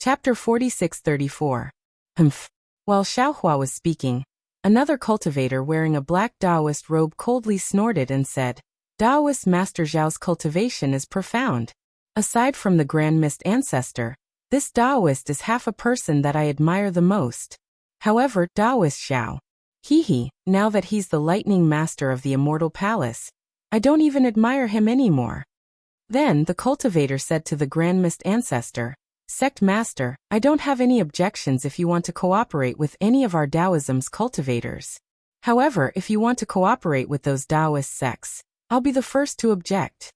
Chapter 46-34. Humph. While Xiaohua was speaking, another cultivator wearing a black Taoist robe coldly snorted and said, Taoist Master Zhao's cultivation is profound. Aside from the Grand Mist Ancestor, this Taoist is half a person that I admire the most. However, Taoist Xiao. Now that he's the lightning master of the Immortal Palace, I don't even admire him anymore. Then the cultivator said to the Grand Mist Ancestor, Sect Master, I don't have any objections if you want to cooperate with any of our Taoism's cultivators. However, if you want to cooperate with those Taoist sects, I'll be the first to object.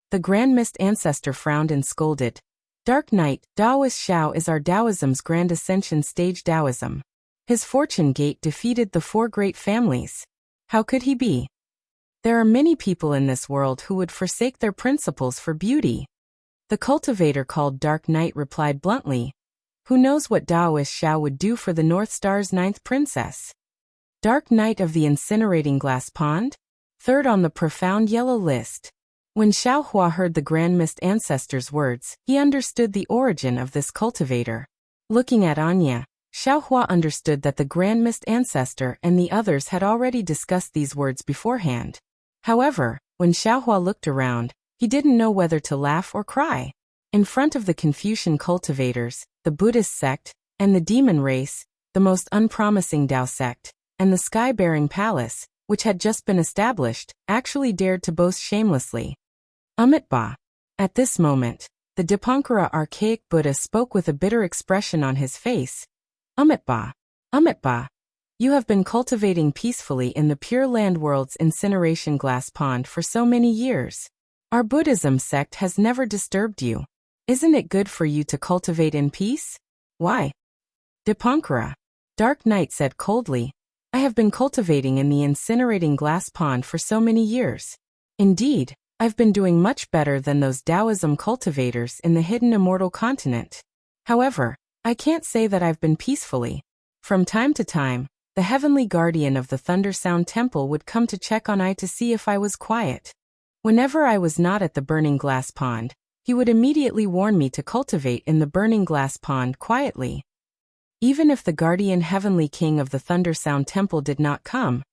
The Grand Mist Ancestor frowned and scolded. Dark Knight, Taoist Xiao is our Taoism's Grand Ascension stage Taoism. His fortune gate defeated the four great families. How could he be? There are many people in this world who would forsake their principles for beauty. The cultivator called Dark Knight replied bluntly, Who knows what Taoist Xiao would do for the North Star's 9th princess? Dark Knight of the Incinerating Glass Pond? Third on the profound yellow list. When Xiaohua heard the Grand Mist Ancestor's words, he understood the origin of this cultivator. Looking at Anya, Xiaohua understood that the Grand Mist Ancestor and the others had already discussed these words beforehand. However, when Xiaohua looked around, he didn't know whether to laugh or cry. In front of the Confucian cultivators, the Buddhist sect, and the demon race, the most unpromising Tao sect, and the sky-bearing palace, which had just been established, actually dared to boast shamelessly. Amitba. At this moment, the Dipankara archaic Buddha spoke with a bitter expression on his face. Amitba. You have been cultivating peacefully in the Pure Land World's incineration glass pond for so many years. Our Buddhism sect has never disturbed you. Isn't it good for you to cultivate in peace? Why? Dipankara. Dark Knight said coldly, I have been cultivating in the incinerating glass pond for so many years. Indeed, I've been doing much better than those Taoism cultivators in the hidden immortal continent. However, I can't say that I've been peacefully. From time to time, the heavenly guardian of the Thunder Sound Temple would come to check on I to see if I was quiet. Whenever I was not at the burning glass pond, he would immediately warn me to cultivate in the burning glass pond quietly. Even if the guardian heavenly king of the Thunder Sound Temple did not come,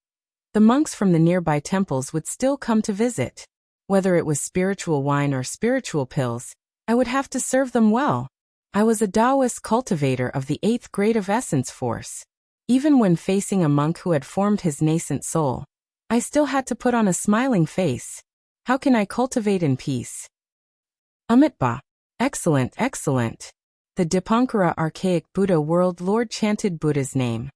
the monks from the nearby temples would still come to visit. Whether it was spiritual wine or spiritual pills, I would have to serve them well. I was a Taoist cultivator of the 8th grade of Essence Force. Even when facing a monk who had formed his nascent soul, I still had to put on a smiling face. How can I cultivate in peace? Amitba. Excellent. The Dipankara archaic Buddha World Lord chanted Buddha's name.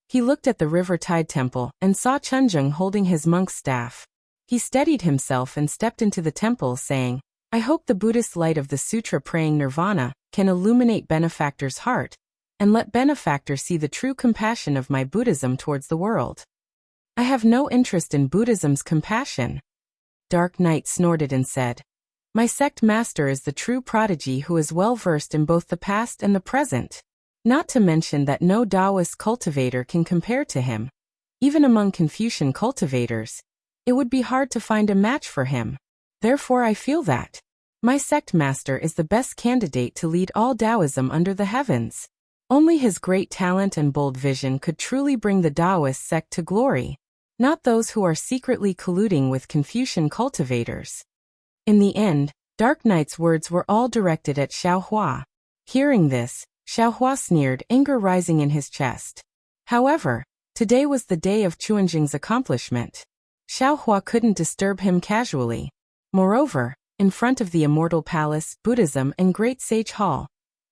He looked at the River Tide Temple and saw Chunjung holding his monk's staff. He steadied himself and stepped into the temple saying, I hope the Buddhist light of the sutra praying nirvana can illuminate benefactor's heart, and let benefactor see the true compassion of my Buddhism towards the world. I have no interest in Buddhism's compassion. Dark Knight snorted and said, My sect master is the true prodigy who is well versed in both the past and the present. Not to mention that no Taoist cultivator can compare to him. Even among Confucian cultivators, it would be hard to find a match for him. Therefore I feel that my sect master is the best candidate to lead all Taoism under the heavens. Only his great talent and bold vision could truly bring the Taoist sect to glory, not those who are secretly colluding with Confucian cultivators. In the end, Dark Knight's words were all directed at Xiaohua. Hearing this, Xiaohua sneered, anger rising in his chest. However, today was the day of Chuanjing's accomplishment. Xiaohua couldn't disturb him casually. Moreover, in front of the Immortal Palace, Buddhism, and Great Sage Hall,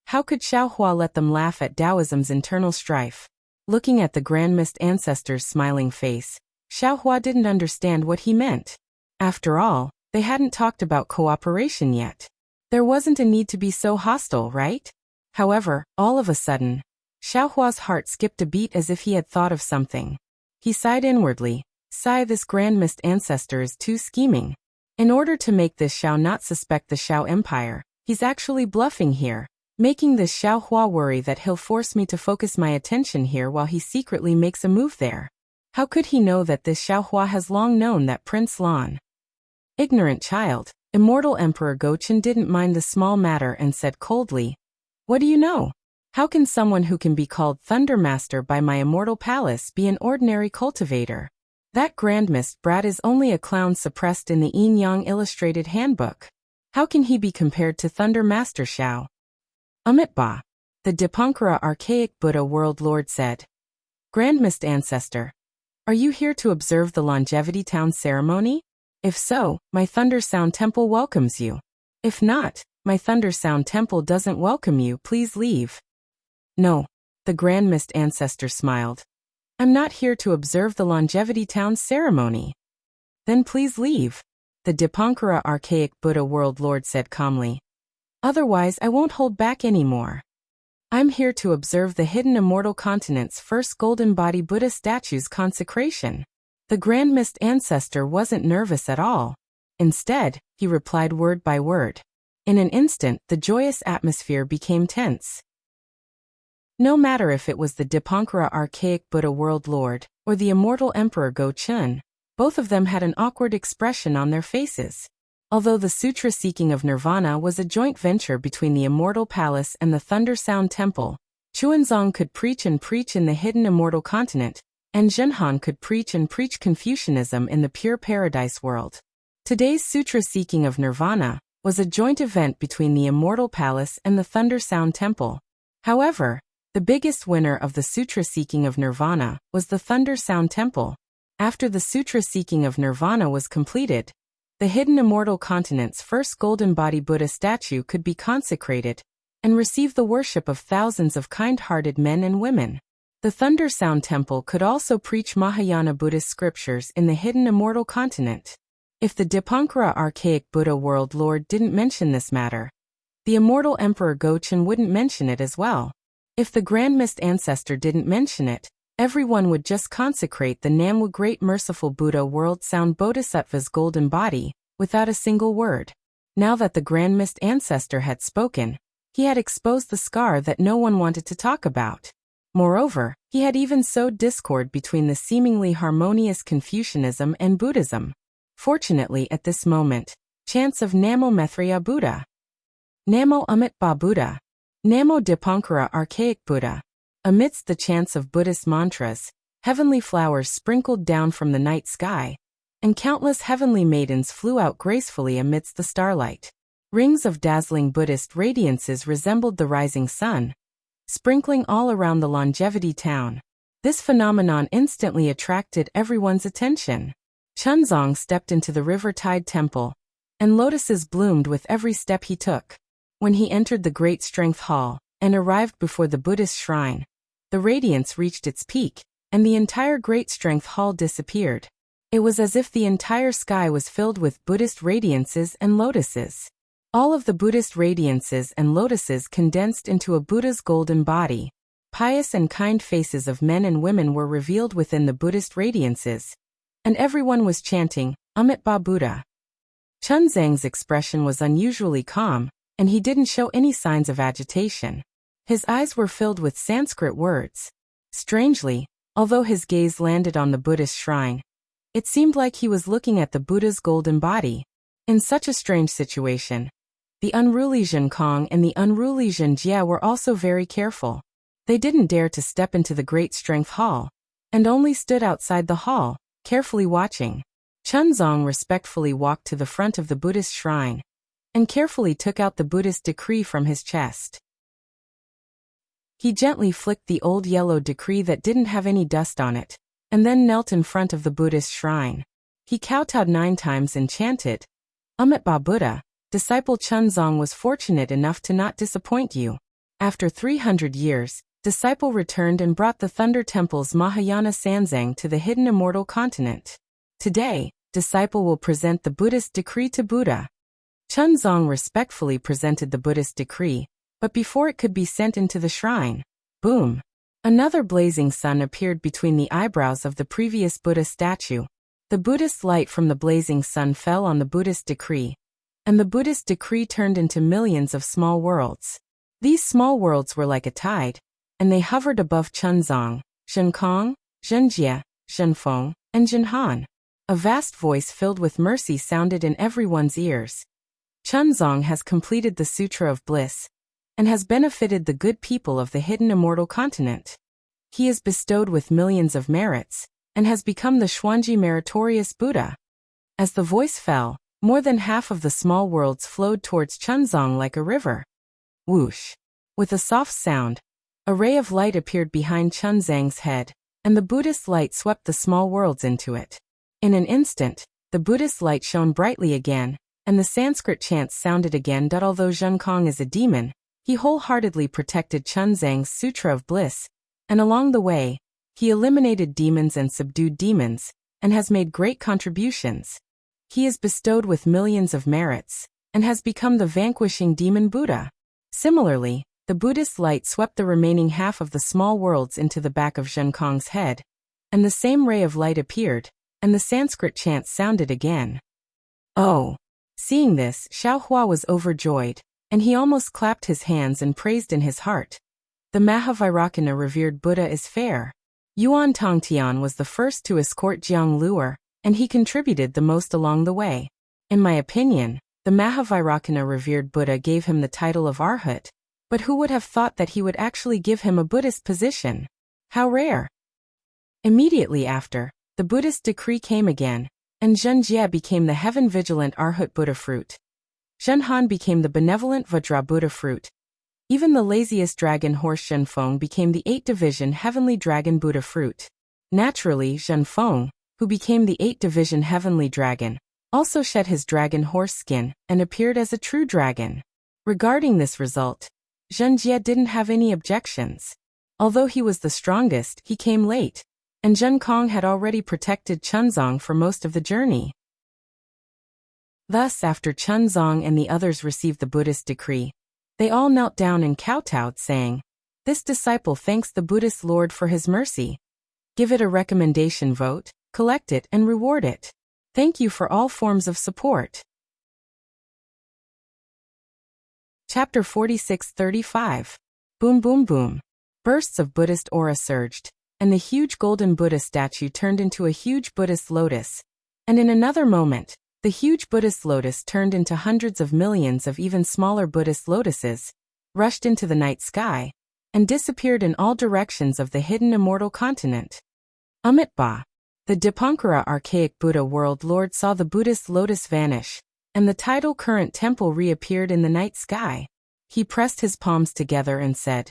how could Xiaohua let them laugh at Taoism's internal strife? Looking at the Grand Mist Ancestor's smiling face, Xiaohua didn't understand what he meant. After all, they hadn't talked about cooperation yet. There wasn't a need to be so hostile, right? However, all of a sudden, Xiaohua's heart skipped a beat as if he had thought of something. He sighed inwardly. This Grand Mist Ancestor is too scheming. In order to make this Xiao not suspect the Xiao Empire, he's actually bluffing here, making this Xiaohua worry that he'll force me to focus my attention here while he secretly makes a move there. How could he know that this Xiaohua has long known that Prince Lan? Ignorant child. Immortal Emperor Gochen didn't mind the small matter and said coldly, What do you know? How can someone who can be called Thundermaster by my immortal palace be an ordinary cultivator? That grandmist brat is only a clown suppressed in the Yin Yang Illustrated Handbook. How can he be compared to Thundermaster Xiao? Amitabha, the Dipankara archaic Buddha world lord said. Grandmist ancestor, are you here to observe the Longevity Town ceremony? If so, my Thunder Sound Temple welcomes you. If not, my Thunder Sound Temple doesn't welcome you, please leave. No, the Grandmist ancestor smiled. I'm not here to observe the Longevity Town ceremony. Then please leave, the Dipankara archaic Buddha world lord said calmly. Otherwise I won't hold back anymore. I'm here to observe the hidden immortal continent's first golden body Buddha statue's consecration. The Grandmist ancestor wasn't nervous at all. Instead, he replied word by word. In an instant, the joyous atmosphere became tense. No matter if it was the Dipankara archaic Buddha world lord, or the immortal emperor Go-chun, both of them had an awkward expression on their faces. Although the sutra seeking of nirvana was a joint venture between the immortal palace and the Thunder Sound Temple, Chuanzong could preach in the hidden immortal continent, and Zhenhan could preach Confucianism in the pure paradise world. Today's sutra seeking of nirvana was a joint event between the immortal palace and the Thunder Sound Temple. However, the biggest winner of the Sutra Seeking of Nirvana was the Thunder Sound Temple. After the Sutra Seeking of Nirvana was completed, the hidden immortal continent's first golden body Buddha statue could be consecrated and receive the worship of thousands of kind-hearted men and women. The Thunder Sound Temple could also preach Mahayana Buddhist scriptures in the hidden immortal continent. If the Dipankara archaic Buddha world lord didn't mention this matter, the immortal Emperor Go-chun wouldn't mention it as well. If the Grandmist ancestor didn't mention it, everyone would just consecrate the Namwa Great Merciful Buddha World Sound Bodhisattva's golden body, without a single word. Now that the Grandmist ancestor had spoken, he had exposed the scar that no one wanted to talk about. Moreover, he had even sowed discord between the seemingly harmonious Confucianism and Buddhism. Fortunately at this moment, chants of Namo Maitreya Buddha, Namo Amitabha Buddha, Namo Dipankara archaic Buddha. Amidst the chants of Buddhist mantras, heavenly flowers sprinkled down from the night sky, and countless heavenly maidens flew out gracefully amidst the starlight. Rings of dazzling Buddhist radiances resembled the rising sun, sprinkling all around the Longevity Town. This phenomenon instantly attracted everyone's attention. Chunzong stepped into the River Tide Temple, and lotuses bloomed with every step he took. When he entered the Great Strength Hall and arrived before the Buddhist shrine, the radiance reached its peak, and the entire Great Strength Hall disappeared. It was as if the entire sky was filled with Buddhist radiances and lotuses. All of the Buddhist radiances and lotuses condensed into a Buddha's golden body. Pious and kind faces of men and women were revealed within the Buddhist radiances, and everyone was chanting, Amitabha Buddha. Chunzang's expression was unusually calm, and he didn't show any signs of agitation. His eyes were filled with Sanskrit words. Strangely, although his gaze landed on the Buddhist shrine, it seemed like he was looking at the Buddha's golden body. In such a strange situation, the unruly Zhen Kong and the unruly Zhen Jia were also very careful. They didn't dare to step into the Great Strength Hall, and only stood outside the hall, carefully watching. Chunzong respectfully walked to the front of the Buddhist shrine, and carefully took out the Buddhist decree from his chest. He gently flicked the old yellow decree that didn't have any dust on it, and then knelt in front of the Buddhist shrine. He kowtowed 9 times and chanted, Amitabha Buddha, disciple Chunzong was fortunate enough to not disappoint you. After 300 years, disciple returned and brought the Thunder Temple's Mahayana Sanzang to the hidden immortal continent. Today, disciple will present the Buddhist decree to Buddha. Chunzong respectfully presented the Buddhist decree, but before it could be sent into the shrine, boom! Another blazing sun appeared between the eyebrows of the previous Buddha statue. The Buddhist light from the blazing sun fell on the Buddhist decree, and the Buddhist decree turned into millions of small worlds. These small worlds were like a tide, and they hovered above Chunzong, Zhenkong, Zhenjie, Zhenfeng, and Zhenhan. A vast voice filled with mercy sounded in everyone's ears. Chunzong has completed the Sutra of Bliss. and has benefited the good people of the hidden immortal continent. He is bestowed with millions of merits, and has become the Xuanji meritorious Buddha. As the voice fell, more than half of the small worlds flowed towards Chunzong like a river. Whoosh! With a soft sound, a ray of light appeared behind Chunzang's head, and the Buddhist light swept the small worlds into it. In an instant, the Buddhist light shone brightly again, and the Sanskrit chants sounded again. Although Zhenkong is a demon, he wholeheartedly protected Chunzang's Sutra of Bliss, and along the way, he eliminated demons and subdued demons, and has made great contributions. He is bestowed with millions of merits, and has become the vanquishing demon Buddha. Similarly, the Buddhist light swept the remaining half of the small worlds into the back of Zhenkong's head, and the same ray of light appeared, and the Sanskrit chants sounded again. Oh! Seeing this, Xiaohua was overjoyed, and he almost clapped his hands and praised in his heart. The Mahavairakana revered Buddha is fair. Yuan Tongtian was the first to escort Jiang Luer, and he contributed the most along the way. In my opinion, the Mahavairakana revered Buddha gave him the title of Arhat, but who would have thought that he would actually give him a Buddhist position? How rare! Immediately after, the Buddhist decree came again, and Zhenjie became the heaven-vigilant Arhat Buddha fruit. Zhenhan became the benevolent Vajra Buddha fruit. Even the laziest dragon horse Zhenfeng became the 8th-division heavenly dragon Buddha fruit. Naturally, Zhenfeng, who became the 8th-division heavenly dragon, also shed his dragon horse skin and appeared as a true dragon. Regarding this result, Zhenjie didn't have any objections. Although he was the strongest, he came late, and Zhenkong had already protected Chunzong for most of the journey. Thus, after Chunzong and the others received the Buddhist decree, they all knelt down and kowtowed, saying, "This disciple thanks the Buddhist Lord for his mercy. Give it a recommendation vote, collect it and reward it. Thank you for all forms of support." Chapter 46-35. Boom boom boom. Bursts of Buddhist aura surged, and the huge golden Buddha statue turned into a huge Buddhist lotus. And in another moment, the huge Buddhist lotus turned into hundreds of millions of even smaller Buddhist lotuses, rushed into the night sky, and disappeared in all directions of the hidden immortal continent. Amitabha. The Dipankara archaic Buddha world lord saw the Buddhist lotus vanish, and the tidal current temple reappeared in the night sky. He pressed his palms together and said,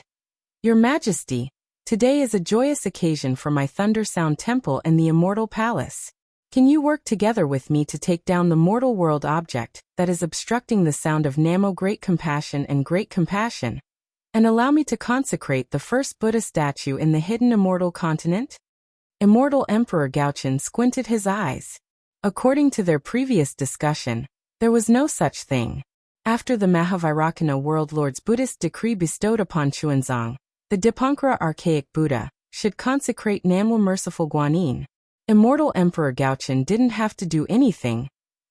"Your Majesty, today is a joyous occasion for my Thunder Sound Temple and the Immortal Palace. Can you work together with me to take down the mortal world object that is obstructing the sound of Namo Great Compassion and Great Compassion, and allow me to consecrate the first Buddha statue in the hidden immortal continent?" Immortal Emperor Gaochen squinted his eyes. According to their previous discussion, there was no such thing. After the Mahavairakana World Lord's Buddhist decree bestowed upon Xuanzang, the Dipankara archaic Buddha should consecrate Namwa Merciful Guanyin. Immortal Emperor Gaochen didn't have to do anything,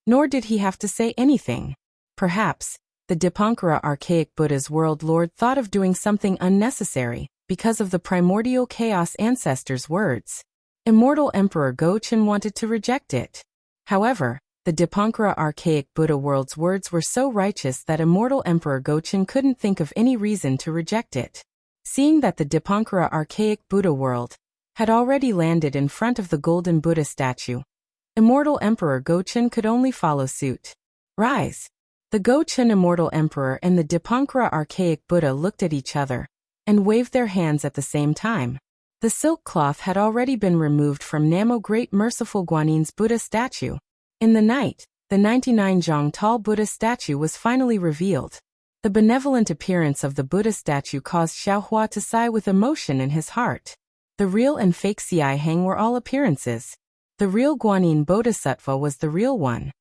nor did he have to say anything. Perhaps, the Dipankara archaic Buddha's World Lord thought of doing something unnecessary because of the primordial chaos ancestor's words. Immortal Emperor Gaochen wanted to reject it. However, the Dipankara archaic Buddha world's words were so righteous that Immortal Emperor Gaochen couldn't think of any reason to reject it. Seeing that the Dipankara archaic Buddha world had already landed in front of the golden Buddha statue, Immortal Emperor Gaochen could only follow suit. Rise! The Gaochen Immortal Emperor and the Dipankara archaic Buddha looked at each other and waved their hands at the same time. The silk cloth had already been removed from Namo Great Merciful Guanin's Buddha statue. In the night, the 99 zhang tall Buddha statue was finally revealed. The benevolent appearance of the Buddha statue caused Xiaohua to sigh with emotion in his heart. The real and fake Xiai Hang were all appearances. The real Guanyin Bodhisattva was the real one.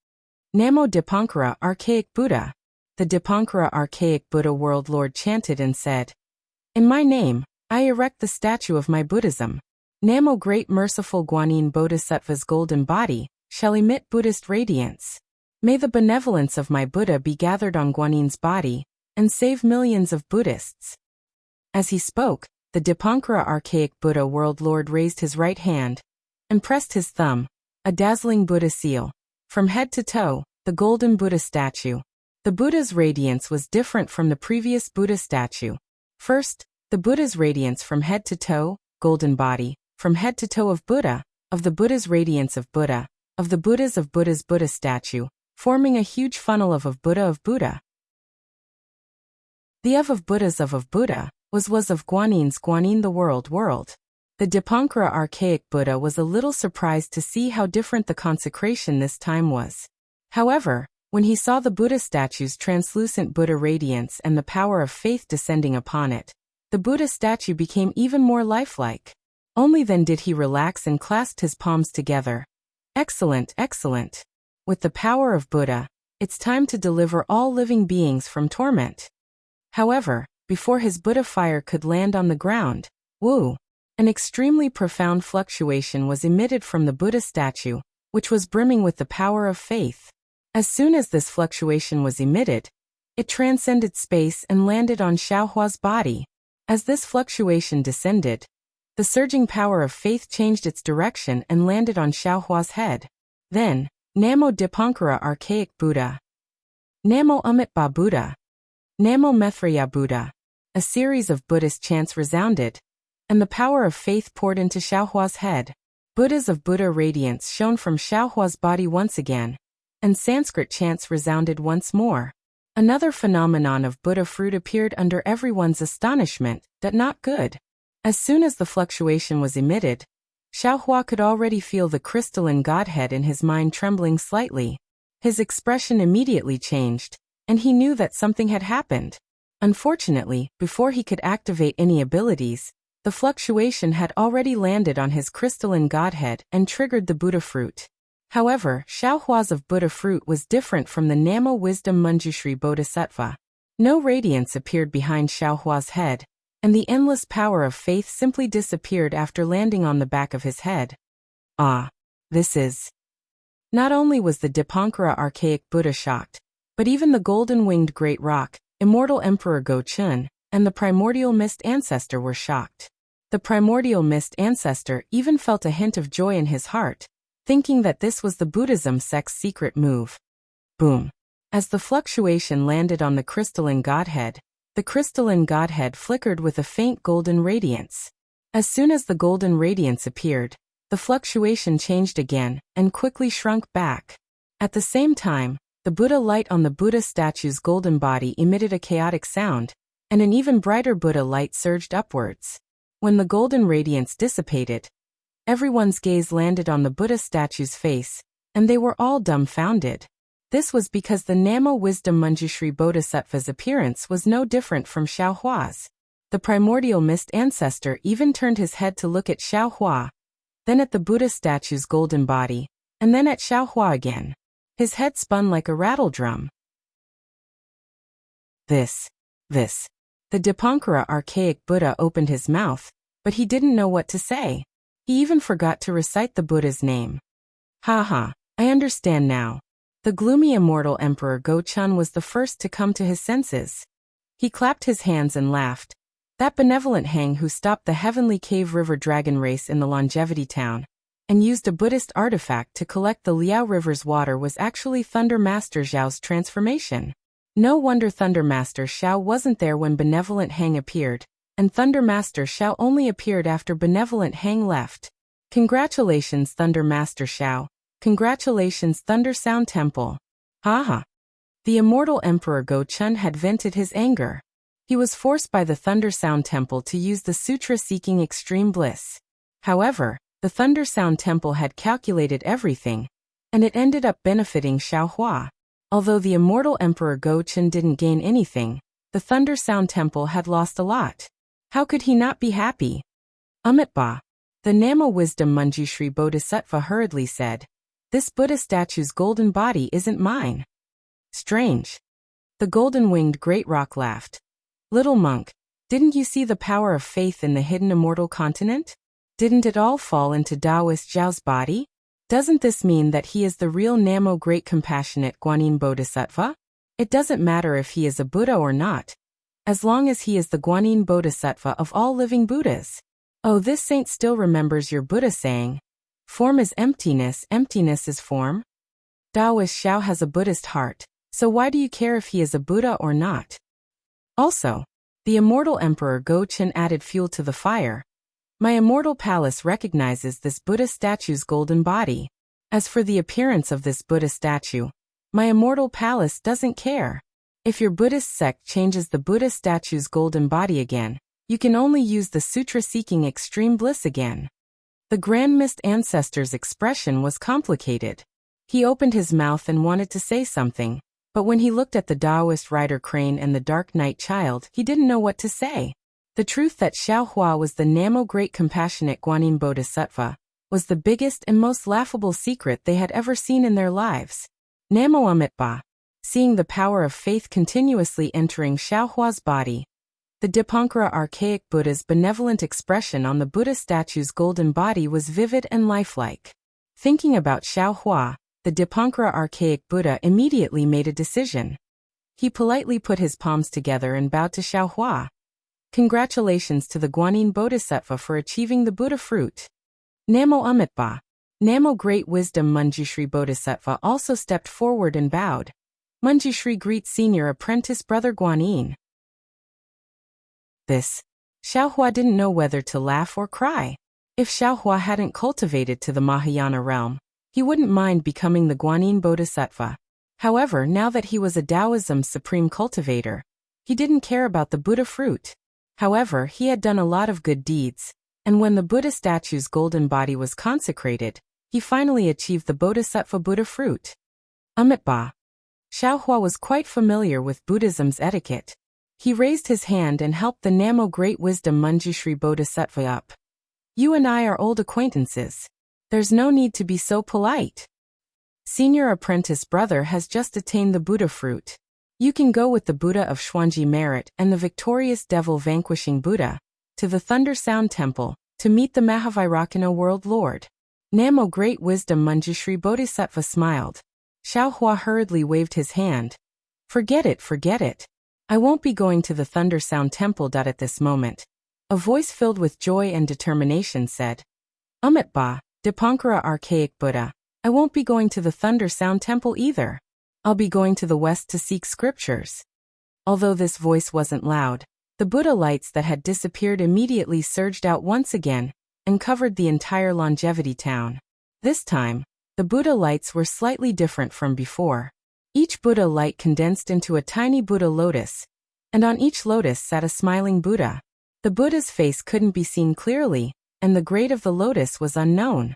Namo Dipankara archaic Buddha. The Dipankara archaic Buddha world lord chanted and said, "In my name, I erect the statue of my Buddhism. Namo Great Merciful Guanyin Bodhisattva's golden body shall emit Buddhist radiance. May the benevolence of my Buddha be gathered on Guanyin's body and save millions of Buddhists." As he spoke, the Dipankara archaic Buddha world lord raised his right hand and pressed his thumb, a dazzling Buddha seal. From head to toe, the golden Buddha statue The Buddha's radiance was different from the previous Buddha statue. First, the Buddha's radiance from head to toe, golden body, from head to toe of the Buddha's radiance of the Buddha's Buddha statue, forming a huge funnel of Buddha. The of Buddha's of Buddha was of Guanyin the world. The Dipankara archaic Buddha was a little surprised to see how different the consecration this time was. However, when he saw the Buddha statue's translucent Buddha radiance and the power of faith descending upon it, the Buddha statue became even more lifelike. Only then did he relax and clasped his palms together. Excellent, excellent. With the power of Buddha, it's time to deliver all living beings from torment. However, before his Buddha fire could land on the ground, an extremely profound fluctuation was emitted from the Buddha statue, which was brimming with the power of faith. As soon as this fluctuation was emitted, it transcended space and landed on Xiaohua's body. As this fluctuation descended, the surging power of faith changed its direction and landed on Xiaohua's head. Then, Namo Dipankara archaic Buddha. Namo Amitba Buddha. Namo Maitreya Buddha. A series of Buddhist chants resounded, and the power of faith poured into Xiaohua's head. Buddhas of Buddha radiance shone from Xiaohua's body once again, and Sanskrit chants resounded once more. Another phenomenon of Buddha fruit appeared under everyone's astonishment, that not good. As soon as the fluctuation was emitted, Xiaohua could already feel the crystalline Godhead in his mind trembling slightly. His expression immediately changed, and he knew that something had happened. Unfortunately, before he could activate any abilities, the fluctuation had already landed on his crystalline Godhead and triggered the Buddha fruit. However, Xiaohua's of Buddha fruit was different from the Namo Wisdom Manjushri Bodhisattva. No radiance appeared behind Xiaohua's head, and the endless power of faith simply disappeared after landing on the back of his head. This is... Not only was the Dipankara archaic Buddha shocked, but even the golden-winged great rock, immortal Emperor Go-chun, and the primordial mist ancestor were shocked. The primordial mist ancestor even felt a hint of joy in his heart, thinking that this was the Buddhism sect's secret move. Boom. As the fluctuation landed on the crystalline Godhead, the crystalline Godhead flickered with a faint golden radiance. As soon as the golden radiance appeared, the fluctuation changed again and quickly shrunk back. At the same time, the Buddha light on the Buddha statue's golden body emitted a chaotic sound, and an even brighter Buddha light surged upwards. When the golden radiance dissipated, everyone's gaze landed on the Buddha statue's face, and they were all dumbfounded. This was because the Namo Wisdom Manjushri Bodhisattva's appearance was no different from Xiaohua's. The primordial mist ancestor even turned his head to look at Xiaohua, then at the Buddha statue's golden body, and then at Xiaohua again. His head spun like a rattle drum. This. The Dipankara archaic Buddha opened his mouth, but he didn't know what to say. He even forgot to recite the Buddha's name. I understand now. The gloomy immortal Emperor Go-chun was the first to come to his senses. He clapped his hands and laughed. That benevolent Hang who stopped the heavenly cave river dragon race in the longevity town, and used a Buddhist artifact to collect the Liao River's water was actually Thunder Master Zhao's transformation. No wonder Thunder Master Xiao wasn't there when benevolent Hang appeared, and Thunder Master Xiao only appeared after benevolent Hang left. Congratulations, Thunder Master Xiao. Congratulations, Thunder Sound Temple. The immortal Emperor Go-chun had vented his anger. He was forced by the Thunder Sound Temple to use the sutra seeking extreme bliss. However, the Thunder Sound Temple had calculated everything, and it ended up benefiting Xiaohua. Although the immortal Emperor Go-chun didn't gain anything, the Thunder Sound Temple had lost a lot. How could he not be happy? Amitba. The Namo Wisdom Manjushri Bodhisattva hurriedly said, "This Buddha statue's golden body isn't mine." Strange. The golden-winged great rock laughed. Little monk, didn't you see the power of faith in the hidden immortal continent? Didn't it all fall into Taoist Zhao's body? Doesn't this mean that he is the real Namo Great Compassionate Guanyin Bodhisattva? It doesn't matter if he is a Buddha or not, as long as he is the Guanyin Bodhisattva of all living Buddhas. Oh, this saint still remembers your Buddha saying, "Form is emptiness, emptiness is form." Taoist Xiao has a Buddhist heart, So why do you care if he is a Buddha or not? Also, the immortal Emperor Go-Chen added fuel to the fire. My immortal palace recognizes this Buddha statue's golden body. As for the appearance of this Buddha statue, my immortal palace doesn't care. If your Buddhist sect changes the Buddha statue's golden body again, you can only use the sutra-seeking extreme bliss again. The Grand Mist Ancestor's expression was complicated. He opened his mouth and wanted to say something, but when he looked at the Taoist rider Crane and the Dark Night Child, he didn't know what to say. The truth that Xiaohua was the Namo Great Compassionate Guanyin Bodhisattva was the biggest and most laughable secret they had ever seen in their lives. Namo Amitabha. Seeing the power of faith continuously entering Xiaohua's body, the Dipankara archaic Buddha's benevolent expression on the Buddha statue's golden body was vivid and lifelike. Thinking about Xiaohua, the Dipankara archaic Buddha immediately made a decision. He politely put his palms together and bowed to Xiaohua. Congratulations to the Guanyin Bodhisattva for achieving the Buddha fruit. Namo Amitabha. Namo Great Wisdom Manjushri Bodhisattva also stepped forward and bowed. Manjushri greets Senior Apprentice Brother Guanyin. Xiaohua didn't know whether to laugh or cry. If Xiaohua hadn't cultivated to the Mahayana realm, he wouldn't mind becoming the Guanyin Bodhisattva. However, now that he was a Taoism's supreme cultivator, he didn't care about the Buddha fruit. However, he had done a lot of good deeds, and when the Buddha statue's golden body was consecrated, he finally achieved the Bodhisattva Buddha fruit. Amitabha. Xiaohua was quite familiar with Buddhism's etiquette. He raised his hand and helped the Namo Great Wisdom Manjushri Bodhisattva up. You and I are old acquaintances. There's no need to be so polite. Senior Apprentice Brother has just attained the Buddha fruit. You can go with the Buddha of Xuanji Merit and the victorious devil vanquishing Buddha to the Thunder Sound Temple to meet the Mahavairakana World Lord. Namo Great Wisdom Manjushri Bodhisattva smiled. Xiaohua hurriedly waved his hand. Forget it, forget it. I won't be going to the Thunder Sound Temple. At this moment, a voice filled with joy and determination said, Amitabha, Dipankara archaic Buddha, I won't be going to the Thunder Sound Temple either. I'll be going to the west to seek scriptures. Although this voice wasn't loud, the Buddha lights that had disappeared immediately surged out once again and covered the entire Longevity town. This time, the Buddha lights were slightly different from before. Each Buddha light condensed into a tiny Buddha lotus, and on each lotus sat a smiling Buddha. The Buddha's face couldn't be seen clearly, and the grade of the lotus was unknown.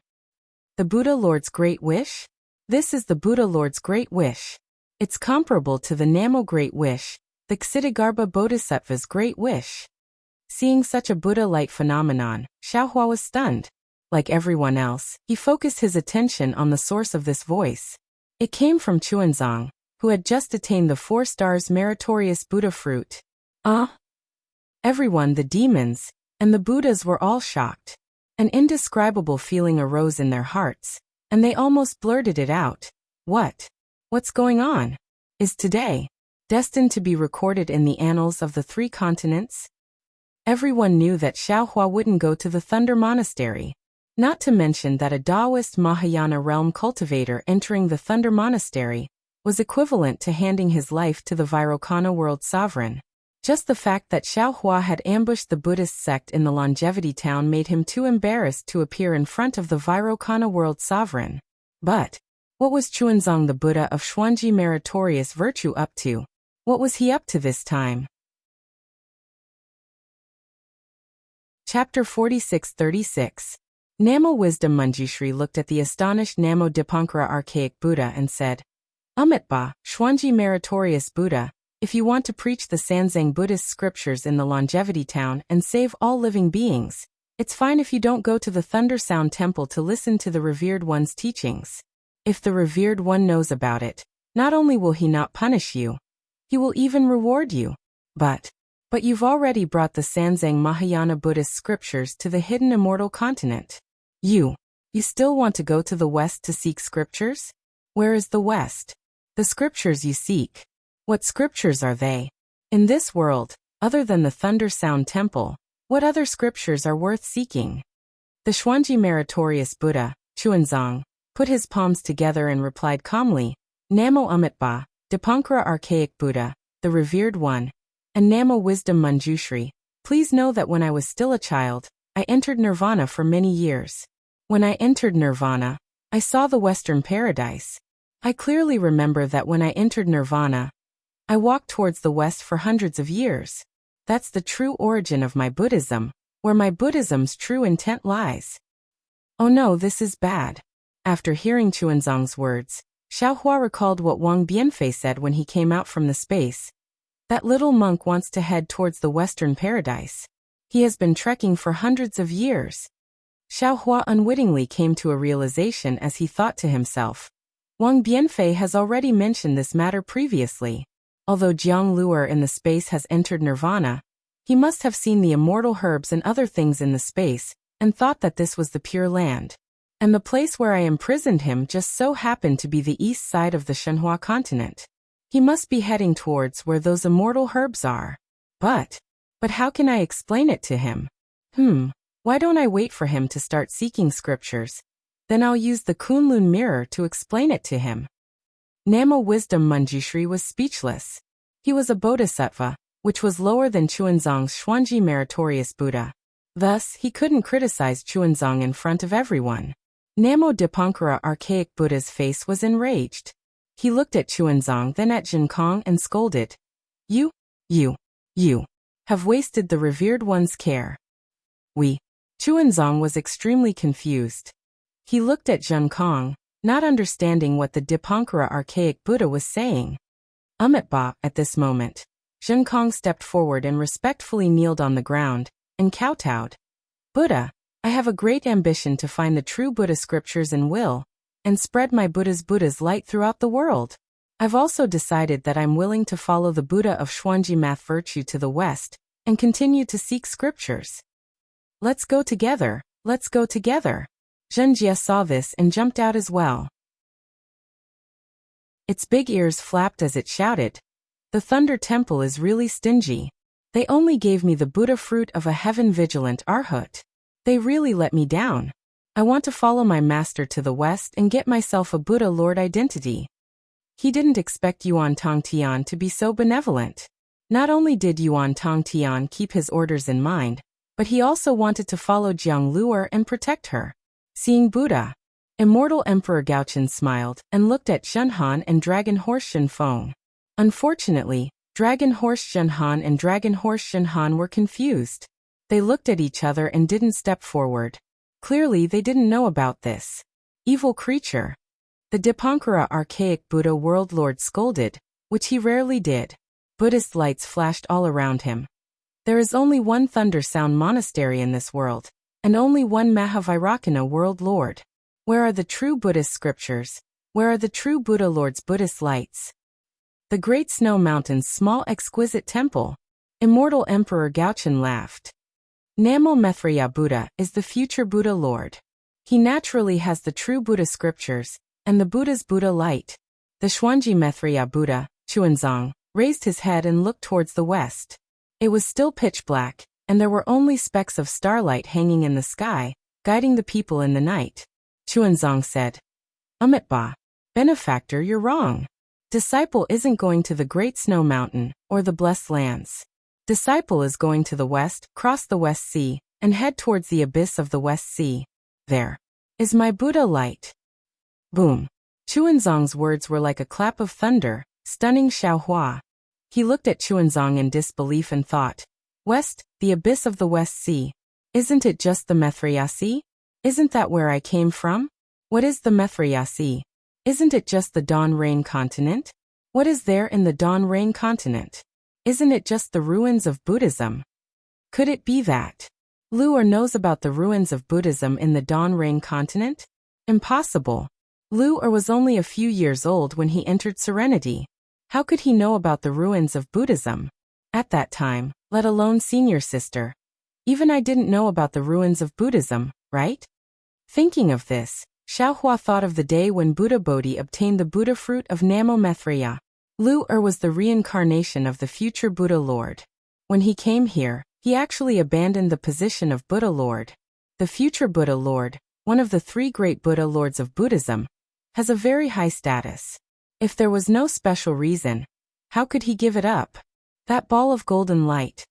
The Buddha Lord's Great Wish? This is the Buddha Lord's Great Wish. It's comparable to the Namo Great Wish, the Ksitigarbha Bodhisattva's Great Wish. Seeing such a Buddha light phenomenon, Xiaohua was stunned. Like everyone else, he focused his attention on the source of this voice. It came from Chuanzong, who had just attained the 4 stars meritorious Buddha fruit. Everyone, the demons, and the Buddhas were all shocked. An indescribable feeling arose in their hearts, and they almost blurted it out. What's going on? Is today destined to be recorded in the annals of the 3 continents? Everyone knew that Xiaohua wouldn't go to the Thunder Monastery. Not to mention that a Taoist Mahayana realm cultivator entering the Thunder Monastery was equivalent to handing his life to the Vairocana world sovereign. Just the fact that Xiaohua had ambushed the Buddhist sect in the Longevity town made him too embarrassed to appear in front of the Vairocana world sovereign. But what was Chuanzong, the Buddha of Xuanji meritorious virtue, up to? What was he up to this time? Chapter 46-36. Namo Wisdom Manjushri looked at the astonished Namo Dipankara archaic Buddha and said, Amitabha, Xuanji meritorious Buddha, if you want to preach the Sanzang Buddhist scriptures in the Longevity town and save all living beings, it's fine if you don't go to the Thunder Sound Temple to listen to the Revered One's teachings. If the Revered One knows about it, not only will he not punish you, he will even reward you. But you've already brought the Sanzang Mahayana Buddhist scriptures to the hidden immortal continent. You still want to go to the west to seek scriptures? Where is the west? The scriptures you seek. What scriptures are they? In this world, other than the Thunder Sound Temple, what other scriptures are worth seeking? The Xuanji meritorious Buddha, Chuanzong, put his palms together and replied calmly, Namo Amitabha, Dipankara Archaic Buddha, the Revered One, and Nama Wisdom Manjushri, please know that when I was still a child, I entered nirvana for many years. When I entered nirvana, I saw the Western paradise. I clearly remember that when I entered nirvana, I walked towards the West for hundreds of years. That's the true origin of my Buddhism, where my Buddhism's true intent lies. Oh no, this is bad. After hearing Chuanzong's words, Xiaohua recalled what Wang Bianfei said when he came out from the space. That little monk wants to head towards the Western paradise. He has been trekking for hundreds of years. Xiaohua unwittingly came to a realization as he thought to himself. Wang Bianfei has already mentioned this matter previously. Although Jiang Luer in the space has entered nirvana, he must have seen the immortal herbs and other things in the space, and thought that this was the pure land. And the place where I imprisoned him just so happened to be the east side of the Shenhua continent. He must be heading towards where those immortal herbs are. But how can I explain it to him? Why don't I wait for him to start seeking scriptures? Then I'll use the Kunlun mirror to explain it to him. Nama Wisdom Manjushri was speechless. He was a bodhisattva, which was lower than Chuanzong's Xuanji meritorious Buddha. Thus, he couldn't criticize Chuanzong in front of everyone. Namo Dipankara Archaic Buddha's face was enraged. He looked at Chuanzong, then at Jinkong, and scolded. You have wasted the Revered One's care. Chuanzong was extremely confused. He looked at Jinkong, not understanding what the Dipankara Archaic Buddha was saying. At this moment, Jinkong stepped forward and respectfully kneeled on the ground, and kowtowed. Buddha, I have a great ambition to find the true Buddha scriptures and will, and spread my Buddha's light throughout the world. I've also decided that I'm willing to follow the Buddha of Xuanji math virtue to the west, and continue to seek scriptures. Let's go together, let's go together. Zhenjie saw this and jumped out as well. Its big ears flapped as it shouted, the Thunder Temple is really stingy. They only gave me the Buddha fruit of a heaven-vigilant Arhat. They really let me down. I want to follow my master to the west and get myself a Buddha Lord identity. He didn't expect Yuan Tongtian to be so benevolent. Not only did Yuan Tongtian keep his orders in mind, but he also wanted to follow Jiang Luer and protect her. Seeing Buddha, Immortal Emperor Gaochen smiled and looked at Shenhan and Dragon Horse Shenfeng. Unfortunately, Dragon Horse Shenhan and Dragon Horse Shenhan were confused. They looked at each other and didn't step forward. Clearly they didn't know about this. Evil creature. The Dipankara Archaic Buddha World Lord scolded, which he rarely did. Buddhist lights flashed all around him. There is only one Thunder Sound Monastery in this world, and only one Mahavairakana World Lord. Where are the true Buddhist scriptures? Where are the true Buddha Lord's Buddhist lights? The Great Snow Mountain's small exquisite temple. Immortal Emperor Gaochen laughed. Namo Maitreya Buddha is the future Buddha Lord. He naturally has the true Buddha scriptures, and the Buddha's Buddha light. The Xuanji Maitreya Buddha, Chuanzong, raised his head and looked towards the west. It was still pitch black, and there were only specks of starlight hanging in the sky, guiding the people in the night. Chuanzong said, Benefactor, you're wrong. Disciple isn't going to the Great Snow Mountain, or the Blessed Lands. Disciple is going to the west, cross the West Sea, and head towards the abyss of the West Sea. There is my Buddha light. Boom. Chuanzong's words were like a clap of thunder, stunning Xiaohua. He looked at Chuanzong in disbelief and thought, West, the abyss of the West Sea. Isn't it just the Maitreya Sea? Isn't that where I came from? What is the Maitreya Sea? Isn't it just the Dawn Rain continent? What is there in the Dawn Rain continent? Isn't it just the ruins of Buddhism? Could it be that Luer knows about the ruins of Buddhism in the Dawn Rain continent? Impossible. Luer was only a few years old when he entered Serenity. How could he know about the ruins of Buddhism? At that time, let alone senior sister. Even I didn't know about the ruins of Buddhism, right? Thinking of this, Xiaohua thought of the day when Buddha Bodhi obtained the Buddha fruit of Namo Maitreya. Luer was the reincarnation of the future Buddha Lord. When he came here, he actually abandoned the position of Buddha Lord. The future Buddha Lord, one of the three great Buddha Lords of Buddhism, has a very high status. If there was no special reason, how could he give it up? That ball of golden light.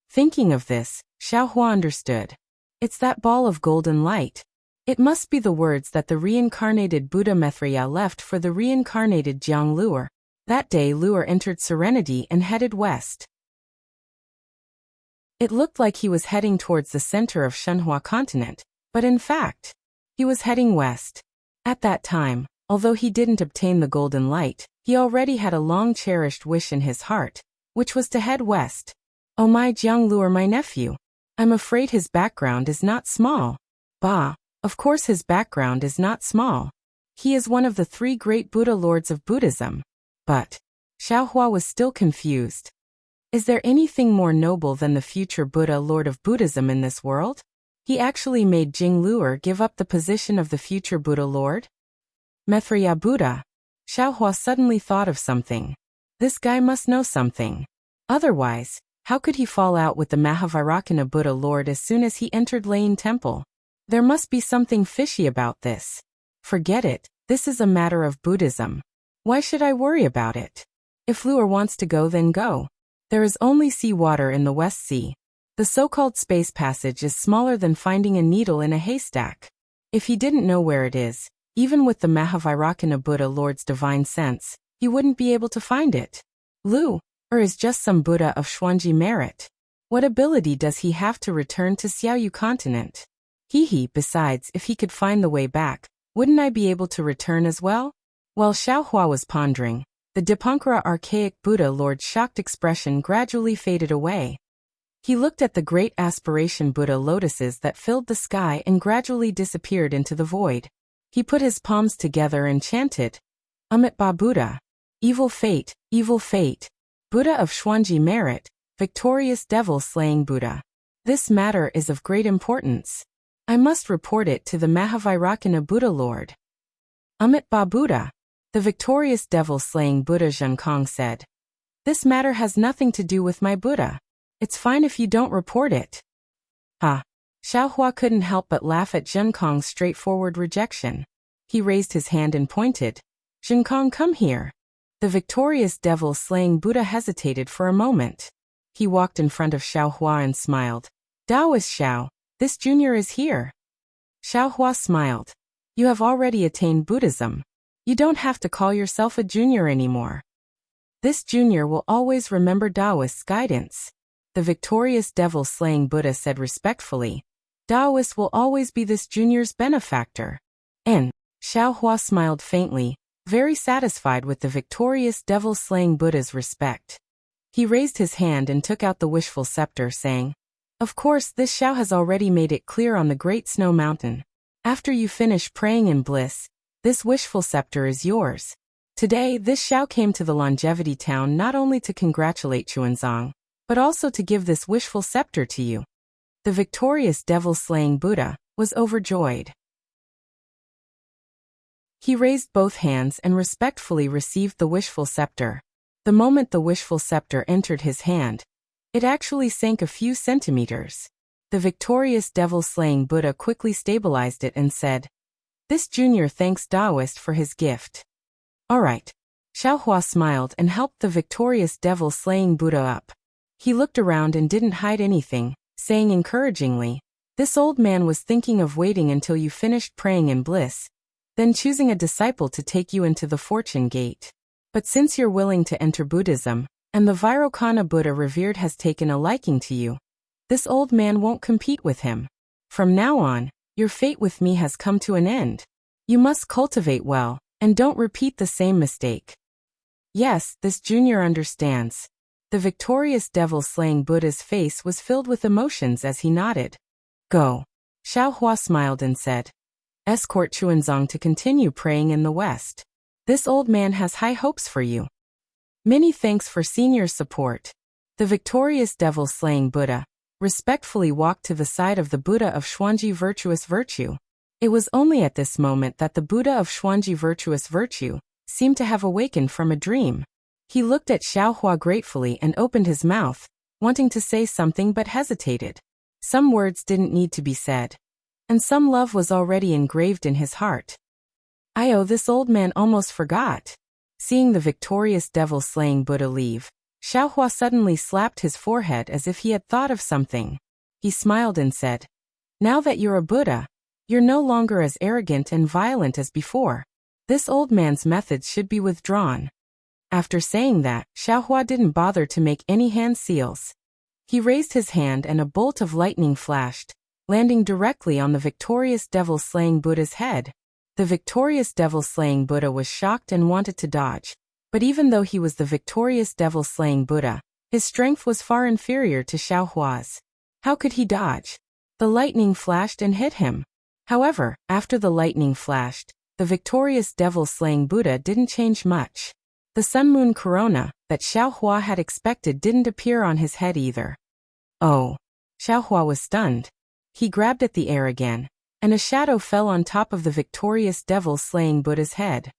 Thinking of this, Xiaohua understood. It's that ball of golden light. It must be the words that the reincarnated Buddha Maitreya left for the reincarnated Jiang Luer. That day Luer entered Serenity and headed west. It looked like he was heading towards the center of Shenhua continent, but in fact, he was heading west. At that time, although he didn't obtain the golden light, he already had a long-cherished wish in his heart, which was to head west. Oh my Jiang Luer, my nephew. I'm afraid his background is not small. Bah, of course his background is not small. He is one of the 3 great Buddha lords of Buddhism. But Xiaohua was still confused. Is there anything more noble than the future Buddha Lord of Buddhism in this world? He actually made Jing Luer give up the position of the future Buddha Lord? Maitreya Buddha. Xiaohua suddenly thought of something. This guy must know something. Otherwise, how could he fall out with the Mahavairakana Buddha Lord as soon as he entered Lane Temple? There must be something fishy about this. Forget it, this is a matter of Buddhism. Why should I worry about it? If Luer wants to go, then go. There is only sea water in the West Sea. The so-called space passage is smaller than finding a needle in a haystack. If he didn't know where it is, even with the Mahavairakana Buddha Lord's divine sense, he wouldn't be able to find it. Luer is just some Buddha of Xuanji merit. What ability does he have to return to Xiaoyu continent? Besides, if he could find the way back, wouldn't I be able to return as well? While Xiaohua was pondering, the Dipankara archaic Buddha Lord's shocked expression gradually faded away. He looked at the great aspiration Buddha lotuses that filled the sky and gradually disappeared into the void. He put his palms together and chanted, Amitabha Buddha. Evil fate, Buddha of Xuanji merit, victorious devil-slaying Buddha. This matter is of great importance. I must report it to the Mahavairakana Buddha Lord. Amitabha Buddha. The victorious devil-slaying Buddha Zhenkong said. This matter has nothing to do with my Buddha. It's fine if you don't report it. Xiaohua couldn't help but laugh at Zhenkong's straightforward rejection. He raised his hand and pointed. Zhenkong, come here. The victorious devil-slaying Buddha hesitated for a moment. He walked in front of Xiaohua and smiled. Taoist Xiao, this junior is here. Xiaohua smiled. You have already attained Buddhism. You don't have to call yourself a junior anymore. This junior will always remember Taoist's guidance. The victorious devil-slaying Buddha said respectfully. Taoist will always be this junior's benefactor. And Xiaohua smiled faintly, very satisfied with the victorious devil-slaying Buddha's respect. He raised his hand and took out the wishful scepter, saying, Of course, this Xiao has already made it clear on the Great Snow Mountain. After you finish praying in bliss, this wishful scepter is yours. Today, this Xiao came to the Longevity Town not only to congratulate Xuanzang, but also to give this wishful scepter to you. The victorious devil-slaying Buddha was overjoyed. He raised both hands and respectfully received the wishful scepter. The moment the wishful scepter entered his hand, it actually sank a few centimeters. The victorious devil-slaying Buddha quickly stabilized it and said, This junior thanks Taoist for his gift. All right. Xiaohua smiled and helped the victorious devil-slaying Buddha up. He looked around and didn't hide anything, saying encouragingly, This old man was thinking of waiting until you finished praying in bliss, then choosing a disciple to take you into the fortune gate. But since you're willing to enter Buddhism, and the Vairocana Buddha revered has taken a liking to you, this old man won't compete with him. From now on, your fate with me has come to an end. You must cultivate well, and don't repeat the same mistake. Yes, this junior understands. The victorious devil-slaying Buddha's face was filled with emotions as he nodded. Go. Xiaohua smiled and said. Escort Xuanzang to continue praying in the West. This old man has high hopes for you. Many thanks for senior support. The victorious devil-slaying Buddha respectfully walked to the side of the Buddha of Xuanji virtuous virtue. It was only at this moment that the Buddha of Xuanji virtuous virtue seemed to have awakened from a dream. He looked at Xiaohua gratefully and opened his mouth, wanting to say something but hesitated. Some words didn't need to be said, and some love was already engraved in his heart. This old man almost forgot. Seeing the victorious devil-slaying Buddha leave, Xiaohua suddenly slapped his forehead as if he had thought of something. He smiled and said, "Now that you're a Buddha, you're no longer as arrogant and violent as before. This old man's methods should be withdrawn." After saying that, Xiaohua didn't bother to make any hand seals. He raised his hand and a bolt of lightning flashed, landing directly on the victorious devil-slaying Buddha's head. The victorious devil-slaying Buddha was shocked and wanted to dodge, but even though he was the victorious devil-slaying Buddha, his strength was far inferior to Xiaohua's. How could he dodge? The lightning flashed and hit him. However, after the lightning flashed, the victorious devil-slaying Buddha didn't change much. The sun-moon corona that Xiaohua had expected didn't appear on his head either. Oh! Xiaohua was stunned. He grabbed at the air again, and a shadow fell on top of the victorious devil-slaying Buddha's head.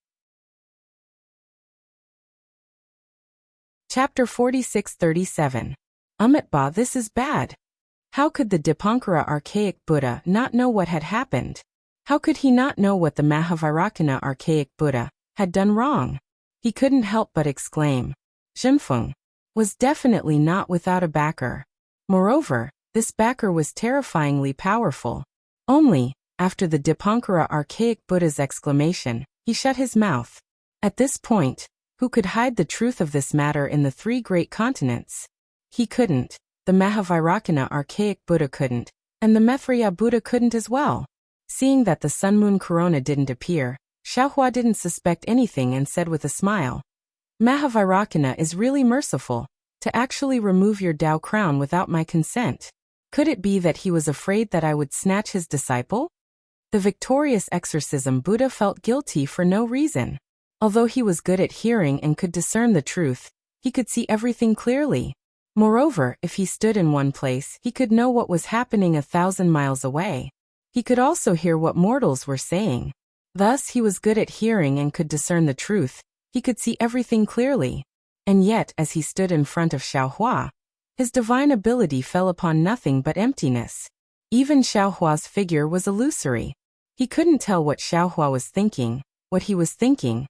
Chapter 46-37. Ba, this is bad. How could the Dipankara archaic Buddha not know what had happened? How could he not know what the Mahavairakana archaic Buddha had done wrong? He couldn't help but exclaim. Zhenfeng was definitely not without a backer. Moreover, this backer was terrifyingly powerful. Only, after the Dipankara archaic Buddha's exclamation, he shut his mouth. At this point, who could hide the truth of this matter in the three great continents? He couldn't, the Mahavairakana archaic Buddha couldn't, and the Maitreya Buddha couldn't as well. Seeing that the sun-moon corona didn't appear, Xiaohua didn't suspect anything and said with a smile, "Mahavairakana is really merciful, to actually remove your Tao crown without my consent. Could it be that he was afraid that I would snatch his disciple?" The victorious exorcism Buddha felt guilty for no reason. Although he was good at hearing and could discern the truth, he could see everything clearly. Moreover, if he stood in one place, he could know what was happening 1,000 miles away. He could also hear what mortals were saying. Thus, he was good at hearing and could discern the truth. He could see everything clearly. And yet, as he stood in front of Xiaohua, his divine ability fell upon nothing but emptiness. Even Xiaohua's figure was illusory. He couldn't tell what Xiaohua was thinking, what he was seeing,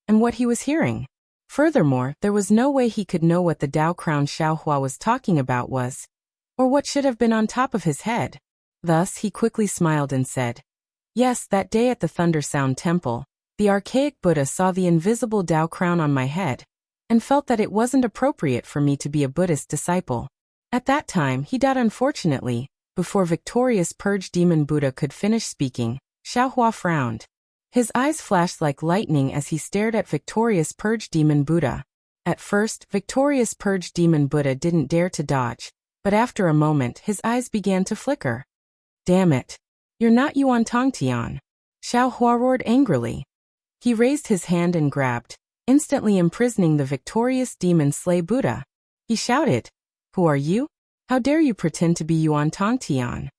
and what he was hearing. Furthermore, there was no way he could know what the Tao crown Xiaohua was talking about was, or what should have been on top of his head. Thus, he quickly smiled and said, "Yes, that day at the Thunder Sound Temple, the archaic Buddha saw the invisible Tao crown on my head, and felt that it wasn't appropriate for me to be a Buddhist disciple. At that time, he died unfortunately." Before victorious Purge Demon Buddha could finish speaking, Xiaohua frowned. His eyes flashed like lightning as he stared at victorious Purge Demon Buddha. At first, victorious Purge Demon Buddha didn't dare to dodge, but after a moment his eyes began to flicker. "Damn it! You're not Yuan Tongtian!" Xiaohua roared angrily. He raised his hand and grabbed, instantly imprisoning the victorious demon slay Buddha. He shouted, "Who are you? How dare you pretend to be Yuan Tongtian?"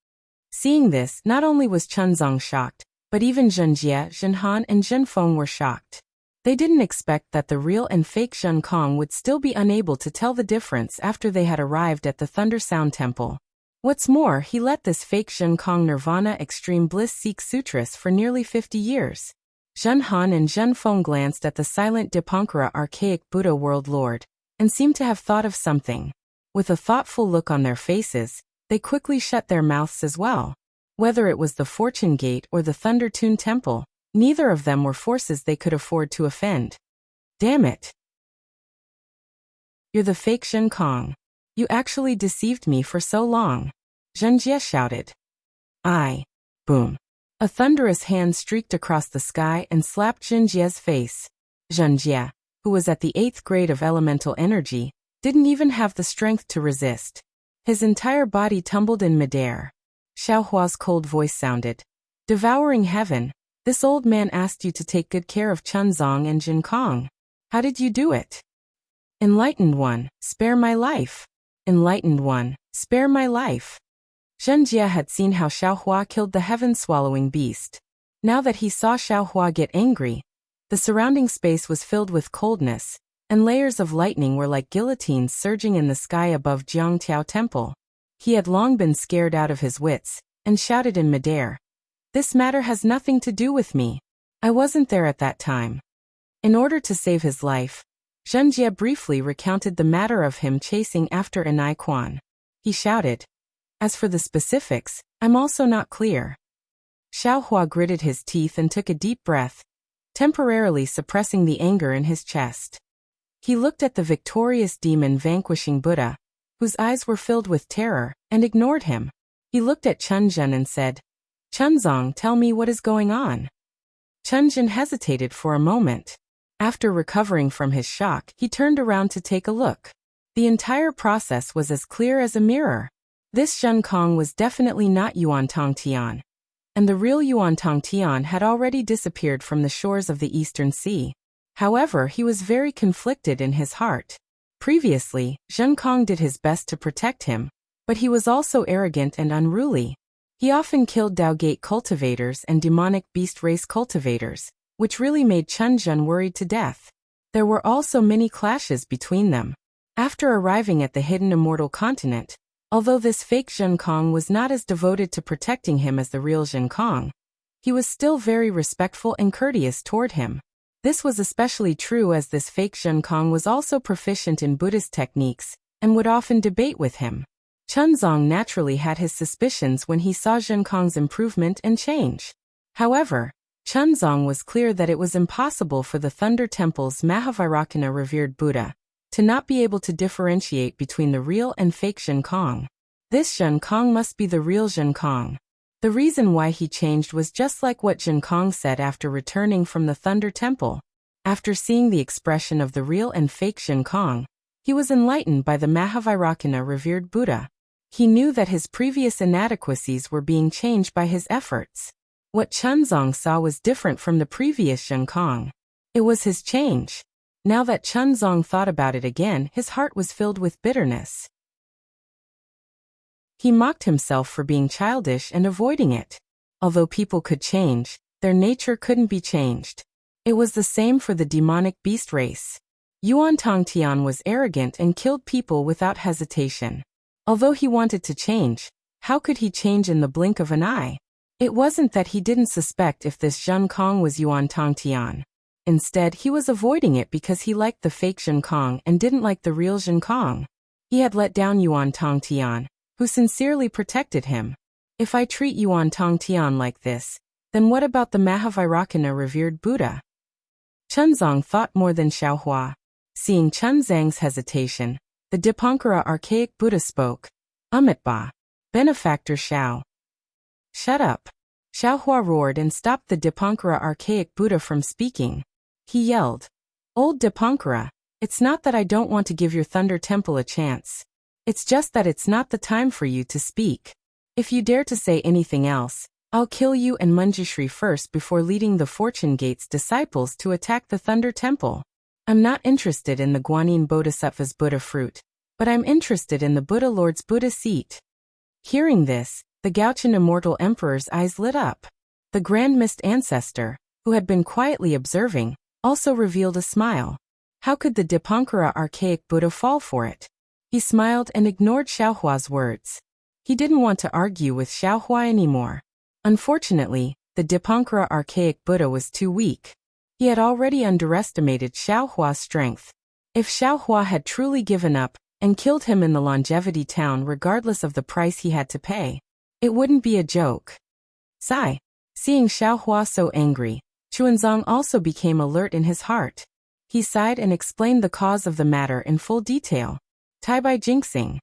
Seeing this, not only was Chunzong shocked, but even Zhenjie, Zhenhan, and Zhenfeng were shocked. They didn't expect that the real and fake Zhen Kong would still be unable to tell the difference after they had arrived at the Thunder Sound Temple. What's more, he let this fake Zhen Kong Nirvana Extreme Bliss seek sutras for nearly 50 years. Zhenhan and Zhenfeng glanced at the silent Dipankara archaic Buddha World Lord, and seemed to have thought of something. With a thoughtful look on their faces, they quickly shut their mouths as well. Whether it was the Fortune Gate or the Thunder Tune Temple, neither of them were forces they could afford to offend. "Damn it! You're the fake Zhen Kong. You actually deceived me for so long," Zhenjie shouted. Boom. A thunderous hand streaked across the sky and slapped Zhenjie's face. Zhenjie, who was at the 8th grade of elemental energy, didn't even have the strength to resist. His entire body tumbled in midair. Xiaohua's cold voice sounded. "Devouring heaven, this old man asked you to take good care of Chunzong and Jin Kong. How did you do it?" "Enlightened one, spare my life. Enlightened one, spare my life." Zhenjie had seen how Xiaohua killed the heaven-swallowing beast. Now that he saw Xiaohua get angry, the surrounding space was filled with coldness, and layers of lightning were like guillotines surging in the sky above Jiangtiao Temple. He had long been scared out of his wits, and shouted in midair, "This matter has nothing to do with me. I wasn't there at that time." In order to save his life, Zhenjie briefly recounted the matter of him chasing after Anai Quan. He shouted, "As for the specifics, I'm also not clear." Xiaohua gritted his teeth and took a deep breath, temporarily suppressing the anger in his chest. He looked at the victorious demon vanquishing Buddha, whose eyes were filled with terror, and ignored him. He looked at Chunjun and said, "Chunzong, tell me what is going on." Chunjun hesitated for a moment. After recovering from his shock, he turned around to take a look. The entire process was as clear as a mirror. This Zhen Kong was definitely not Yuan Tongtian, and the real Yuan Tongtian had already disappeared from the shores of the Eastern Sea. However, he was very conflicted in his heart. Previously, Zhen Kong did his best to protect him, but he was also arrogant and unruly. He often killed Dao Gate cultivators and demonic beast race cultivators, which really made Chunjun worried to death. There were also many clashes between them. After arriving at the hidden immortal continent, although this fake Zhen Kong was not as devoted to protecting him as the real Zhen Kong, he was still very respectful and courteous toward him. This was especially true as this fake Zhen Kong was also proficient in Buddhist techniques and would often debate with him. Chunzong naturally had his suspicions when he saw Zhen Kong's improvement and change. However, Chunzong was clear that it was impossible for the Thunder Temple's Mahavairakana revered Buddha to not be able to differentiate between the real and fake Zhen Kong. This Zhen Kong must be the real Zhen Kong. The reason why he changed was just like what Zhen Kong said after returning from the Thunder Temple. After seeing the expression of the real and fake Zhen Kong, he was enlightened by the Mahavairakana revered Buddha. He knew that his previous inadequacies were being changed by his efforts. What Chunzong saw was different from the previous Zhen Kong. It was his change. Now that Chunzong thought about it again, his heart was filled with bitterness. He mocked himself for being childish and avoiding it. Although people could change, their nature couldn't be changed. It was the same for the demonic beast race. Yuan Tongtian was arrogant and killed people without hesitation. Although he wanted to change, how could he change in the blink of an eye? It wasn't that he didn't suspect if this Zhen Kong was Yuan Tongtian. Instead, he was avoiding it because he liked the fake Zhen Kong and didn't like the real Zhen Kong. He had let down Yuan Tongtian, who sincerely protected him. If I treat Yuan Tongtian like this, then what about the Mahavairakana revered Buddha? Chunzong thought more than Xiaohua. Seeing Chunzang's hesitation, the Dipankara archaic Buddha spoke. Amitba. Benefactor Xiao. Shut up. Xiaohua roared and stopped the Dipankara archaic Buddha from speaking. He yelled, "Old Dipankara, it's not that I don't want to give your Thunder Temple a chance. It's just that it's not the time for you to speak. If you dare to say anything else, I'll kill you and Manjushri first before leading the Fortune Gate's disciples to attack the Thunder Temple. I'm not interested in the Guanyin Bodhisattva's Buddha fruit, but I'm interested in the Buddha Lord's Buddha seat." Hearing this, the Gaochen Immortal Emperor's eyes lit up. The Grand Mist Ancestor, who had been quietly observing, also revealed a smile. How could the Dipankara archaic Buddha fall for it? He smiled and ignored Xiaohua's words. He didn't want to argue with Xiaohua anymore. Unfortunately, the Dipankara archaic Buddha was too weak. He had already underestimated Xiaohua's strength. If Xiaohua had truly given up and killed him in the Longevity Town regardless of the price he had to pay, it wouldn't be a joke. Sigh. Seeing Xiaohua so angry, Chuanzong also became alert in his heart. He sighed and explained the cause of the matter in full detail. Taibai Jinxing.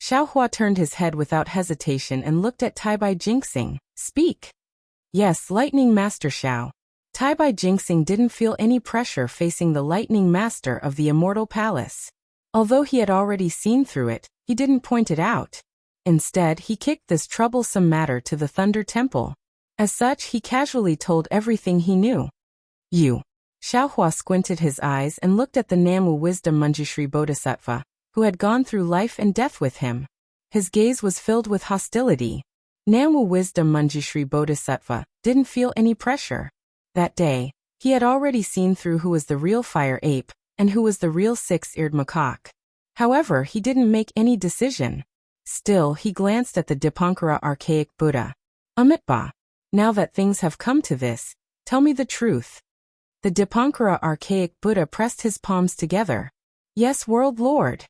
Xiaohua turned his head without hesitation and looked at Taibai Jinxing. Speak. Yes, Lightning Master Xiao. Taibai Jinxing didn't feel any pressure facing the Lightning Master of the Immortal Palace. Although he had already seen through it, he didn't point it out. Instead, he kicked this troublesome matter to the Thunder Temple. As such, he casually told everything he knew. You. Xiaohua squinted his eyes and looked at the Namu Wisdom Manjushri Bodhisattva, who had gone through life and death with him. His gaze was filled with hostility. Namu Wisdom Manjushri Bodhisattva didn't feel any pressure. That day, he had already seen through who was the real fire ape and who was the real six-eared macaque. However, he didn't make any decision. Still, he glanced at the Dipankara archaic Buddha. Amitba. Now that things have come to this, tell me the truth. The Dipankara archaic Buddha pressed his palms together. Yes, World Lord.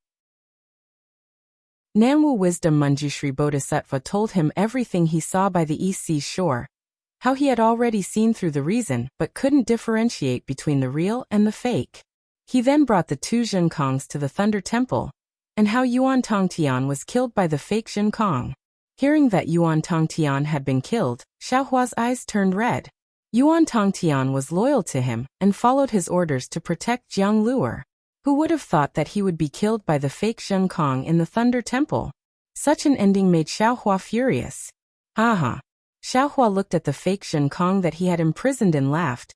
Nanwu Wisdom Manjushri Bodhisattva told him everything he saw by the East Sea shore, how he had already seen through the reason but couldn't differentiate between the real and the fake. He then brought the two Zhenkongs to the Thunder Temple, and how Yuan Tongtian was killed by the fake Zhenkong. Hearing that Yuan Tongtian had been killed, Xiaohua's eyes turned red. Yuan Tongtian was loyal to him and followed his orders to protect Jiang Luer. Who would have thought that he would be killed by the fake Zhenkong in the Thunder Temple? Such an ending made Xiaohua furious. Haha. Xiaohua looked at the fake Zhenkong that he had imprisoned and laughed.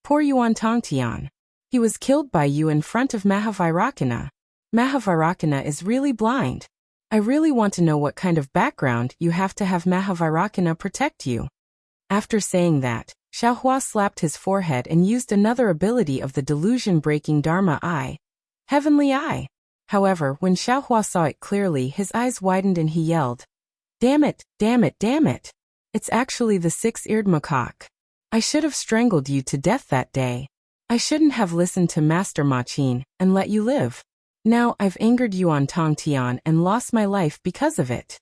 Poor Yuan Tongtian. He was killed by you in front of Mahavairakana. Mahavairakana is really blind. I really want to know what kind of background you have to have Mahavairakana protect you. After saying that, Xiaohua slapped his forehead and used another ability of the delusion-breaking Dharma Eye. Heavenly Eye. However, when Xiaohua saw it clearly, his eyes widened and he yelled, "Damn it, damn it, damn it! It's actually the six-eared macaque. I should have strangled you to death that day. I shouldn't have listened to Master Ma Qin and let you live. Now I've angered Yuan Tongtian and lost my life because of it."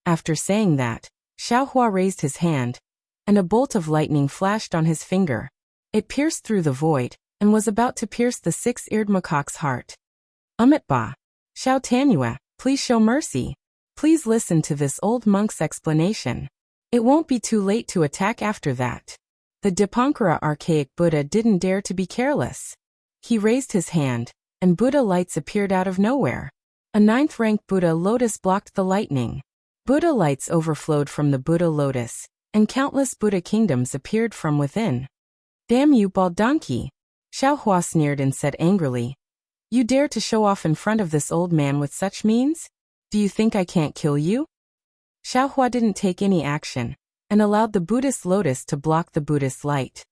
After saying that, Xiaohua raised his hand, and a bolt of lightning flashed on his finger. It pierced through the void, and was about to pierce the six-eared macaque's heart. Ba. Xiao Tanyue, please show mercy. Please listen to this old monk's explanation. It won't be too late to attack after that. The Dipankara archaic Buddha didn't dare to be careless. He raised his hand, and Buddha lights appeared out of nowhere. A ninth-ranked Buddha lotus blocked the lightning. Buddha lights overflowed from the Buddha lotus, and countless Buddha kingdoms appeared from within. Damn you, bald donkey! Xiaohua sneered and said angrily. You dare to show off in front of this old man with such means? Do you think I can't kill you? Xiaohua didn't take any action, and allowed the Buddhist lotus to block the Buddhist light.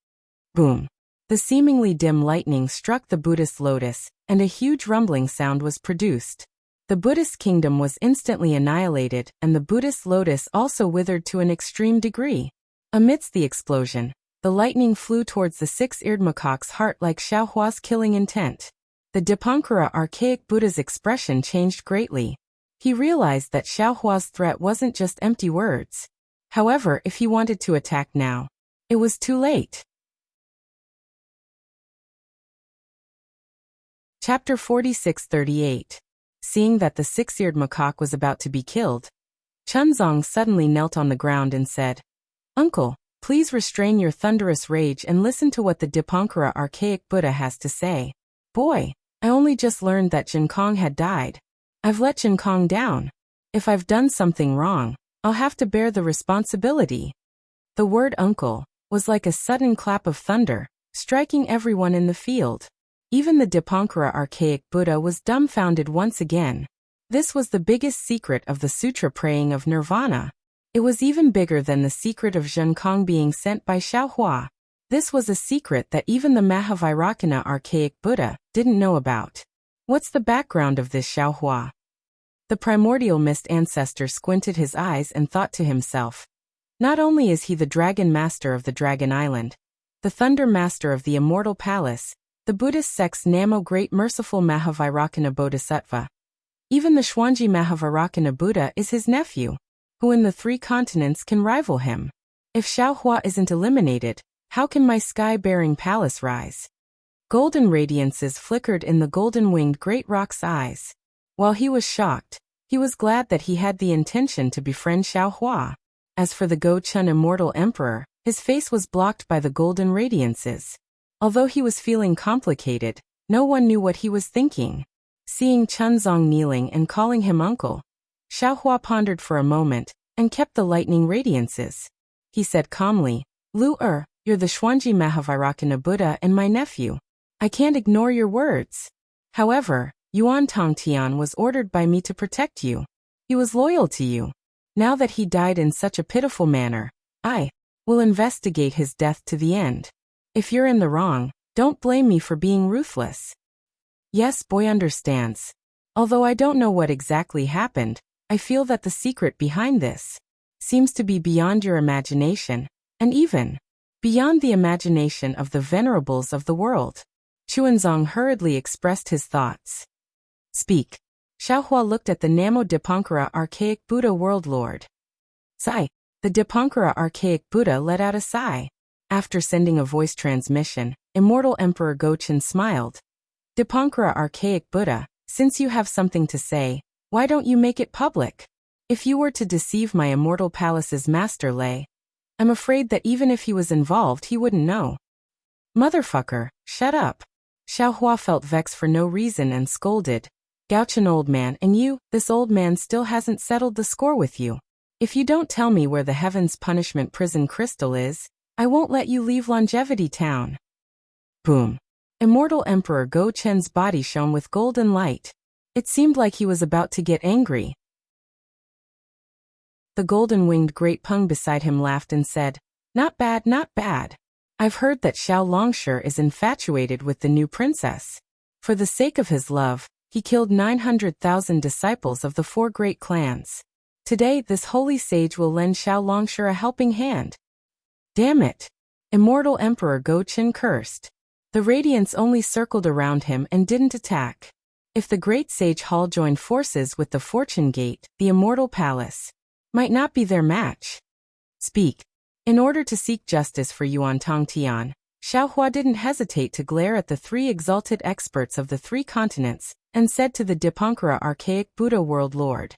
Boom! The seemingly dim lightning struck the Buddhist lotus, and a huge rumbling sound was produced. The Buddhist kingdom was instantly annihilated, and the Buddhist lotus also withered to an extreme degree. Amidst the explosion, the lightning flew towards the six-eared macaque's heart like Xiaohua's killing intent. The Dipankara archaic Buddha's expression changed greatly. He realized that Xiaohua's threat wasn't just empty words. However, if he wanted to attack now, it was too late. Chapter 46-38. Seeing that the six-eared macaque was about to be killed, Chunzong suddenly knelt on the ground and said, Uncle, please restrain your thunderous rage and listen to what the Dipankara archaic Buddha has to say. Boy, I only just learned that Zhenkong had died. I've let Zhenkong down. If I've done something wrong, I'll have to bear the responsibility. The word uncle was like a sudden clap of thunder, striking everyone in the field. Even the Dipankara archaic Buddha was dumbfounded once again. This was the biggest secret of the sutra praying of nirvana. It was even bigger than the secret of Zhenkong being sent by Xiaohua. This was a secret that even the Mahavairakana archaic Buddha didn't know about. What's the background of this Xiaohua? The primordial mist ancestor squinted his eyes and thought to himself. Not only is he the dragon master of the Dragon Island, the thunder master of the immortal palace, the Buddhist sect's Namo great merciful Mahavairakana Bodhisattva. Even the Xuanji Mahavairakana Buddha is his nephew, who in the three continents can rival him. If Xiaohua isn't eliminated, how can my sky-bearing palace rise? Golden radiances flickered in the golden-winged great rock's eyes. While he was shocked, he was glad that he had the intention to befriend Xiaohua. As for the Go Chun immortal emperor, his face was blocked by the golden radiances. Although he was feeling complicated, no one knew what he was thinking. Seeing Chunzong kneeling and calling him uncle, Xiaohua pondered for a moment, and kept the lightning radiances. He said calmly, Lu-er, you're the Xuanji Mahavairakana Buddha and my nephew. I can't ignore your words. However, Yuan Tongtian was ordered by me to protect you. He was loyal to you. Now that he died in such a pitiful manner, I will investigate his death to the end. If you're in the wrong, don't blame me for being ruthless. Yes, boy understands. Although I don't know what exactly happened, I feel that the secret behind this seems to be beyond your imagination, and even beyond the imagination of the venerables of the world. Chuanzong hurriedly expressed his thoughts. Speak. Xiaohua looked at the Namo Dipankara archaic Buddha world lord. Sigh. The Dipankara archaic Buddha let out a sigh. After sending a voice transmission, Immortal Emperor Gochen smiled. Dipankara archaic Buddha, since you have something to say, why don't you make it public? If you were to deceive my immortal palace's master Lei, I'm afraid that even if he was involved he wouldn't know. Motherfucker, shut up. Xiaohua felt vexed for no reason and scolded. Gouchen old man, and you, this old man still hasn't settled the score with you. If you don't tell me where the Heaven's Punishment prison crystal is, I won't let you leave Longevity Town. Boom. Immortal Emperor Go Chen's body shone with golden light. It seemed like he was about to get angry. The golden-winged Great Peng beside him laughed and said, Not bad, not bad. I've heard that Xiao Longshi is infatuated with the new princess. For the sake of his love, he killed 900,000 disciples of the 4 great clans. Today this holy sage will lend Xiao Longshi a helping hand. Damn it! Immortal Emperor Go Chen cursed. The radiance only circled around him and didn't attack. If the great sage Hall joined forces with the Fortune Gate, the Immortal Palace might not be their match. Speak. In order to seek justice for Yuan Tongtian, Xiaohua didn't hesitate to glare at the 3 exalted experts of the 3 continents, and said to the Dipankara archaic Buddha world lord.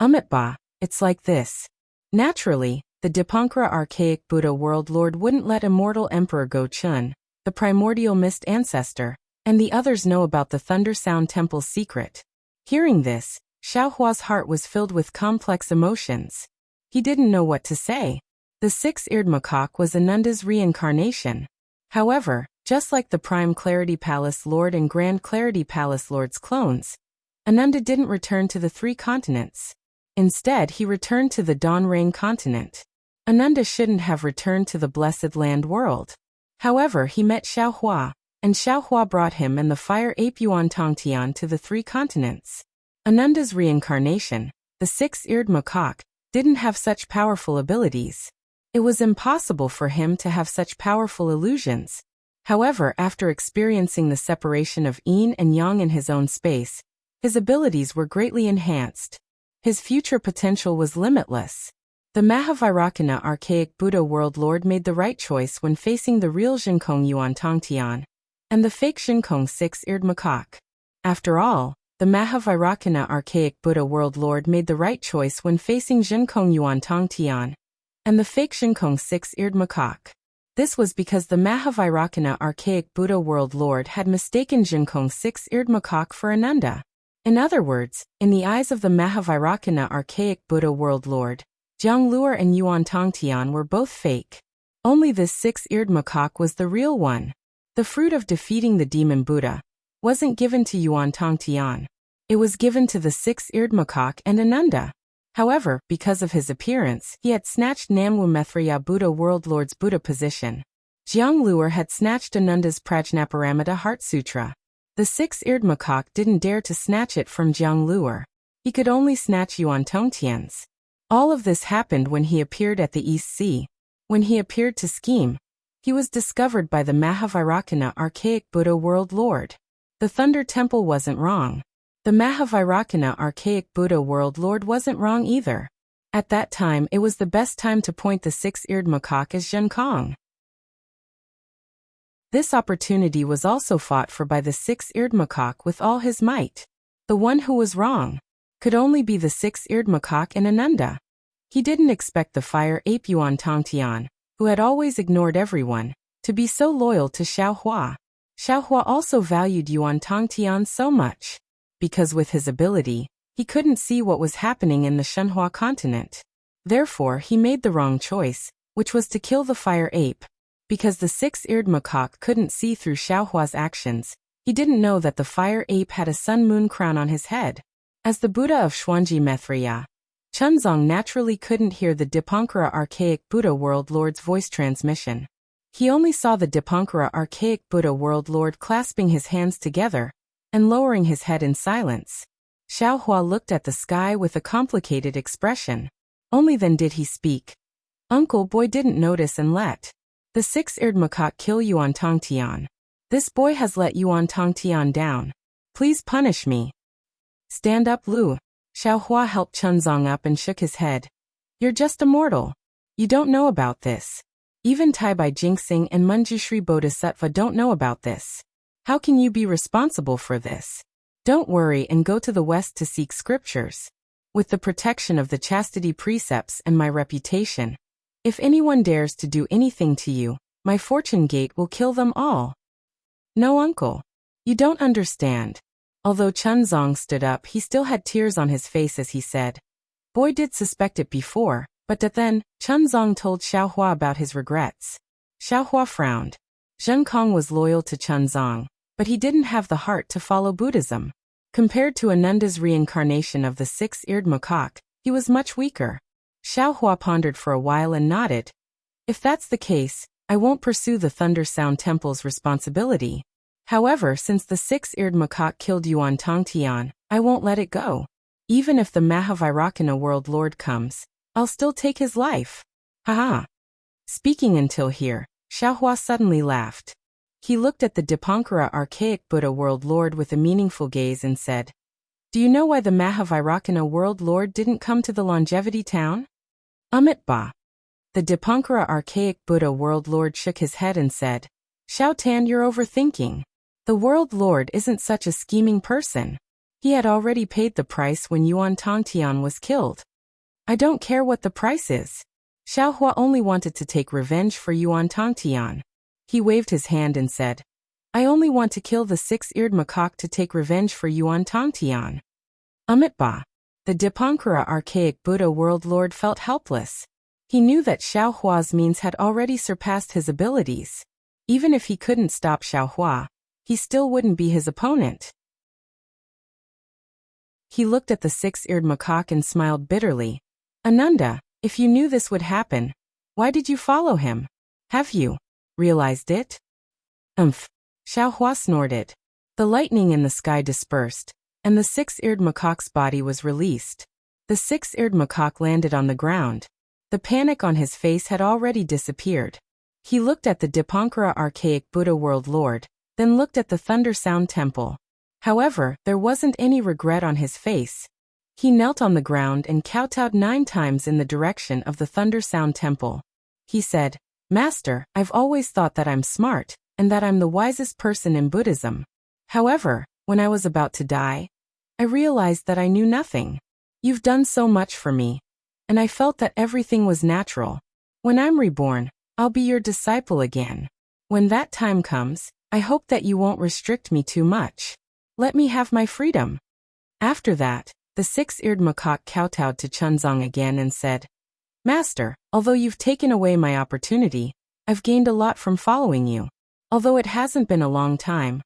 Ba, it's like this. Naturally, the Dipankara archaic Buddha world lord wouldn't let Immortal Emperor Go Chun, the primordial mist ancestor, and the others know about the Thunder Sound Temple's secret. Hearing this, Xiaohua's heart was filled with complex emotions. He didn't know what to say. The 6-eared macaque was Ananda's reincarnation. However, just like the Prime Clarity Palace Lord and Grand Clarity Palace Lord's clones, Ananda didn't return to the 3 continents. Instead, he returned to the Dawn Rain continent. Ananda shouldn't have returned to the Blessed Land world. However, he met Xiaohua, and Xiaohua brought him and the fire ape Yuan Tongtian to the 3 continents. Ananda's reincarnation, the 6-eared macaque, didn't have such powerful abilities. It was impossible for him to have such powerful illusions. However, after experiencing the separation of yin and yang in his own space, his abilities were greatly enhanced. His future potential was limitless. The Mahavairakana archaic Buddha world lord made the right choice when facing the real Jinkong Yuan Tongtian and the fake Jinkong 6-eared macaque. After all, the Mahavairakana archaic Buddha world lord made the right choice when facing Jinkong Yuan Tongtian and the fake Jinkong 6-eared macaque. This was because the Mahavairakana archaic Buddha world lord had mistaken Jinkong 6-eared macaque for Ananda. In other words, in the eyes of the Mahavairakana archaic Buddha world lord, Jiang Luer and Yuan Tongtian were both fake. Only this 6-eared macaque was the real one. The fruit of defeating the demon Buddha wasn't given to Yuan Tongtian. It was given to the 6-eared macaque and Ananda. However, because of his appearance, he had snatched Namwu Methraya Buddha world lord's Buddha position. Jiang Luer had snatched Ananda's Prajnaparamita Heart Sutra. The 6-eared macaque didn't dare to snatch it from Jiang Luer. He could only snatch Yuan Tongtian's. All of this happened when he appeared at the East Sea. When he appeared to scheme, he was discovered by the Mahavairakana archaic Buddha world lord. The Thunder Temple wasn't wrong. The Mahavairakana archaic Buddha world lord wasn't wrong either. At that time it was the best time to point the 6-eared macaque as Zhenkong. This opportunity was also fought for by the 6-eared macaque with all his might. The one who was wrong could only be the 6-eared macaque and Ananda. He didn't expect the fire ape Yuan Tongtian, who had always ignored everyone, to be so loyal to Xiaohua. Xiaohua also valued Yuan Tongtian so much, because with his ability, he couldn't see what was happening in the Shenhua continent. Therefore, he made the wrong choice, which was to kill the fire ape. Because the 6-eared macaque couldn't see through Xiaohua's actions, he didn't know that the fire ape had a sun-moon crown on his head. As the Buddha of Xuanji Methraya, Chunzong naturally couldn't hear the Dipankara archaic Buddha world lord's voice transmission. He only saw the Dipankara archaic Buddha world lord clasping his hands together and lowering his head in silence. Xiaohua looked at the sky with a complicated expression. Only then did he speak. Uncle Boy didn't notice and let The six-eared macaque kill Yuan Tongtian. This boy has let Yuan Tongtian down. Please punish me. Stand up, Lu. Xiaohua helped Chunzong up and shook his head. You're just a mortal. You don't know about this. Even Taibai Jinxing and Manjushri Bodhisattva don't know about this. How can you be responsible for this? Don't worry and go to the west to seek scriptures. With the protection of the chastity precepts and my reputation, if anyone dares to do anything to you, my fortune gate will kill them all. No, uncle. You don't understand. Although Chunzong stood up, he still had tears on his face as he said, Boy did suspect it before, but then, Chunzong told Xiaohua about his regrets. Xiaohua frowned. Zheng Kong was loyal to Chunzong, but he didn't have the heart to follow Buddhism. Compared to Ananda's reincarnation of the six-eared macaque, he was much weaker. Xiaohua pondered for a while and nodded. If that's the case, I won't pursue the Thunder Sound Temple's responsibility. However, since the six-eared macaque killed Yuan Tongtian, I won't let it go. Even if the Mahavairakana World Lord comes, I'll still take his life. Haha. Speaking until here, Xiaohua suddenly laughed. He looked at the Dipankara archaic Buddha World Lord with a meaningful gaze and said, Do you know why the Mahavairakana World Lord didn't come to the longevity town? Ba. The Dipankara archaic Buddha World Lord shook his head and said, Xiao Tan, you're overthinking. The World Lord isn't such a scheming person. He had already paid the price when Yuan Tongtian was killed. I don't care what the price is. Xiaohua only wanted to take revenge for Yuan Tongtian. He waved his hand and said, I only want to kill the six-eared macaque to take revenge for Yuan Tongtian. Ba. The Dipankara archaic Buddha World Lord felt helpless. He knew that Xiaohua's means had already surpassed his abilities. Even if he couldn't stop Xiaohua, he still wouldn't be his opponent. He looked at the six-eared macaque and smiled bitterly. Ananda, if you knew this would happen, why did you follow him? Have you realized it? Xiaohua snorted. The lightning in the sky dispersed, and the six-eared macaque's body was released. The six-eared macaque landed on the ground. The panic on his face had already disappeared. He looked at the Dipankara archaic Buddha World Lord, then looked at the Thunder Sound Temple. However, there wasn't any regret on his face. He knelt on the ground and kowtowed 9 times in the direction of the Thunder Sound Temple. He said, Master, I've always thought that I'm smart, and that I'm the wisest person in Buddhism. However, when I was about to die, I realized that I knew nothing. You've done so much for me, and I felt that everything was natural. When I'm reborn, I'll be your disciple again. When that time comes, I hope that you won't restrict me too much. Let me have my freedom. After that, the six-eared macaque kowtowed to Chunzong again and said, Master, although you've taken away my opportunity, I've gained a lot from following you. Although it hasn't been a long time,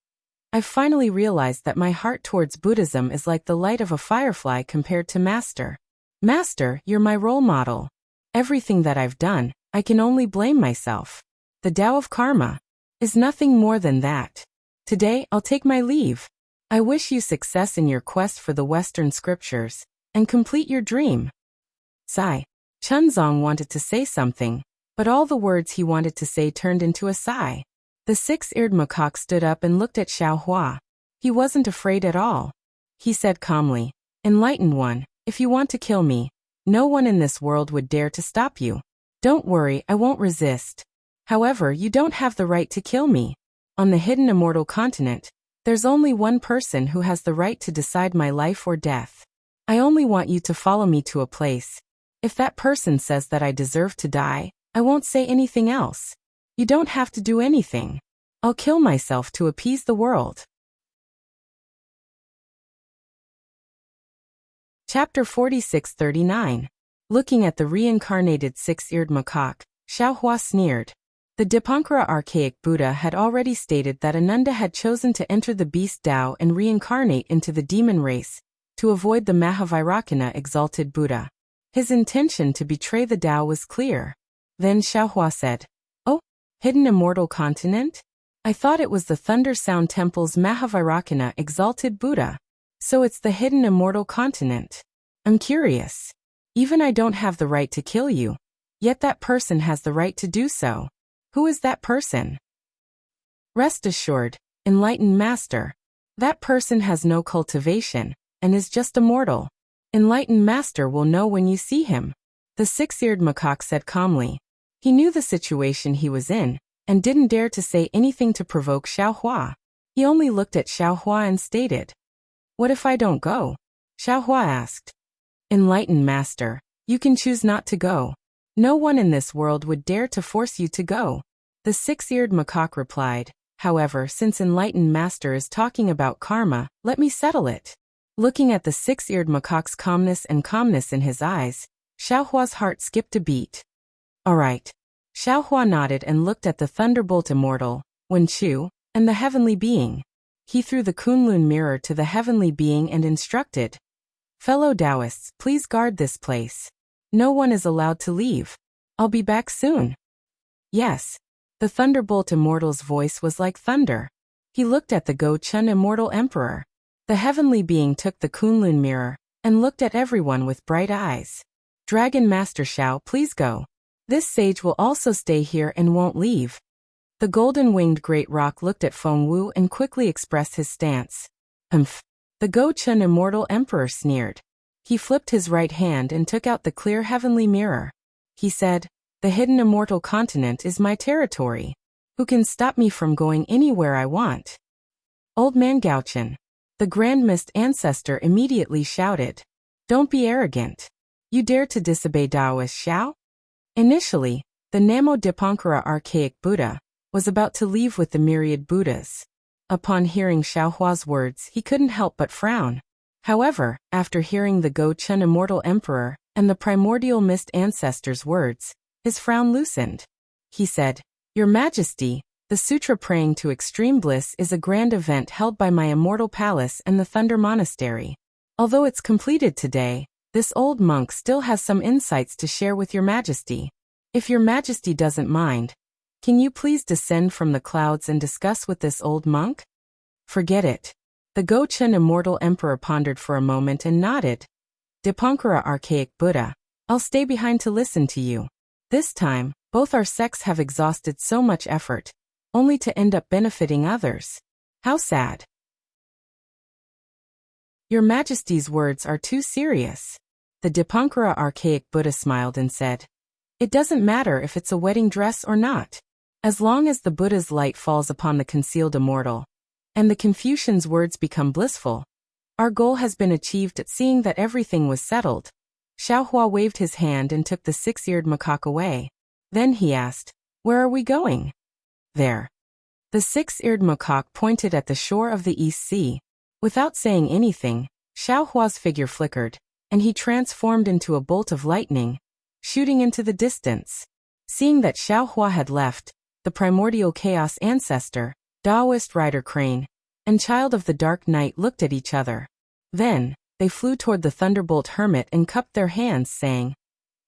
I've finally realized that my heart towards Buddhism is like the light of a firefly compared to Master. Master, you're my role model. Everything that I've done, I can only blame myself. The Tao of Karma is nothing more than that. Today, I'll take my leave. I wish you success in your quest for the Western scriptures, and complete your dream. Sigh. Chunzong wanted to say something, but all the words he wanted to say turned into a sigh. The six-eared macaque stood up and looked at Xiaohua. He wasn't afraid at all. He said calmly, Enlightened one, if you want to kill me, no one in this world would dare to stop you. Don't worry, I won't resist. However, you don't have the right to kill me. On the hidden immortal continent, there's only one person who has the right to decide my life or death. I only want you to follow me to a place. If that person says that I deserve to die, I won't say anything else. You don't have to do anything. I'll kill myself to appease the world. Chapter 46-39. Looking at the reincarnated six-eared macaque, Xiaohua sneered. The Dipankara archaic Buddha had already stated that Ananda had chosen to enter the beast Tao and reincarnate into the demon race, to avoid the Mahavairakana exalted Buddha. His intention to betray the Tao was clear. Then Xiaohua said, Oh, hidden immortal continent? I thought it was the Thunder Sound Temple's Mahavairakana exalted Buddha. So it's the hidden immortal continent. I'm curious. Even I don't have the right to kill you, yet that person has the right to do so. Who is that person? Rest assured, enlightened master. That person has no cultivation, and is just a mortal. Enlightened master will know when you see him. The six-eared macaque said calmly. He knew the situation he was in, and didn't dare to say anything to provoke Xiaohua. He only looked at Xiaohua and stated, "What if I don't go?" Xiaohua asked. Enlightened master, you can choose not to go. No one in this world would dare to force you to go. The six-eared macaque replied, however, since enlightened master is talking about karma, let me settle it. Looking at the six-eared macaque's calmness in his eyes, Xiaohua's heart skipped a beat. All right. Xiaohua nodded and looked at the thunderbolt immortal, Wenchu, and the heavenly being. He threw the Kunlun mirror to the heavenly being and instructed, fellow Taoists, please guard this place. No one is allowed to leave. I'll be back soon. Yes. The thunderbolt immortal's voice was like thunder. He looked at the Go-Chun immortal emperor. The heavenly being took the Kunlun mirror and looked at everyone with bright eyes. Dragon Master Xiao, please go. This sage will also stay here and won't leave. The golden-winged great rock looked at Feng Wu and quickly expressed his stance. Humph. The Go-Chun immortal emperor sneered. He flipped his right hand and took out the clear heavenly mirror. He said, the hidden immortal continent is my territory. Who can stop me from going anywhere I want? Old man Gaochen. The Grand Mist ancestor immediately shouted. Don't be arrogant. You dare to disobey Taoist Xiao? Initially, the Namo Dipankara archaic Buddha was about to leave with the myriad Buddhas. Upon hearing Xiaohua's words, he couldn't help but frown. However, after hearing the Go-Chun immortal emperor and the primordial mist ancestor's words, his frown loosened. He said, Your Majesty, the Sutra Praying to Extreme Bliss is a grand event held by my immortal palace and the Thunder Monastery. Although it's completed today, this old monk still has some insights to share with Your Majesty. If Your Majesty doesn't mind, can you please descend from the clouds and discuss with this old monk? Forget it. The Go-Chun immortal emperor pondered for a moment and nodded. Dipankara archaic Buddha, I'll stay behind to listen to you. This time, both our sects have exhausted so much effort, only to end up benefiting others. How sad. Your Majesty's words are too serious. The Dipankara archaic Buddha smiled and said, It doesn't matter if it's a wedding dress or not. As long as the Buddha's light falls upon the concealed immortal, and the Confucian's words become blissful, our goal has been achieved. At seeing that everything was settled, Xiaohua waved his hand and took the six-eared macaque away. Then he asked, Where are we going? There. The six-eared macaque pointed at the shore of the East Sea. Without saying anything, Xiaohua's figure flickered, and he transformed into a bolt of lightning, shooting into the distance. Seeing that Xiaohua had left, the primordial chaos ancestor, Taoist rider Crane, and child of the dark night looked at each other. Then, they flew toward the thunderbolt hermit and cupped their hands, saying,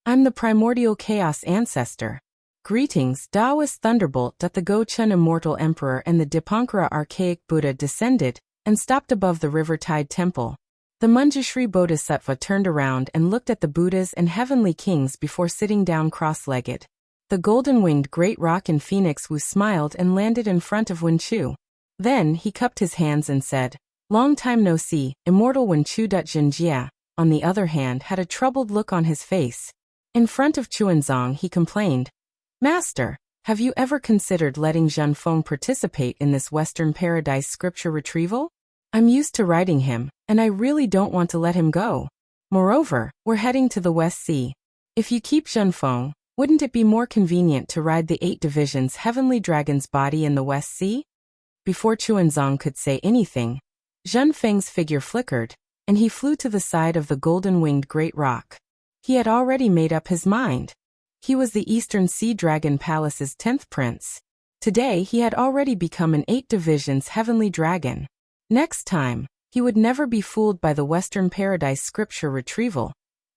I'm the primordial chaos ancestor. Greetings, Taoist thunderbolt. The Go-Chun immortal emperor and the Dipankara archaic Buddha descended and stopped above the river tide temple. The Manjushri Bodhisattva turned around and looked at the Buddhas and heavenly kings before sitting down cross-legged. The golden-winged great rock in Phoenix Wu smiled and landed in front of Wenchu. Then he cupped his hands and said, Long time no see, immortal Wenchu. Zhenjia, on the other hand, had a troubled look on his face. In front of Chuanzong he complained, Master, have you ever considered letting Zhenfeng participate in this Western Paradise scripture retrieval? I'm used to riding him, and I really don't want to let him go. Moreover, we're heading to the West Sea. If you keep Zhenfeng, wouldn't it be more convenient to ride the 8 divisions heavenly dragon's body in the West Sea? Before Chuanzong could say anything, Zhenfeng's figure flickered, and he flew to the side of the golden-winged great rock. He had already made up his mind. He was the Eastern Sea Dragon Palace's 10th prince. Today he had already become an 8 divisions heavenly dragon. Next time, he would never be fooled by the Western Paradise scripture retrieval,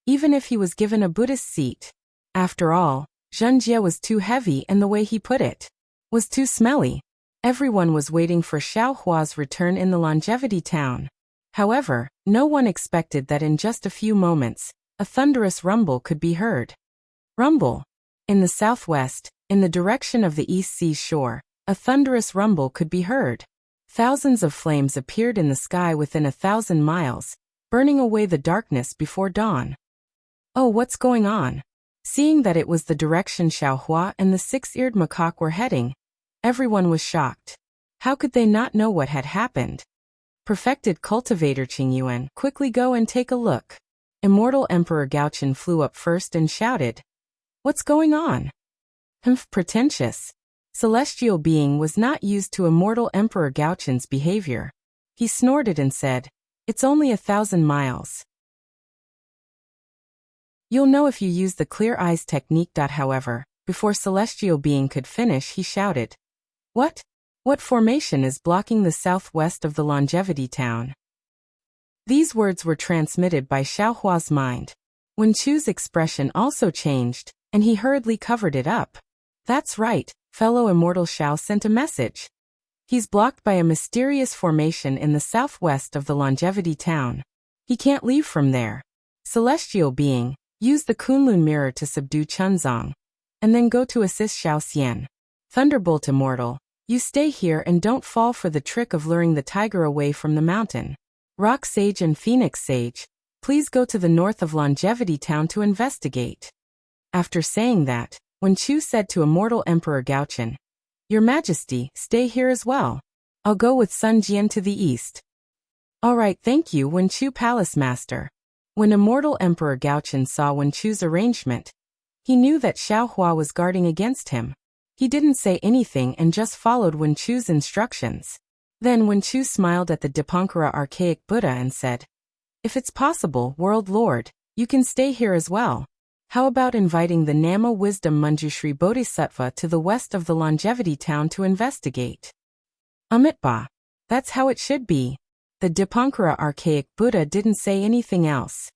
even if he was given a Buddhist seat. After all, Zhenjia was too heavy, and the way he put it was too smelly. Everyone was waiting for Xiaohua's return in the Longevity Town. However, no one expected that in just a few moments, a thunderous rumble could be heard. Rumble. In the southwest, In the direction of the East Sea shore, a thunderous rumble could be heard. Thousands of flames appeared in the sky within 1,000 miles, burning away the darkness before dawn. Oh, what's going on? Seeing that it was the direction Xiaohua and the six-eared macaque were heading, everyone was shocked. How could they not know what had happened? Perfected cultivator Qingyuan, quickly go and take a look. Immortal Emperor Gaochen flew up first and shouted, "What's going on?" Pretentious. Celestial being was not used to Immortal Emperor Gaochen's behavior. He snorted and said, "It's only 1,000 miles. You'll know if you use the clear eyes technique." However, before Celestial being could finish, he shouted, "What? What formation is blocking the southwest of the Longevity Town?" These words were transmitted by Xiaohua's mind. Wen Chu's expression also changed, and he hurriedly covered it up. "That's right, fellow Immortal Xiao sent a message. He's blocked by a mysterious formation in the southwest of the Longevity Town. He can't leave from there. Celestial being, use the Kunlun mirror to subdue Chunzong, and then go to assist Xiao Xian. Thunderbolt Immortal, you stay here and don't fall for the trick of luring the tiger away from the mountain. Rock Sage and Phoenix Sage, please go to the north of Longevity Town to investigate." After saying that, Wen Chu said to Immortal Emperor Gaochen, "Your Majesty, stay here as well. I'll go with Sun Jian to the east." "All right, thank you, Wen Chu Palace Master." When Immortal Emperor Gaochen saw Wen Chu's arrangement, he knew that Xiaohua was guarding against him. He didn't say anything and just followed Wen Chu's instructions. Then Wen Chu smiled at the Dipankara archaic Buddha and said, "If it's possible, World Lord, you can stay here as well. How about inviting the Nama Wisdom Manjushri Bodhisattva to the west of the Longevity Town to investigate?" "Amitba. That's how it should be." The Dipankara archaic Buddha didn't say anything else.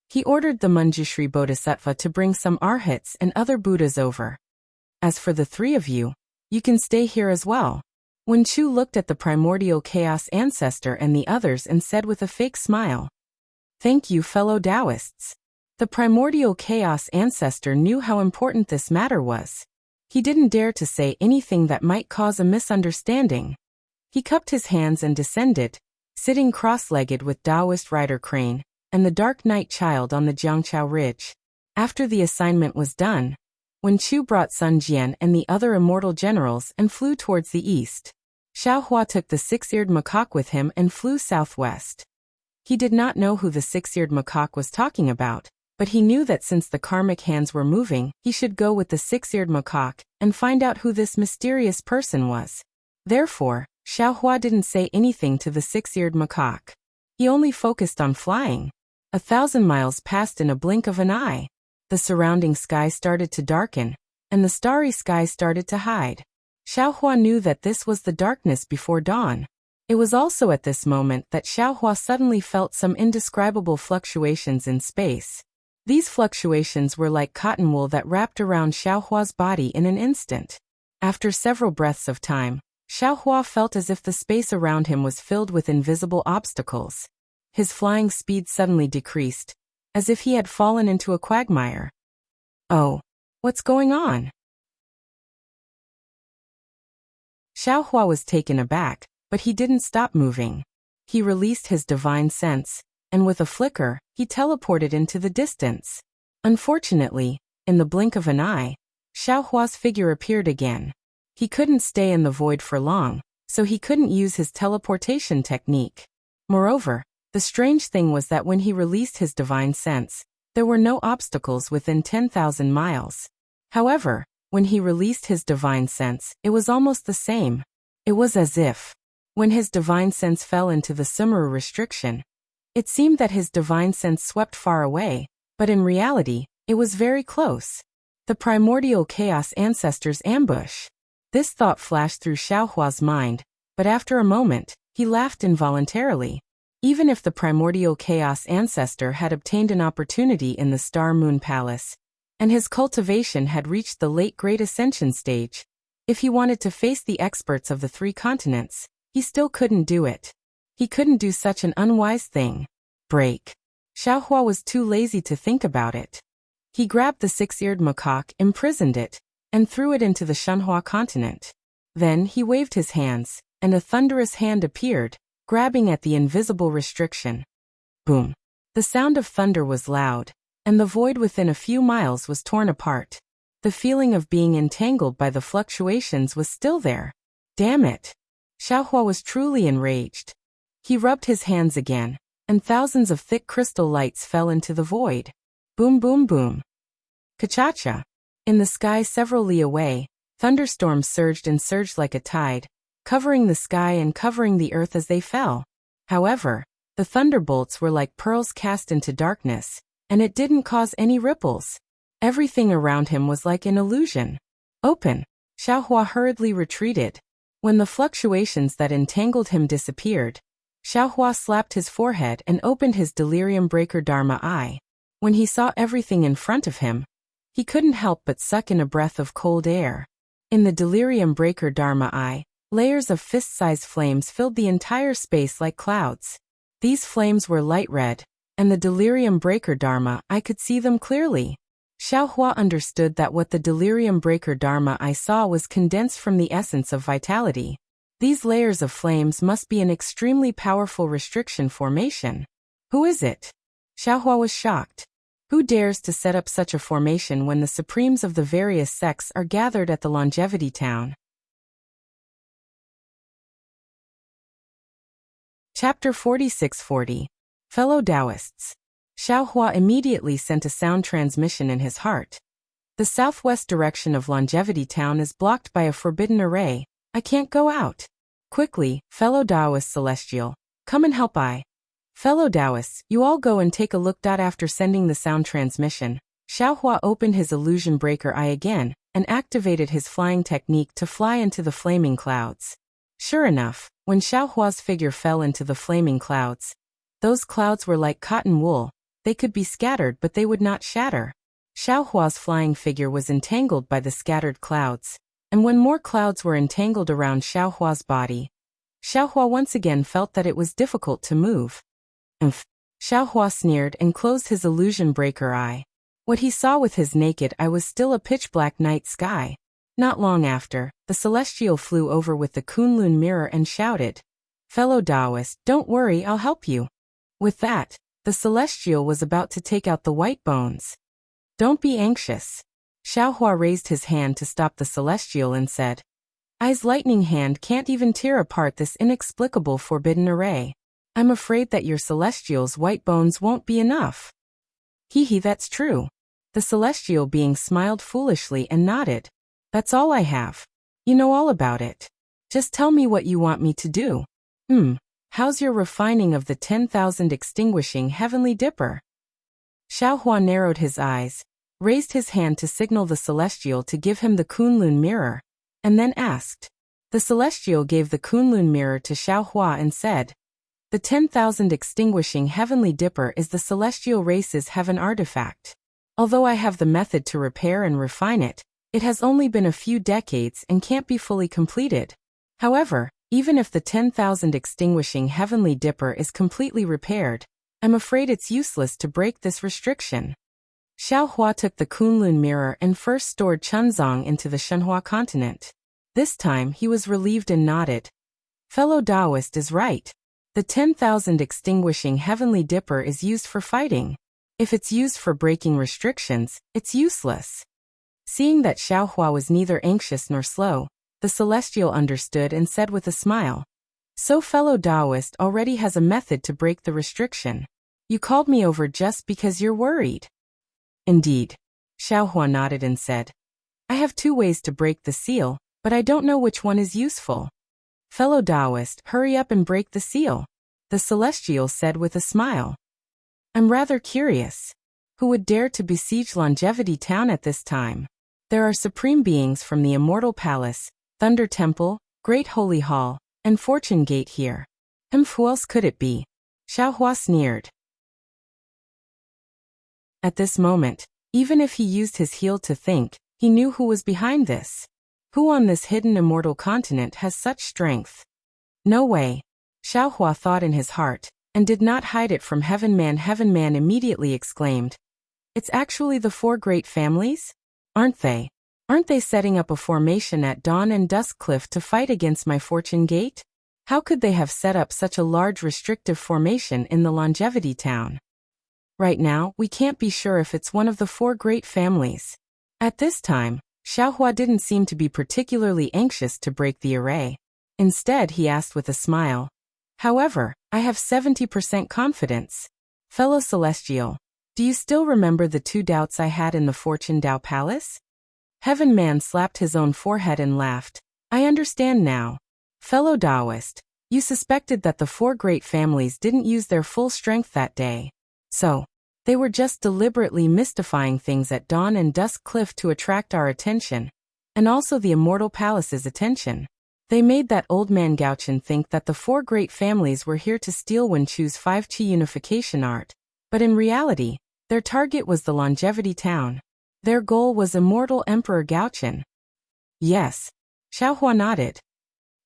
He ordered the Manjushri Bodhisattva to bring some arhats and other Buddhas over. "As for the three of you, you can stay here as well." Wen Chu looked at the primordial chaos ancestor and the others and said with a fake smile, "Thank you, fellow Taoists." The primordial chaos ancestor knew how important this matter was. He didn't dare to say anything that might cause a misunderstanding. He cupped his hands and descended, sitting cross-legged with Taoist rider Crane and the Dark Night Child on the Jiangqiao Ridge. After the assignment was done, Wen Chu brought Sun Jian and the other immortal generals and flew towards the east. Xiaohua took the six-eared macaque with him and flew southwest. He did not know who the six-eared macaque was talking about, but he knew that since the karmic hands were moving, he should go with the six-eared macaque and find out who this mysterious person was. Therefore, Xiaohua didn't say anything to the six-eared macaque. He only focused on flying. 1,000 miles passed in a blink of an eye. The surrounding sky started to darken, and the starry sky started to hide. Xiaohua knew that this was the darkness before dawn. It was also at this moment that Xiaohua suddenly felt some indescribable fluctuations in space. These fluctuations were like cotton wool that wrapped around Xiaohua's body in an instant. After several breaths of time, Xiaohua felt as if the space around him was filled with invisible obstacles. His flying speed suddenly decreased, as if he had fallen into a quagmire. "Oh, what's going on?" Xiaohua was taken aback, but he didn't stop moving. He released his divine sense, and with a flicker, he teleported into the distance. Unfortunately, in the blink of an eye, Xiaohua's figure appeared again. He couldn't stay in the void for long, so he couldn't use his teleportation technique. Moreover, the strange thing was that when he released his divine sense, there were no obstacles within 10,000 miles. However, when he released his divine sense, it was almost the same. It was as if, when his divine sense fell into the Sumeru restriction, it seemed that his divine sense swept far away, but in reality, it was very close. The primordial chaos ancestors' ambush. This thought flashed through Xiaohua's mind, but after a moment, he laughed involuntarily. Even if the primordial chaos ancestor had obtained an opportunity in the Star Moon Palace, and his cultivation had reached the late Great Ascension stage, if he wanted to face the experts of the 3 continents, he still couldn't do it. He couldn't do such an unwise thing. Break. Xiaohua was too lazy to think about it. He grabbed the 6-eared macaque, imprisoned it, and threw it into the Shenhua continent. Then he waved his hands, and a thunderous hand appeared, grabbing at the invisible restriction. Boom! The sound of thunder was loud, and the void within a few miles was torn apart. The feeling of being entangled by the fluctuations was still there. Damn it! Xiaohua was truly enraged. He rubbed his hands again, and thousands of thick crystal lights fell into the void. Boom boom boom. Ka-cha-cha. In the sky several li away, thunderstorms surged and surged like a tide, covering the sky and covering the earth as they fell. However, the thunderbolts were like pearls cast into darkness, and it didn't cause any ripples. Everything around him was like an illusion. Open! Xiaohua hurriedly retreated. When the fluctuations that entangled him disappeared, Xiaohua slapped his forehead and opened his delirium breaker Dharma eye. When he saw everything in front of him, he couldn't help but suck in a breath of cold air. In the delirium breaker Dharma eye, layers of fist-sized flames filled the entire space like clouds. These flames were light red, and the delirium breaker Dharma eye could see them clearly. Xiaohua understood that what the delirium breaker Dharma eye saw was condensed from the essence of vitality. These layers of flames must be an extremely powerful restriction formation. Who is it? Xiaohua was shocked. Who dares to set up such a formation when the supremes of the various sects are gathered at the Longevity Town? Chapter 4640. Fellow Taoists. Xiaohua immediately sent a sound transmission in his heart. The southwest direction of Longevity Town is blocked by a forbidden array. I can't go out. Quickly, fellow Taoists Celestial, come and help I. Fellow Taoists, you all go and take a look. After sending the sound transmission, Xiaohua opened his illusion breaker eye again, and activated his flying technique to fly into the flaming clouds. Sure enough, when Xiaohua's figure fell into the flaming clouds, those clouds were like cotton wool. They could be scattered but they would not shatter. Xiaohua's flying figure was entangled by the scattered clouds, and when more clouds were entangled around Xiaohua's body, Xiaohua once again felt that it was difficult to move. Xiaohua sneered and closed his illusion breaker eye. What he saw with his naked eye was still a pitch-black night sky. Not long after, the Celestial flew over with the Kunlun mirror and shouted, "Fellow Taoist, don't worry, I'll help you." With that, the Celestial was about to take out the white bones. "Don't be anxious." Xiaohua raised his hand to stop the Celestial and said, "I's lightning hand can't even tear apart this inexplicable forbidden array. I'm afraid that your Celestial's white bones won't be enough." "Hee, that's true." The Celestial being smiled foolishly and nodded. "That's all I have. You know all about it. Just tell me what you want me to do." How's your refining of the 10,000 extinguishing heavenly dipper?" Xiaohua narrowed his eyes, raised his hand to signal the Celestial to give him the Kunlun mirror, and then asked. The Celestial gave the Kunlun mirror to Xiaohua and said, "The 10,000 extinguishing heavenly dipper is the Celestial race's heaven artifact. Although I have the method to repair and refine it, it has only been a few decades and can't be fully completed. However, even if the 10,000 extinguishing heavenly dipper is completely repaired, I'm afraid it's useless to break this restriction." Xiaohua took the Kunlun mirror and first stored Chunzong into the Shenhua continent. This time he was relieved and nodded. "Fellow Taoist is right. The 10,000 extinguishing heavenly dipper is used for fighting. If it's used for breaking restrictions, it's useless." Seeing that Xiaohua was neither anxious nor slow, the Celestial understood and said with a smile, "So fellow Taoist already has a method to break the restriction. You called me over just because you're worried." "Indeed." Xiaohua nodded and said, "I have 2 ways to break the seal, but I don't know which one is useful." "Fellow Taoist, hurry up and break the seal," the Celestial said with a smile. "I'm rather curious. Who would dare to besiege Longevity Town at this time? There are supreme beings from the Immortal Palace, Thunder Temple, Great Holy Hall, and Fortune Gate here. Who else could it be?" Xiaohua sneered. At this moment, even if he used his heel to think, he knew who was behind this. Who on this hidden immortal continent has such strength? No way. Xiaohua thought in his heart, and did not hide it from Heaven Man. Heaven Man immediately exclaimed, "It's actually the 4 great families? Aren't they? Aren't they setting up a formation at Dawn and Dusk Cliff to fight against my Fortune Gate? How could they have set up such a large restrictive formation in the Longevity Town? Right now, we can't be sure if it's one of the 4 great families. At this time, Xiaohua didn't seem to be particularly anxious to break the array. Instead, he asked with a smile. However, I have 70% confidence. Fellow Celestial, do you still remember the 2 doubts I had in the Fortune Dao Palace? Heaven Man slapped his own forehead and laughed. I understand now. Fellow Taoist, you suspected that the 4 great families didn't use their full strength that day. So, they were just deliberately mystifying things at Dawn and Dusk Cliff to attract our attention, and also the Immortal Palace's attention. They made that old man Gauchen think that the 4 great families were here to steal Wen Chu's 5 Qi unification art, but in reality, their target was the Longevity Town. Their goal was Immortal Emperor Gauchen. Yes. Xiaohua nodded.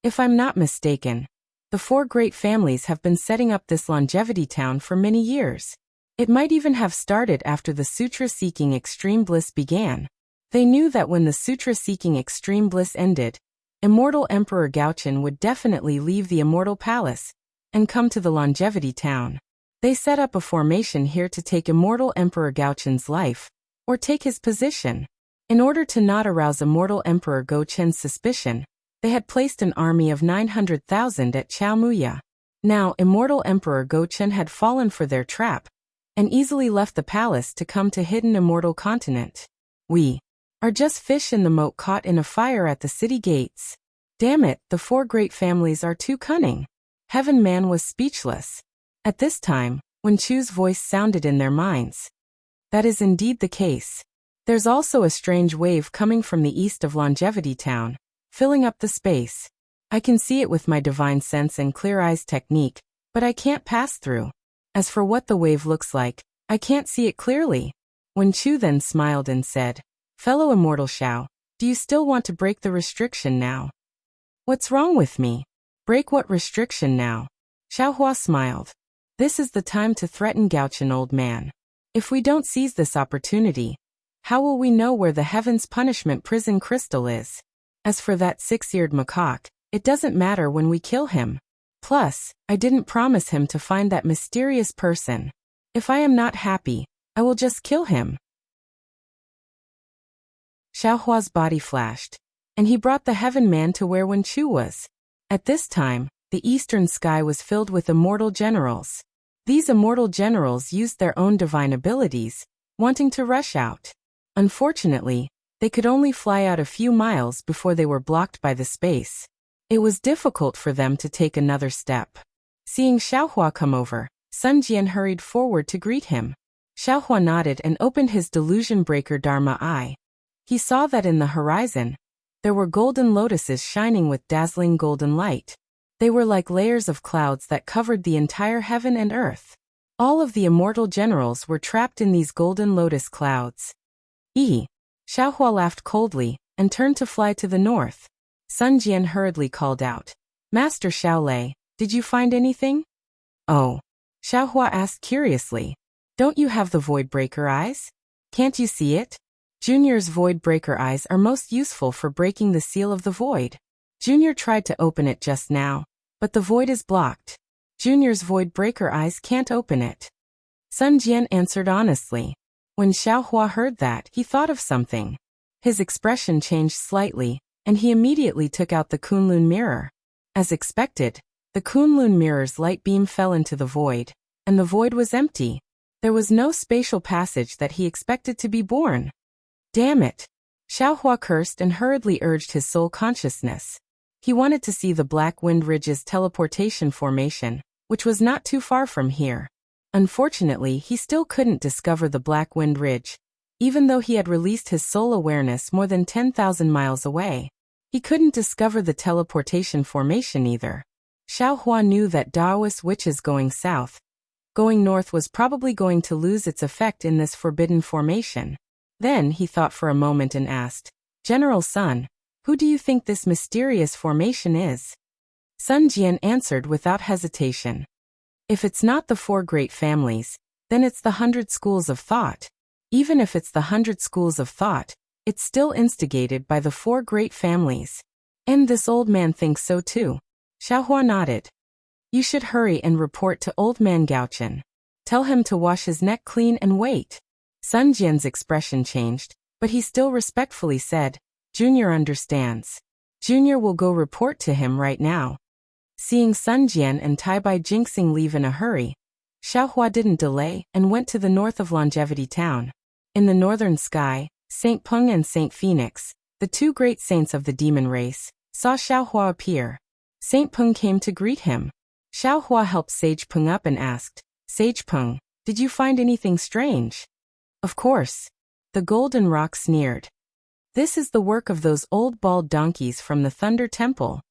If I'm not mistaken, the 4 great families have been setting up this Longevity Town for many years. It might even have started after the Sutra-seeking extreme bliss began. They knew that when the Sutra-seeking extreme bliss ended, Immortal Emperor Gauchen would definitely leave the Immortal Palace and come to the Longevity Town. They set up a formation here to take Immortal Emperor Gauchen's life, or take his position. In order to not arouse Immortal Emperor Gauchen's suspicion, they had placed an army of 900,000 at Chaomuya. Now, Immortal Emperor Gauchen had fallen for their trap, and easily left the palace to come to hidden Immortal Continent. We are just fish in the moat caught in a fire at the city gates. Damn it, the 4 great families are too cunning. Heaven Man was speechless. At this time, Wen Chu's voice sounded in their minds. That is indeed the case. There's also a strange wave coming from the east of Longevity Town, filling up the space. I can see it with my divine sense and clear eyes technique, but I can't pass through. As for what the wave looks like, I can't see it clearly. Wen Chu then smiled and said, Fellow Immortal Xiao, do you still want to break the restriction now? What's wrong with me? Break what restriction now? Xiaohua smiled. This is the time to threaten Gauchen, old man. If we don't seize this opportunity, how will we know where the Heaven's Punishment prison crystal is? As for that 6-eared macaque, it doesn't matter when we kill him. Plus, I didn't promise him to find that mysterious person. If I am not happy, I will just kill him. Xiaohua's body flashed, and he brought the Heaven Man to where Wen Chu was. At this time, the eastern sky was filled with immortal generals. These immortal generals used their own divine abilities, wanting to rush out. Unfortunately, they could only fly out a few miles before they were blocked by the space. It was difficult for them to take another step. Seeing Xiaohua come over, Sun Jian hurried forward to greet him. Xiaohua nodded and opened his delusion breaker Dharma eye. He saw that in the horizon, there were golden lotuses shining with dazzling golden light. They were like layers of clouds that covered the entire heaven and earth. All of the immortal generals were trapped in these golden lotus clouds. Xiaohua laughed coldly and turned to fly to the north. Sun Jian hurriedly called out, Master Xiaolei, did you find anything? Oh. Xiaohua asked curiously. Don't you have the void breaker eyes? Can't you see it? Junior's void breaker eyes are most useful for breaking the seal of the void. Junior tried to open it just now, but the void is blocked. Junior's void breaker eyes can't open it. Sun Jian answered honestly. When Xiaohua heard that, he thought of something. His expression changed slightly, and he immediately took out the Kunlun mirror. As expected, the Kunlun mirror's light beam fell into the void, and the void was empty. There was no spatial passage that he expected to be born. Damn it! Xiaohua cursed and hurriedly urged his soul consciousness. He wanted to see the Black Wind Ridge's teleportation formation, which was not too far from here. Unfortunately, he still couldn't discover the Black Wind Ridge. Even though he had released his soul awareness more than 10,000 miles away, he couldn't discover the teleportation formation either. Xiaohua knew that Taoist witches going south, going north was probably going to lose its effect in this forbidden formation. Then he thought for a moment and asked, General Sun, who do you think this mysterious formation is? Sun Jian answered without hesitation. If it's not the 4 great families, then it's the 100 schools of thought. Even if it's the 100 schools of thought, It's still instigated by the 4 great families. And this old man thinks so too. Xiaohua nodded. You should hurry and report to old man Gaochen. Tell him to wash his neck clean and wait. Sun Jian's expression changed, but he still respectfully said, Junior understands. Junior will go report to him right now. Seeing Sun Jian and Tai Bai Jinxing leave in a hurry, Xiaohua didn't delay and went to the north of Longevity Town. In the northern sky, Saint Peng and Saint Phoenix, the 2 great saints of the demon race, saw Xiaohua appear. Saint Peng came to greet him. Xiaohua helped Sage Peng up and asked, Sage Peng, did you find anything strange? Of course. The Golden Rock sneered. This is the work of those old bald donkeys from the Thunder Temple.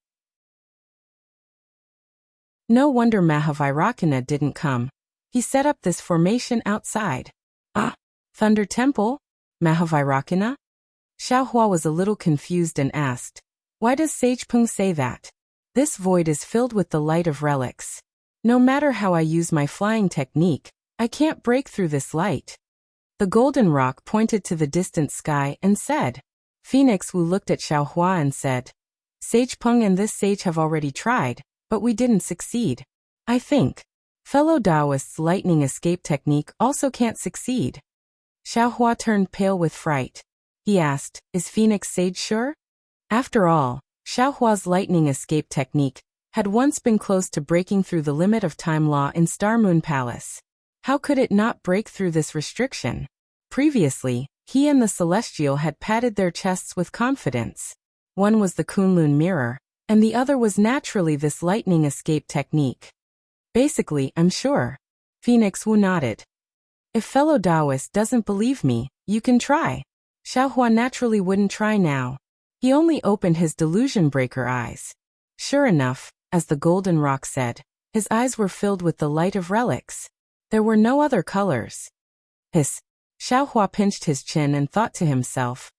No wonder Mahavairakana didn't come. He set up this formation outside. Ah, Thunder Temple? Mahavairakana? Xiaohua was a little confused and asked, why does Sage Peng say that? This void is filled with the light of relics. No matter how I use my flying technique, I can't break through this light. The Golden Rock pointed to the distant sky and said. Phoenix Wu looked at Xiaohua and said, Sage Peng and this sage have already tried, but we didn't succeed. I think. Fellow Taoist's lightning escape technique also can't succeed. Xiaohua turned pale with fright. He asked, is Phoenix Sage sure? After all, Xiaohua's lightning escape technique had once been close to breaking through the limit of time law in Star Moon Palace. How could it not break through this restriction? Previously, he and the Celestial had patted their chests with confidence. One was the Kunlun mirror, and the other was naturally this lightning escape technique. Basically, I'm sure. Phoenix Wu nodded. If fellow Taoist doesn't believe me, you can try. Xiaohua naturally wouldn't try now. He only opened his delusion breaker eyes. Sure enough, as the Golden Rock said, his eyes were filled with the light of relics. There were no other colors. Hiss. Xiaohua pinched his chin and thought to himself,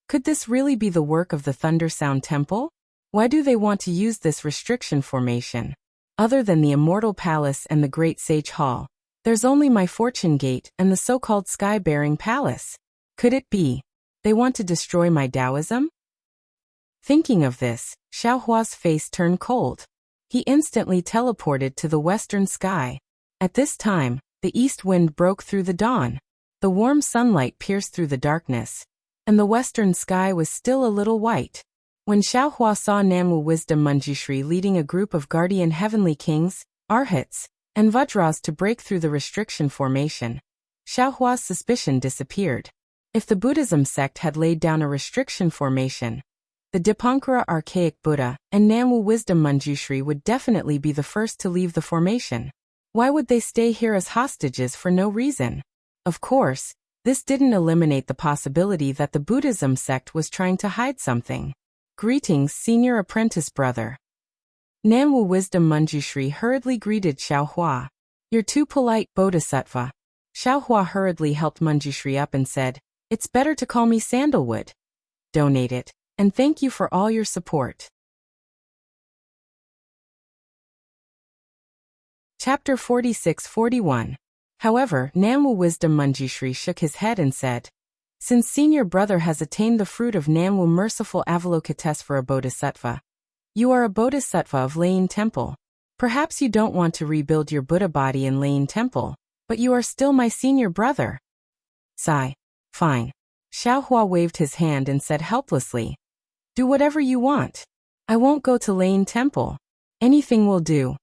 could this really be the work of the Thunder Sound Temple? Why do they want to use this restriction formation? Other than the Immortal Palace and the Great Sage Hall, there's only my Fortune Gate and the so-called Sky-Bearing Palace. Could it be they want to destroy my Taoism? Thinking of this, Xiaohua's face turned cold. He instantly teleported to the western sky. At this time, the east wind broke through the dawn. The warm sunlight pierced through the darkness, and the western sky was still a little white. When Xiaohua saw Nanwu Wisdom Manjushri leading a group of guardian heavenly kings, arhats, and vajras to break through the restriction formation, Xiaohua's suspicion disappeared. If the Buddhism sect had laid down a restriction formation, the Dipankara Archaic Buddha and Nanwu Wisdom Manjushri would definitely be the first to leave the formation. Why would they stay here as hostages for no reason? Of course, this didn't eliminate the possibility that the Buddhism sect was trying to hide something. Greetings, senior apprentice brother. Nanwu Wisdom Manjushri hurriedly greeted Xiaohua. You're too polite, Bodhisattva. Xiaohua hurriedly helped Manjushri up and said, it's better to call me Sandalwood. Donate it, and thank you for all your support. Chapter 46-41. However, Nanwu Wisdom Manjushri shook his head and said, since senior brother has attained the fruit of Nanwu Merciful Avalokitesvara Bodhisattva, you are a Bodhisattva of Lane Temple. Perhaps you don't want to rebuild your Buddha body in Lane Temple, but you are still my senior brother. Sigh. Fine. Xiaohua waved his hand and said helplessly, do whatever you want. I won't go to Lane Temple. Anything will do.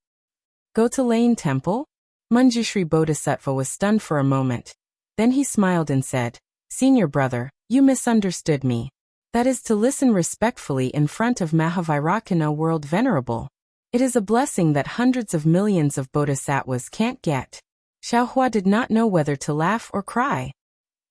Go to Lane Temple? Manjushri Bodhisattva was stunned for a moment. Then he smiled and said, senior brother, you misunderstood me. That is to listen respectfully in front of Mahavairakana World Venerable. It is a blessing that hundreds of millions of bodhisattvas can't get. Xiaohua did not know whether to laugh or cry.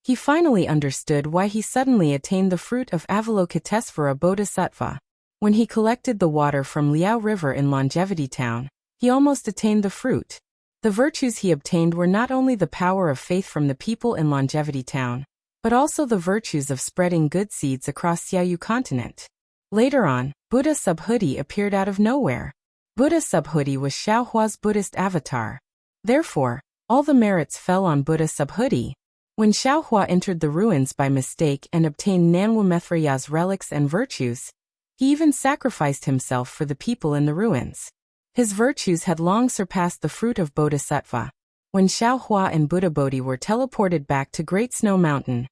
He finally understood why he suddenly attained the fruit of Avalokitesvara Bodhisattva. When he collected the water from Liao River in Longevity Town, he almost attained the fruit. The virtues he obtained were not only the power of faith from the people in Longevity Town, but also the virtues of spreading good seeds across Xiaoyu continent. Later on, Buddha Subhuti appeared out of nowhere. Buddha Subhuti was Xiaohua's Buddhist avatar. Therefore, all the merits fell on Buddha Subhuti. When Xiaohua entered the ruins by mistake and obtained Nanwu relics and virtues, he even sacrificed himself for the people in the ruins. His virtues had long surpassed the fruit of Bodhisattva. When Xiaohua and Buddha Bodhi were teleported back to Great Snow Mountain,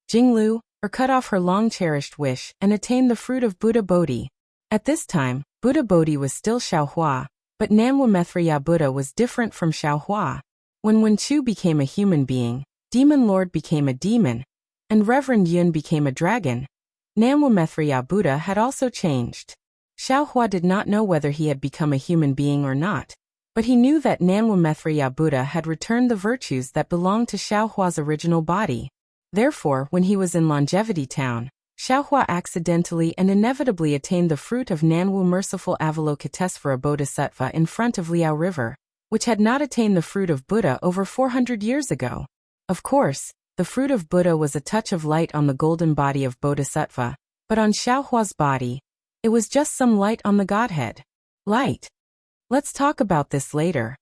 Jinglu, cut off her long-cherished wish and attained the fruit of Buddha Bodhi. At this time, Buddha Bodhi was still Xiaohua, but Nanwu Buddha was different from Xiaohua. When Wen Chu became a human being, Demon Lord became a demon, and Reverend Yun became a dragon, Nanwu Buddha had also changed. Xiaohua did not know whether he had become a human being or not, but he knew that Nanwu Buddha had returned the virtues that belonged to Xiaohua's original body. Therefore, when he was in Longevity Town, Xiaohua accidentally and inevitably attained the fruit of Nanwu Merciful Avalokitesvara Bodhisattva in front of Liao River, which had not attained the fruit of Buddha over 400 years ago. Of course, the fruit of Buddha was a touch of light on the golden body of Bodhisattva, but on Xiaohua's body, it was just some light on the Godhead. Light. Let's talk about this later.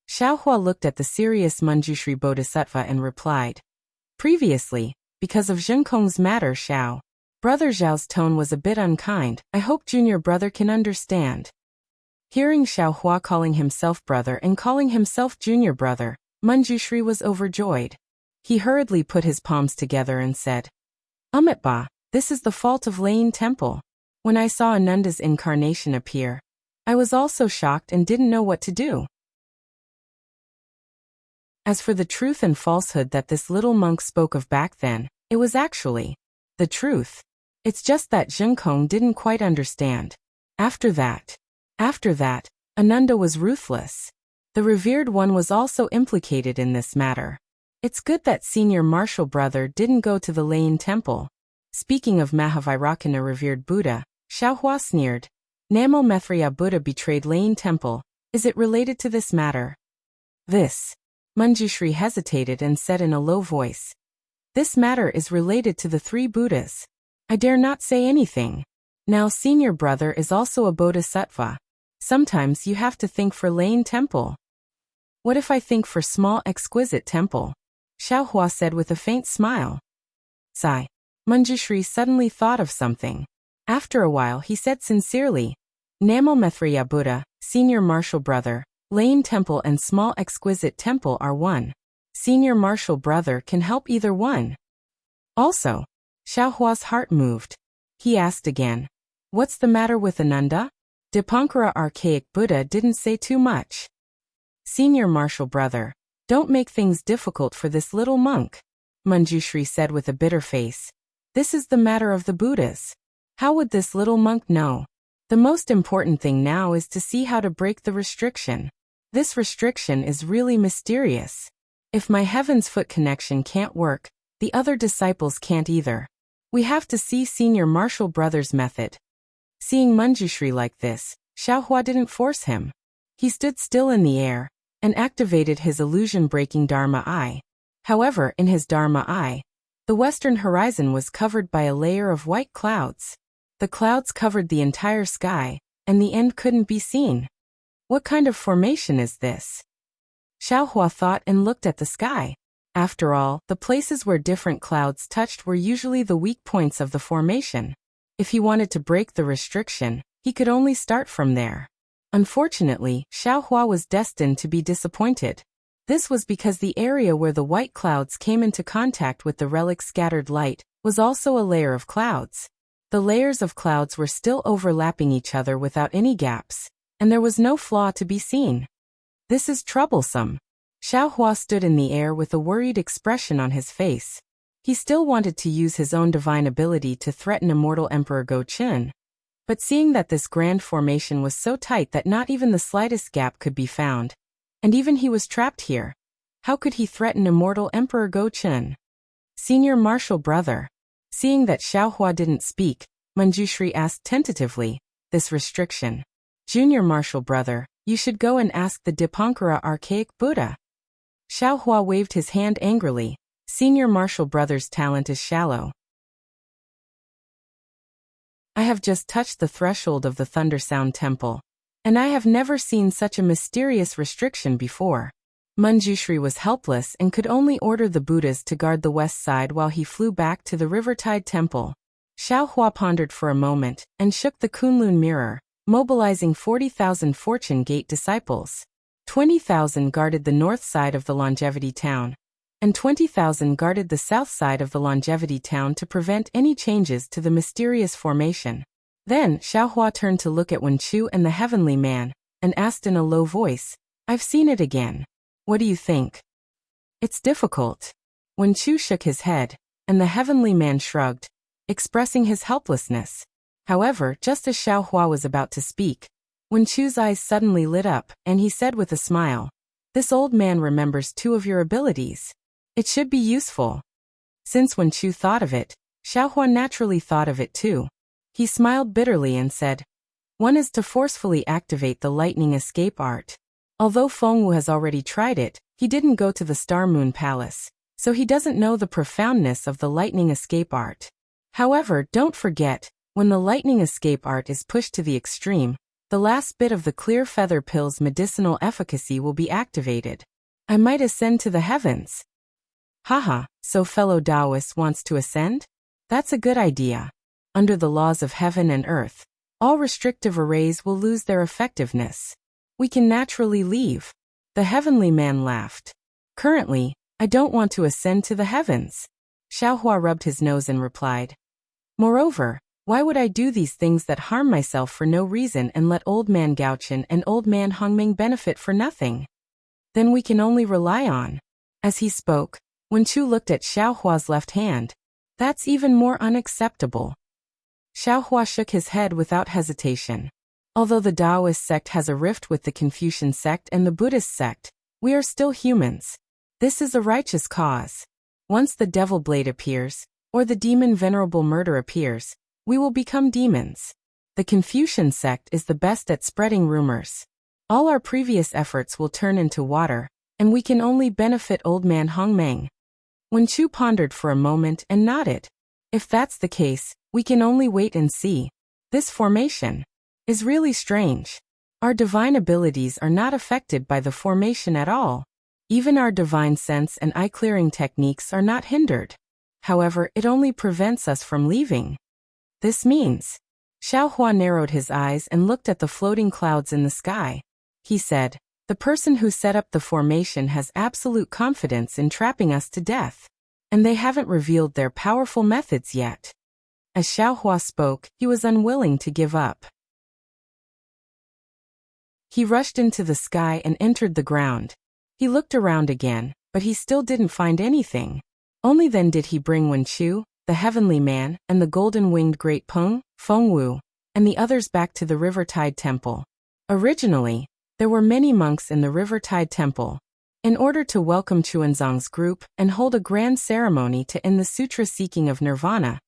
Xiaohua looked at the serious Manjushri Bodhisattva and replied. Previously, because of Zhenkong's matter, Xiao. Brother Zhao's tone was a bit unkind. I hope junior brother can understand. Hearing Xiaohua calling himself brother and calling himself junior brother, Manjushri was overjoyed. He hurriedly put his palms together and said, Amitba, this is the fault of Lane Temple. When I saw Ananda's incarnation appear, I was also shocked and didn't know what to do. As for the truth and falsehood that this little monk spoke of back then, it was actually the truth. It's just that Zhenkong didn't quite understand. After that, Ananda was ruthless. The revered one was also implicated in this matter. It's good that senior martial brother didn't go to the Lane Temple. Speaking of Mahavairakana revered Buddha, Xiaohua sneered. Namo Buddha betrayed Lane Temple. Is it related to this matter? This. Manjushri hesitated and said in a low voice. This matter is related to the three Buddhas. I dare not say anything. Now senior brother is also a bodhisattva. Sometimes you have to think for Lane Temple. What if I think for small exquisite temple? Xiaohua said with a faint smile. Sigh. Manjushri suddenly thought of something. After a while he said sincerely, Namo Buddha, senior martial brother, Lane Temple and small exquisite temple are one. Senior martial brother can help either one. Also, Xiaohua's heart moved. He asked again, what's the matter with Ananda? Dipankara archaic Buddha didn't say too much. Senior martial brother, don't make things difficult for this little monk, Manjushri said with a bitter face. This is the matter of the Buddhas. How would this little monk know? The most important thing now is to see how to break the restriction. This restriction is really mysterious. If my heaven's foot connection can't work, the other disciples can't either. We have to see senior martial brother's method. Seeing Manjushri like this, Xiaohua didn't force him. He stood still in the air and activated his illusion-breaking Dharma Eye. However, in his Dharma Eye, the western horizon was covered by a layer of white clouds. The clouds covered the entire sky, and the end couldn't be seen. What kind of formation is this? Xiaohua thought and looked at the sky. After all, the places where different clouds touched were usually the weak points of the formation. If he wanted to break the restriction, he could only start from there. Unfortunately, Xiaohua was destined to be disappointed. This was because the area where the white clouds came into contact with the relic scattered light was also a layer of clouds. The layers of clouds were still overlapping each other without any gaps, and there was no flaw to be seen. This is troublesome. Xiaohua stood in the air with a worried expression on his face. He still wanted to use his own divine ability to threaten immortal Emperor Go Qin. But seeing that this grand formation was so tight that not even the slightest gap could be found, and even he was trapped here, how could he threaten immortal Emperor Go Qin? Senior martial brother. Seeing that Xiaohua didn't speak, Manjushri asked tentatively, this restriction. Junior martial brother, you should go and ask the Dipankara archaic Buddha. Xiaohua waved his hand angrily. Senior martial brother's talent is shallow. I have just touched the threshold of the Thunder Sound Temple, and I have never seen such a mysterious restriction before. Manjushri was helpless and could only order the Buddhas to guard the west side while he flew back to the Riverside Temple. Xiaohua pondered for a moment and shook the Kunlun mirror, mobilizing 40,000 Fortune Gate disciples. 20,000 guarded the north side of the Longevity Town, and 20,000 guarded the south side of the Longevity Town to prevent any changes to the mysterious formation. Then, Xiaohua turned to look at Wenchu and the Heavenly Man, and asked in a low voice, "I've seen it again. What do you think?" "It's difficult." Wenchu shook his head, and the Heavenly Man shrugged, expressing his helplessness. However, just as Xiaohua was about to speak, Wenchu's eyes suddenly lit up, and he said with a smile, "This old man remembers 2 of your abilities. It should be useful." Since Wenchu thought of it, Xiaohua naturally thought of it too. He smiled bitterly and said, "One is to forcefully activate the lightning escape art. Although Fengwu has already tried it, he didn't go to the Star Moon Palace, so he doesn't know the profoundness of the lightning escape art. However, don't forget, when the lightning escape art is pushed to the extreme, the last bit of the clear feather pill's medicinal efficacy will be activated. I might ascend to the heavens." "Haha, so fellow Taoist wants to ascend? That's a good idea. Under the laws of heaven and earth, all restrictive arrays will lose their effectiveness. We can naturally leave." The Heavenly Man laughed. "Currently, I don't want to ascend to the heavens." Xiaohua rubbed his nose and replied, "Moreover, why would I do these things that harm myself for no reason and let Old Man Gaochen and Old Man Hongming benefit for nothing? Then we can only rely on." As he spoke, Wenchu looked at Xiaohua's left hand. "That's even more unacceptable." Xiaohua shook his head without hesitation. "Although the Taoist sect has a rift with the Confucian sect and the Buddhist sect, we are still humans. This is a righteous cause. Once the devil blade appears, or the demon venerable murder appears, we will become demons. The Confucian sect is the best at spreading rumors. All our previous efforts will turn into water, and we can only benefit Old Man Hongmeng." Wenchu pondered for a moment and nodded. "If that's the case, we can only wait and see. This formation is really strange. Our divine abilities are not affected by the formation at all. Even our divine sense and eye-clearing techniques are not hindered. However, it only prevents us from leaving. This means..." Xiaohua narrowed his eyes and looked at the floating clouds in the sky. He said, "The person who set up the formation has absolute confidence in trapping us to death, and they haven't revealed their powerful methods yet." As Xiaohua spoke, he was unwilling to give up. He rushed into the sky and entered the ground. He looked around again, but he still didn't find anything. Only then did he bring Wenchu, the Heavenly Man, and the golden-winged Great Peng, Fengwu, and the others back to the Rivertide Temple. Originally, there were many monks in the Rivertide Temple. In order to welcome Chuanzong's group and hold a grand ceremony to end the sutra-seeking of nirvana,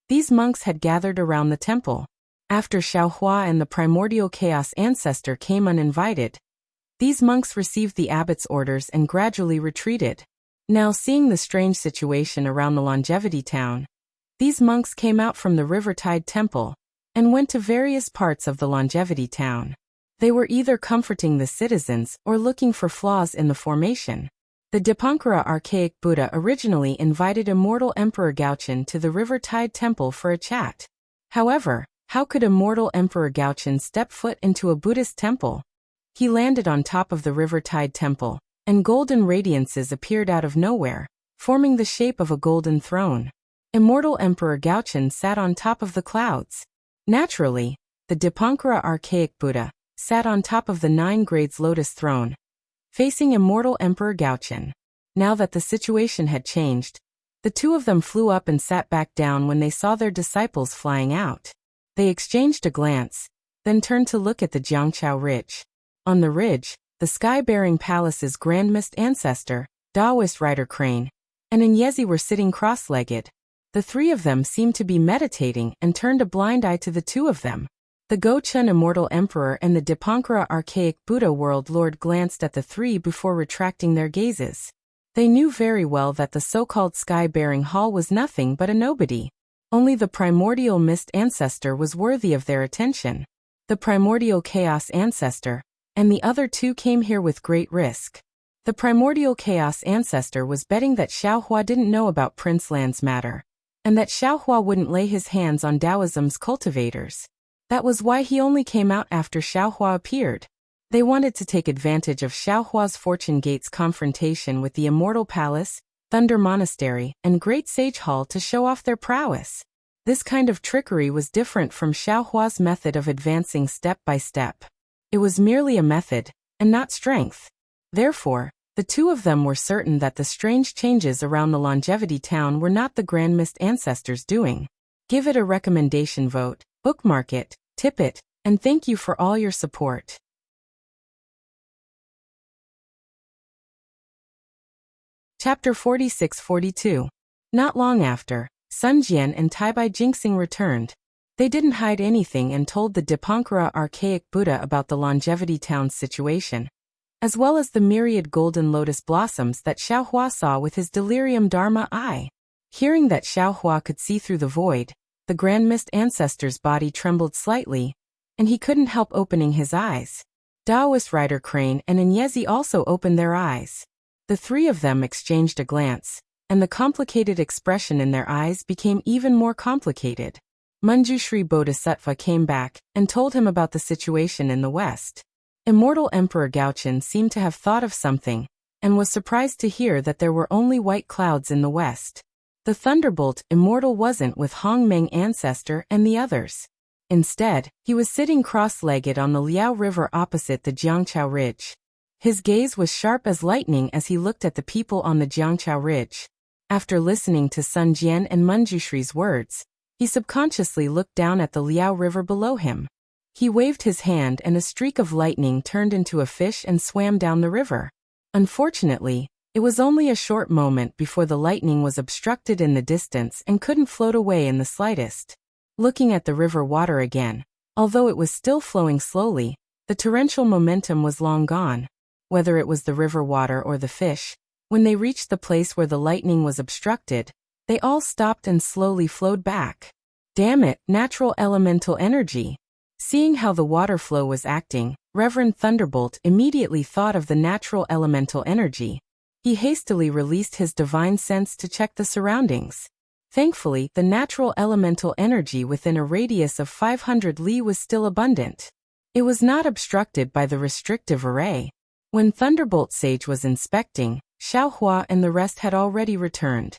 these monks had gathered around the temple. After Xiaohua and the primordial chaos ancestor came uninvited, these monks received the abbot's orders and gradually retreated. Now, seeing the strange situation around the Longevity Town, these monks came out from the Rivertide Temple and went to various parts of the Longevity Town. They were either comforting the citizens or looking for flaws in the formation. The Dipankara archaic Buddha originally invited immortal Emperor Gaochen to the Rivertide Temple for a chat. However, how could immortal Emperor Gaochen step foot into a Buddhist temple? He landed on top of the Rivertide Temple, and golden radiances appeared out of nowhere, forming the shape of a golden throne. Immortal Emperor Gaochen sat on top of the clouds. Naturally, the Dipankara archaic Buddha sat on top of the 9 grades lotus throne, facing immortal Emperor Gaochen. Now that the situation had changed, the two of them flew up and sat back down when they saw their disciples flying out. They exchanged a glance, then turned to look at the Jiangqiao Ridge. On the ridge, the sky-bearing palace's grandest ancestor, Taoist Rider Crane, and Inyezi were sitting cross-legged. The 3 of them seemed to be meditating and turned a blind eye to the 2 of them. The Gochun Immortal Emperor and the Dipankara Archaic Buddha World Lord glanced at the 3 before retracting their gazes. They knew very well that the so-called sky-bearing hall was nothing but a nobody. Only the primordial mist ancestor was worthy of their attention. The primordial chaos ancestor and the other 2 came here with great risk. The primordial chaos ancestor was betting that Xiaohua didn't know about Prince Lan's matter, and that Xiaohua wouldn't lay his hands on Taoism's cultivators. That was why he only came out after Xiaohua appeared. They wanted to take advantage of Xiaohua's Fortune Gate's confrontation with the Immortal Palace, Thunder Monastery, and Great Sage Hall to show off their prowess. This kind of trickery was different from Xiaohua's method of advancing step by step. It was merely a method, and not strength. Therefore, the two of them were certain that the strange changes around the Longevity Town were not the Grand Mist ancestors' doing. Give it a recommendation vote, bookmark it, tip it, and thank you for all your support. Chapter 46-42. Not long after, Sun Jian and Taibai Jingxing returned. They didn't hide anything and told the Dipankara archaic Buddha about the Longevity Town's situation, as well as the myriad golden lotus blossoms that Xiaohua saw with his delirium dharma eye. Hearing that Xiaohua could see through the void, the Grand Mist ancestor's body trembled slightly, and he couldn't help opening his eyes. Taoist Rider Crane and Agnesi also opened their eyes. The three of them exchanged a glance, and the complicated expression in their eyes became even more complicated. Manjushri Bodhisattva came back and told him about the situation in the west. Immortal Emperor Gaochen seemed to have thought of something, and was surprised to hear that there were only white clouds in the west. The Thunderbolt Immortal wasn't with Hong Meng ancestor and the others. Instead, he was sitting cross-legged on the Liao River opposite the Jiangqiao Ridge. His gaze was sharp as lightning as he looked at the people on the Jiangqiao Ridge. After listening to Sun Jian and Manjushri's words, he subconsciously looked down at the Liao River below him. He waved his hand and a streak of lightning turned into a fish and swam down the river. Unfortunately, it was only a short moment before the lightning was obstructed in the distance and couldn't float away in the slightest. Looking at the river water again, although it was still flowing slowly, the torrential momentum was long gone. Whether it was the river water or the fish, when they reached the place where the lightning was obstructed, they all stopped and slowly flowed back. Damn it, natural elemental energy! Seeing how the water flow was acting, Reverend Thunderbolt immediately thought of the natural elemental energy. He hastily released his divine sense to check the surroundings. Thankfully, the natural elemental energy within a radius of 500 li was still abundant. It was not obstructed by the restrictive array. When Thunderbolt Sage was inspecting, Xiaohua and the rest had already returned.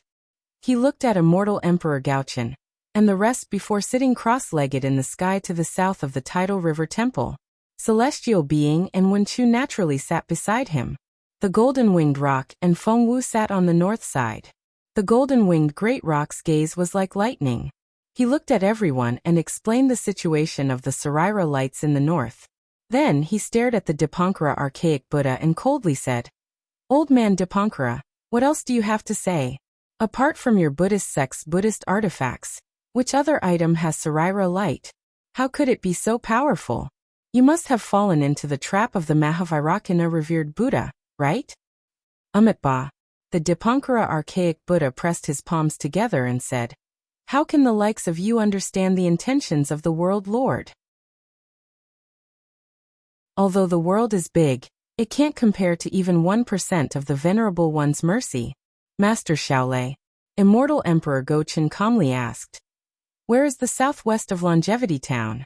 He looked at Immortal Emperor Gaochen and the rest before sitting cross-legged in the sky to the south of the Tidal River Temple. Celestial Being and Wenchu naturally sat beside him. The Golden-Winged Rock and Feng Wu sat on the north side. The Golden-Winged Great Rock's gaze was like lightning. He looked at everyone and explained the situation of the Sarira lights in the north. Then he stared at the Dipankara archaic Buddha and coldly said, "Old man Dipankara, what else do you have to say? Apart from your Buddhist sect's Buddhist artifacts, which other item has Sarira light? How could it be so powerful? You must have fallen into the trap of the Mahavairakana revered Buddha, right?" Amitba. The Dipankara archaic Buddha pressed his palms together and said, "How can the likes of you understand the intentions of the World Lord? Although the world is big, it can't compare to even 1% of the Venerable One's mercy." Master Shaolei. Immortal Emperor Gochen calmly asked, "Where is the southwest of Longevity Town?"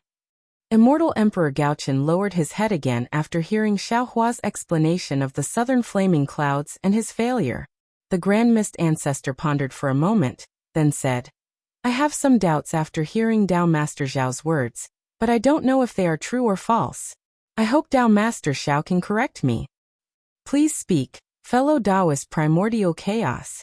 Immortal Emperor Gaochen lowered his head again after hearing Xiaohua's explanation of the southern flaming clouds and his failure. The Grand Mist ancestor pondered for a moment, then said, "I have some doubts after hearing Tao Master Zhao's words, but I don't know if they are true or false. I hope Tao Master Xiao can correct me. Please speak, fellow Taoist primordial chaos."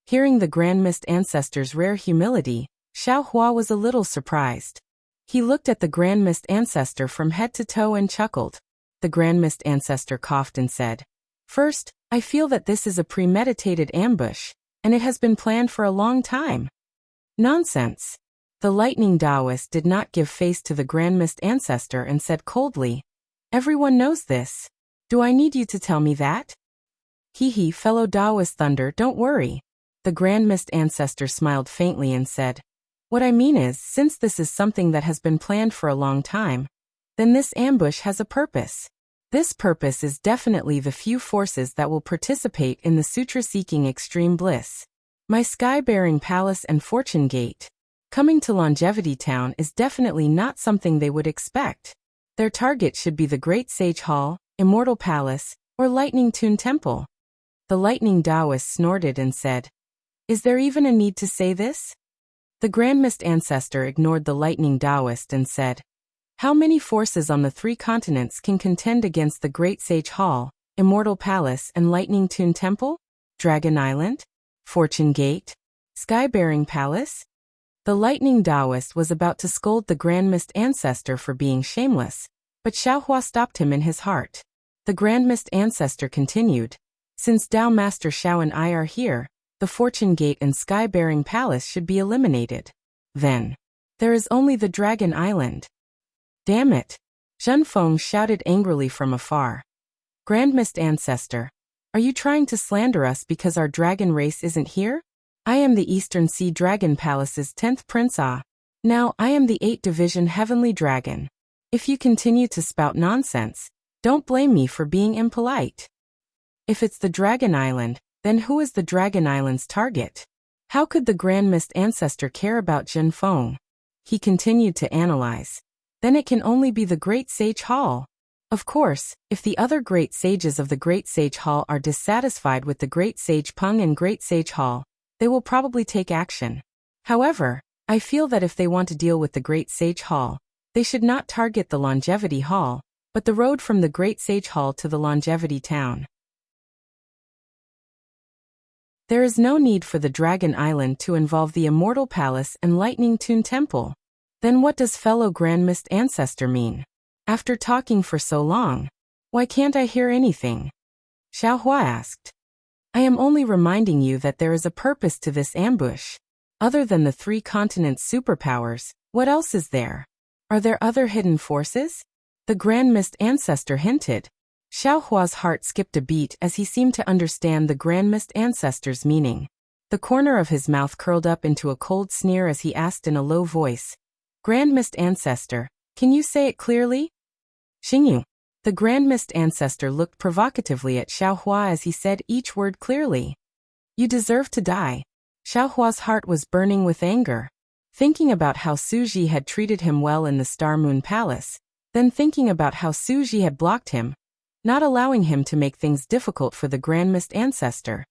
Hearing the Grand Mist ancestor's rare humility, Xiaohua was a little surprised. He looked at the Grand Mist ancestor from head to toe and chuckled. The Grand Mist ancestor coughed and said, "First, I feel that this is a premeditated ambush, and it has been planned for a long time." "Nonsense." The lightning Taoist did not give face to the Grand Mist ancestor and said coldly, "Everyone knows this. Do I need you to tell me that?" "Hee, fellow Taoist Thunder, don't worry." The Grand Mist ancestor smiled faintly and said, "What I mean is, since this is something that has been planned for a long time, then this ambush has a purpose. This purpose is definitely the few forces that will participate in the sutra-seeking extreme bliss. My sky-bearing palace and fortune gate. Coming to Longevity Town is definitely not something they would expect. Their target should be the Great Sage Hall, Immortal Palace, or Lightning Tune Temple. The Lightning Taoist snorted and said, "Is there even a need to say this?" The Grand Mist Ancestor ignored the Lightning Taoist and said, "How many forces on the 3 continents can contend against the Great Sage Hall, Immortal Palace and Lightning Tune Temple? Dragon Island? Fortune Gate? Sky-bearing Palace?" The Lightning Taoist was about to scold the Grand Mist Ancestor for being shameless, but Xiaohua stopped him in his heart. The Grand Mist Ancestor continued, "Since Tao Master Xiao and I are here, the Fortune Gate and Sky-bearing Palace should be eliminated. Then, there is only the Dragon Island." "Damn it!" Zhen Feng shouted angrily from afar. "Grand Mist Ancestor, are you trying to slander us because our dragon race isn't here? I am the Eastern Sea Dragon Palace's 10th Prince Ah. Now I am the 8th Division Heavenly Dragon. If you continue to spout nonsense, don't blame me for being impolite. If it's the Dragon Island, then who is the Dragon Island's target? How could the Grand Mist Ancestor care about Zhen Feng?" He continued to analyze. "Then it can only be the Great Sage Hall. Of course, if the other Great Sages of the Great Sage Hall are dissatisfied with the Great Sage Peng and Great Sage Hall, they will probably take action. However, I feel that if they want to deal with the Great Sage Hall, they should not target the Longevity Hall, but the road from the Great Sage Hall to the Longevity Town. There is no need for the Dragon Island to involve the Immortal Palace and Lightning Tune Temple. Then what does fellow Grand Mist Ancestor mean? After talking for so long, why can't I hear anything?" Xiaohua asked. "I am only reminding you that there is a purpose to this ambush. Other than the 3 continents' superpowers, what else is there? Are there other hidden forces?" The Grand Mist Ancestor hinted. Xiaohua's heart skipped a beat as he seemed to understand the Grand Mist Ancestor's meaning. The corner of his mouth curled up into a cold sneer as he asked in a low voice, "Grand Mist Ancestor, can you say it clearly?" "Xingyu." The Grand Mist Ancestor looked provocatively at Xiaohua as he said each word clearly. "You deserve to die." Xiaohua's heart was burning with anger. Thinking about how Suji had treated him well in the Star Moon Palace, then thinking about how Suji had blocked him, not allowing him to make things difficult for the Grand Mist Ancestor,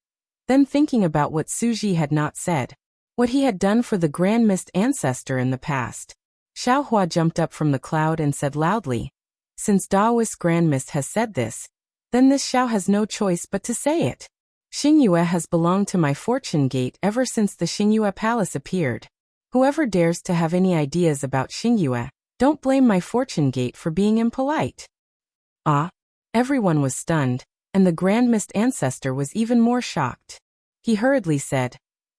then thinking about what Suji had not said, what he had done for the Grand Mist Ancestor in the past. Xiaohua jumped up from the cloud and said loudly, "Since Daoist Grand Mist has said this, then this Xiao has no choice but to say it. Xingyue has belonged to my Fortune Gate ever since the Xingyue Palace appeared. Whoever dares to have any ideas about Xingyue, don't blame my Fortune Gate for being impolite." Ah! Everyone was stunned, and the Grand Mist Ancestor was even more shocked. He hurriedly said,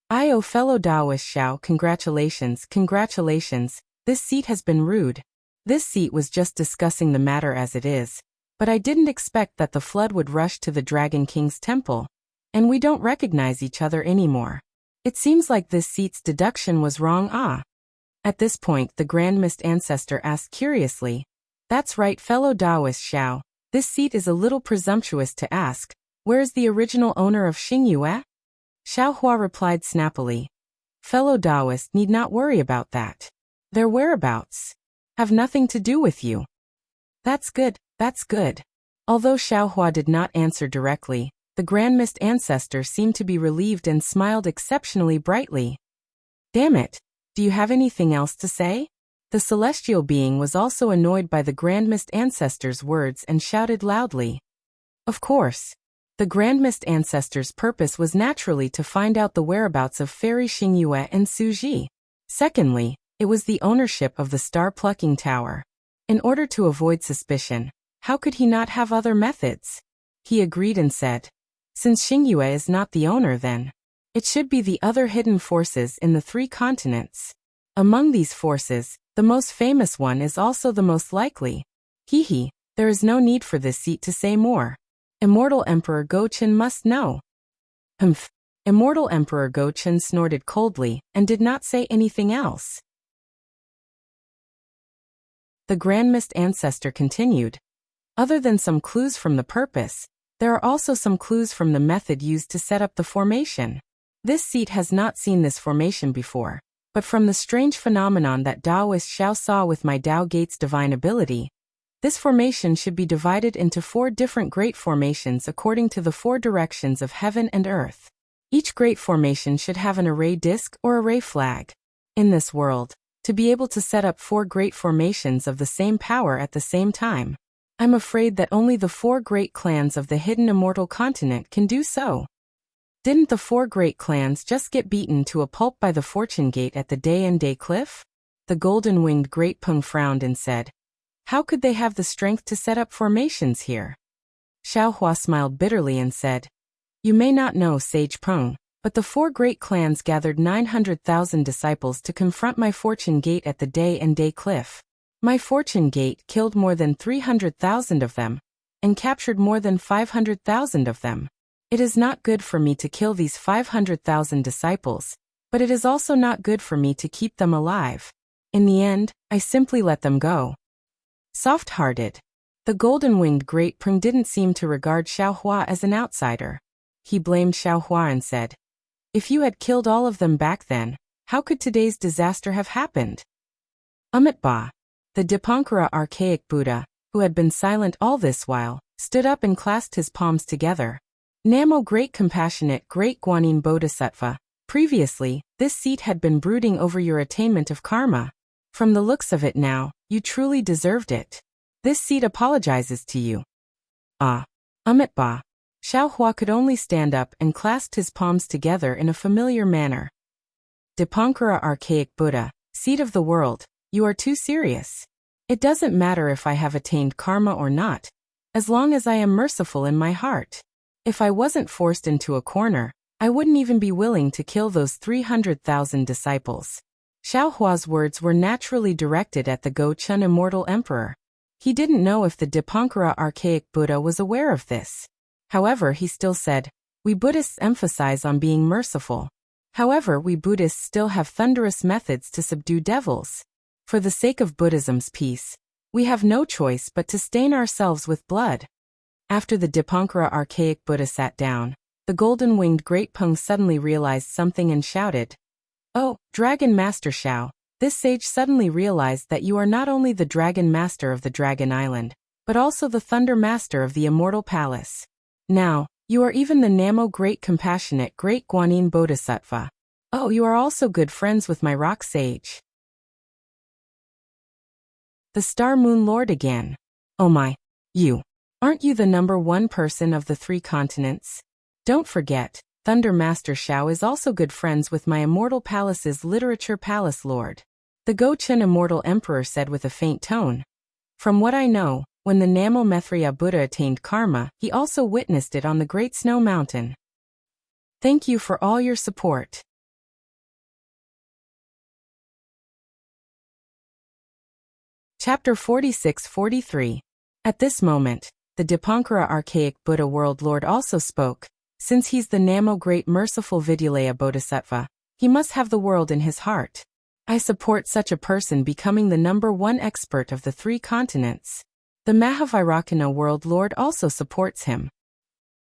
"I owe fellow Daoist Xiao congratulations, congratulations. This seat has been rude. This seat was just discussing the matter as it is, but I didn't expect that the flood would rush to the Dragon King's temple, and we don't recognize each other anymore. It seems like this seat's deduction was wrong, ah?" At this point the Grand Mist Ancestor asked curiously, "That's right, fellow Daoist Xiao, this seat is a little presumptuous to ask, where is the original owner of Xingyue?" Xiaohua replied snappily, "Fellow Daoist need not worry about that. Their whereabouts have nothing to do with you." That's good, that's good." Although Xiaohua did not answer directly, the Grand Mist Ancestor seemed to be relieved and smiled exceptionally brightly. "Damn it, do you have anything else to say?" The celestial being was also annoyed by the Grand Mist Ancestor's words and shouted loudly. Of course. The Grand Mist Ancestor's purpose was naturally to find out the whereabouts of Fairy Xingyue and Suji. Secondly, it was the ownership of the star-plucking tower. In order to avoid suspicion, how could he not have other methods? He agreed and said, "Since Xingyue is not the owner, then it should be the other hidden forces in the 3 continents. Among these forces, the most famous one is also the most likely. Hee, there is no need for this seat to say more. Immortal Emperor Go-Chen must know." Humph. Immortal Emperor Go-Chen snorted coldly and did not say anything else. The Grand Mist Ancestor continued, Other than some clues from the purpose, there are also some clues from the method used to set up the formation. This seat has not seen this formation before, but from the strange phenomenon that Taoist Xiao saw with my Tao Gate's divine ability, this formation should be divided into 4 different great formations according to the 4 directions of heaven and earth. Each great formation should have an array disk or array flag. In this world, to be able to set up 4 great formations of the same power at the same time, I'm afraid that only the 4 great clans of the hidden immortal continent can do so. Didn't the 4 great clans just get beaten to a pulp by the Fortune Gate at the Day and Day Cliff? The golden-winged Great Peng frowned and said, how could they have the strength to set up formations here? Xiaohua smiled bitterly and said, you may not know, Sage Peng, but the 4 great clans gathered 900,000 disciples to confront my Fortune Gate at the Day and Day Cliff. My Fortune Gate killed more than 300,000 of them, and captured more than 500,000 of them. It is not good for me to kill these 500,000 disciples, but it is also not good for me to keep them alive. In the end, I simply let them go. Soft-hearted. The golden-winged Great Peng didn't seem to regard Xiaohua as an outsider. He blamed Xiaohua and said, if you had killed all of them back then, how could today's disaster have happened? Ba. The Dipankara archaic Buddha, who had been silent all this while, stood up and clasped his palms together. Namo Great Compassionate Great Guanyin Bodhisattva, previously, this seat had been brooding over your attainment of karma. From the looks of it now, you truly deserved it. This seat apologizes to you. Ba. Xiaohua could only stand up and clasped his palms together in a familiar manner. Dipankara archaic Buddha, seat of the world, you are too serious. It doesn't matter if I have attained karma or not, as long as I am merciful in my heart. If I wasn't forced into a corner, I wouldn't even be willing to kill those 300,000 disciples. Xiaohua's words were naturally directed at the Go-Chun immortal emperor. He didn't know if the Dipankara archaic Buddha was aware of this. However, he still said, we Buddhists emphasize on being merciful. However, we Buddhists still have thunderous methods to subdue devils. For the sake of Buddhism's peace, we have no choice but to stain ourselves with blood. After the Dipankara archaic Buddha sat down, the golden-winged Great Peng suddenly realized something and shouted, oh, Dragon Master Xiao, this sage suddenly realized that you are not only the Dragon Master of the Dragon Island, but also the Thunder Master of the Immortal Palace. Now, you are even the Namo Great Compassionate Great Guanyin Bodhisattva. Oh, you are also good friends with my rock sage. The Star Moon Lord again. Oh my, you. Aren't you the #1 person of the 3 continents? Don't forget, Thunder Master Xiao is also good friends with my Immortal Palace's Literature Palace Lord. The Go-Chun Immortal Emperor said with a faint tone. From what I know, when the Namo Maitreya Buddha attained karma, he also witnessed it on the Great Snow Mountain. Thank you for all your support. Chapter 46-43. At this moment, the Dipankara archaic Buddha World Lord also spoke. Since he's the Namo Great Merciful Vidyalaya Bodhisattva, he must have the world in his heart. I support such a person becoming the #1 expert of the 3 continents. The Mahavairakana World Lord also supports him.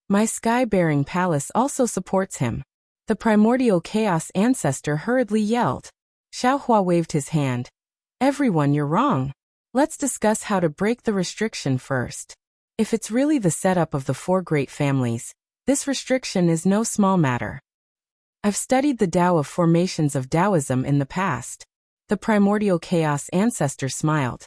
My sky-bearing palace also supports him. The primordial chaos ancestor hurriedly yelled. Xiaohua waved his hand. Everyone, you're wrong. Let's discuss how to break the restriction first. If it's really the setup of the 4 great families, this restriction is no small matter. I've studied the Tao of formations of Taoism in the past. The primordial chaos ancestor smiled.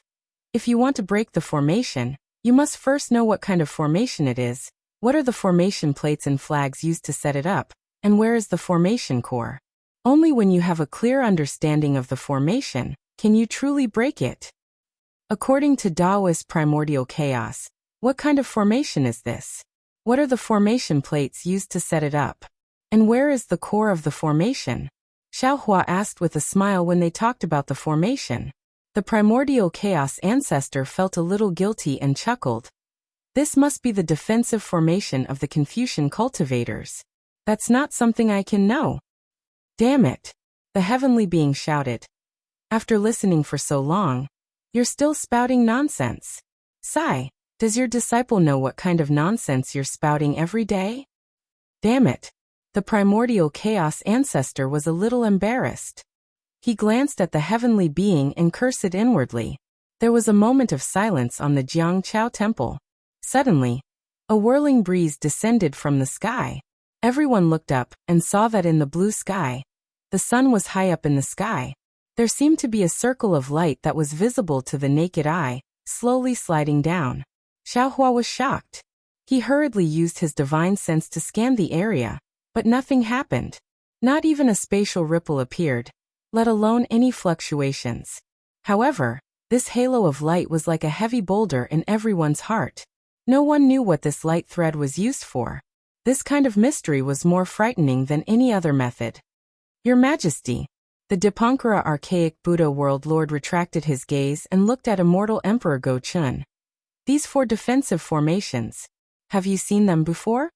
If you want to break the formation, you must first know what kind of formation it is, what are the formation plates and flags used to set it up, and where is the formation core. Only when you have a clear understanding of the formation, can you truly break it. According to Taoist primordial chaos, what kind of formation is this? What are the formation plates used to set it up? And where is the core of the formation? Xiaohua asked with a smile when they talked about the formation. The primordial chaos ancestor felt a little guilty and chuckled. This must be the defensive formation of the Confucian cultivators. That's not something I can know. Damn it! The heavenly being shouted. After listening for so long, you're still spouting nonsense. Sigh. Does your disciple know what kind of nonsense you're spouting every day? Damn it. The primordial chaos ancestor was a little embarrassed. He glanced at the heavenly being and cursed inwardly. There was a moment of silence on the Jiangqiao temple. Suddenly, a whirling breeze descended from the sky. Everyone looked up and saw that in the blue sky, the sun was high up in the sky. There seemed to be a circle of light that was visible to the naked eye, slowly sliding down. Xiaohua was shocked. He hurriedly used his divine sense to scan the area, but nothing happened. Not even a spatial ripple appeared, let alone any fluctuations. However, this halo of light was like a heavy boulder in everyone's heart. No one knew what this light thread was used for. This kind of mystery was more frightening than any other method. Your Majesty. The Dipankara archaic Buddha world lord retracted his gaze and looked at immortal Emperor Go-chun. These 4 defensive formations. Have you seen them before?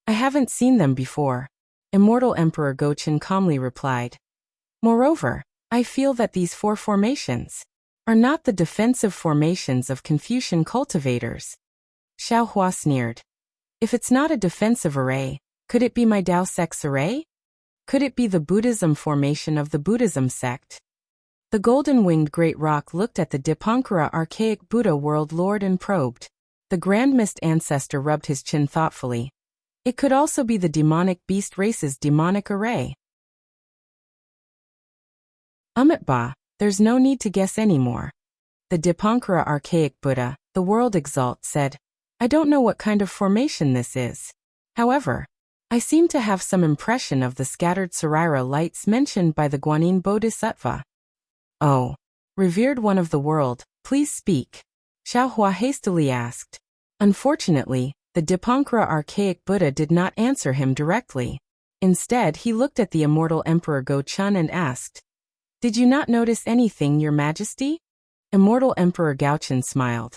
I haven't seen them before. Immortal Emperor Go-chun calmly replied. Moreover, I feel that these 4 formations are not the defensive formations of Confucian cultivators. Xiaohua sneered. If it's not a defensive array, could it be my Dao sect's array? Could it be the Buddhism formation of the Buddhism sect? The golden-winged great rock looked at the Dipankara archaic Buddha world lord and probed. The Grand Mist ancestor rubbed his chin thoughtfully. It could also be the demonic beast race's demonic array. Ba, there's no need to guess anymore. The Dipankara archaic Buddha, the world exalt, said, I don't know what kind of formation this is. However, I seem to have some impression of the scattered Sarira lights mentioned by the Guanyin Bodhisattva. Oh, revered one of the world, please speak. Xiaohua hastily asked. Unfortunately, the Dipankara archaic Buddha did not answer him directly. Instead, he looked at the immortal Emperor Go-chun and asked, Did you not notice anything, Your Majesty? Immortal Emperor Gao-chun smiled.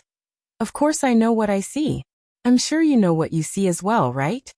Of course I know what I see. I'm sure you know what you see as well, right?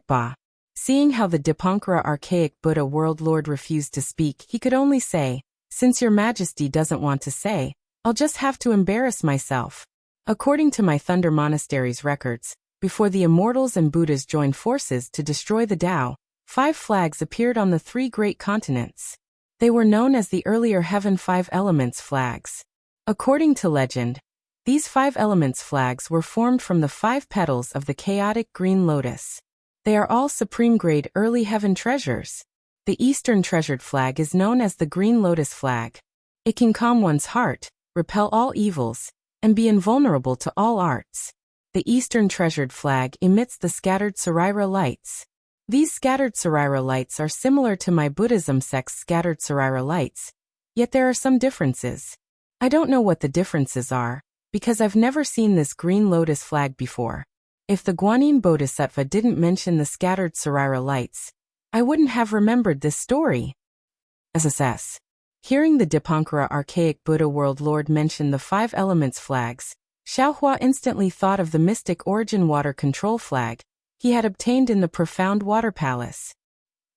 Ba. Seeing how the Dipankara archaic Buddha world lord refused to speak, he could only say, Since Your Majesty doesn't want to say, I'll just have to embarrass myself. According to my Thunder Monastery's records, before the Immortals and Buddhas joined forces to destroy the Tao, 5 flags appeared on the 3 great continents. They were known as the earlier Heaven 5 Elements flags. According to legend, these 5 elements flags were formed from the 5 petals of the chaotic green lotus. They are all supreme-grade early heaven treasures. The Eastern treasured flag is known as the green lotus flag. It can calm one's heart, repel all evils, and be invulnerable to all arts. The Eastern treasured flag emits the scattered Sarira lights. These scattered Sarira lights are similar to my Buddhism sect's scattered Sarira lights, yet there are some differences. I don't know what the differences are, because I've never seen this green lotus flag before. If the Guanyin Bodhisattva didn't mention the scattered Sarira lights, I wouldn't have remembered this story. SSS. Hearing the Dipankara archaic Buddha world lord mention the 5 elements flags, Xiaohua instantly thought of the mystic origin water control flag he had obtained in the profound water palace.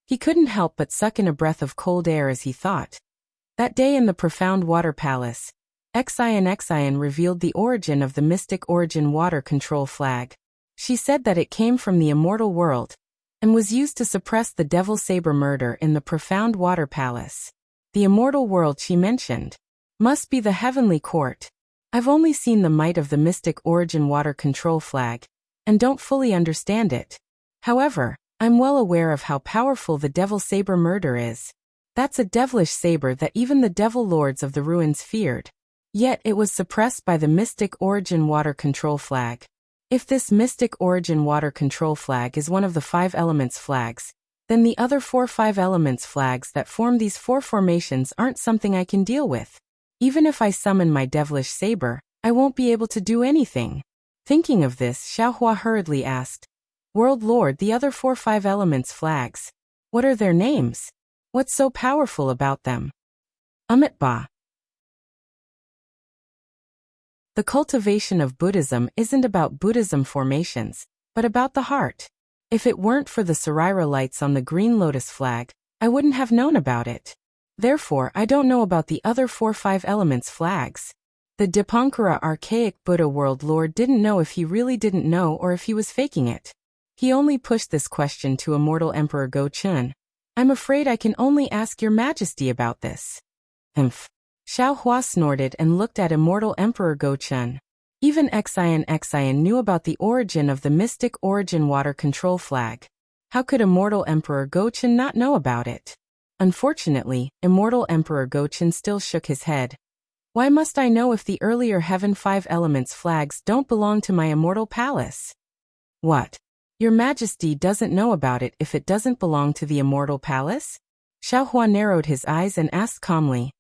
He couldn't help but suck in a breath of cold air as he thought. That day in the profound water palace, Xian revealed the origin of the mystic origin water control flag. She said that it came from the immortal world, and was used to suppress the devil saber murder in the profound water palace. The immortal world she mentioned must be the heavenly court. I've only seen the might of the mystic origin water control flag, and don't fully understand it. However, I'm well aware of how powerful the devil saber murder is. That's a devilish saber that even the devil lords of the ruins feared. Yet it was suppressed by the mystic origin water control flag. If this mystic origin water control flag is one of the 5 elements flags, then the other 4 5 elements flags that form these 4 formations aren't something I can deal with. Even if I summon my devilish saber, I won't be able to do anything. Thinking of this, Xiaohua hurriedly asked, World Lord, the other 4 5 elements flags, what are their names? What's so powerful about them? Ba. The cultivation of Buddhism isn't about Buddhism formations, but about the heart. If it weren't for the Sarira lights on the green lotus flag, I wouldn't have known about it. Therefore, I don't know about the other 4 5 elements flags. The Dipankara archaic Buddha world lord didn't know if he really didn't know or if he was faking it. He only pushed this question to immortal Emperor Go-chun. I'm afraid I can only ask your majesty about this. Humph. Xiao Hua snorted and looked at immortal Emperor Go-chun. Even Xian knew about the origin of the mystic origin water control flag. How could immortal Emperor Go-chun not know about it? Unfortunately, immortal Emperor Go-chun still shook his head. Why must I know if the earlier Heaven 5 Elements flags don't belong to my immortal palace? What? Your Majesty doesn't know about it if it doesn't belong to the immortal palace? Xiao Hua narrowed his eyes and asked calmly.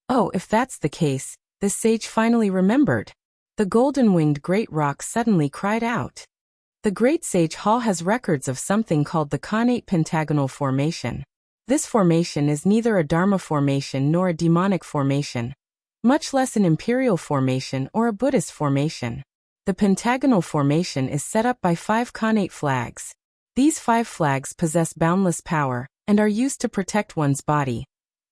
Oh, if that's the case, this sage finally remembered. The golden-winged great roc suddenly cried out. The great sage hall has records of something called the Khanate Pentagonal Formation. This formation is neither a Dharma formation nor a demonic formation, much less an imperial formation or a Buddhist formation. The pentagonal formation is set up by 5 Khanate flags. These 5 flags possess boundless power and are used to protect one's body.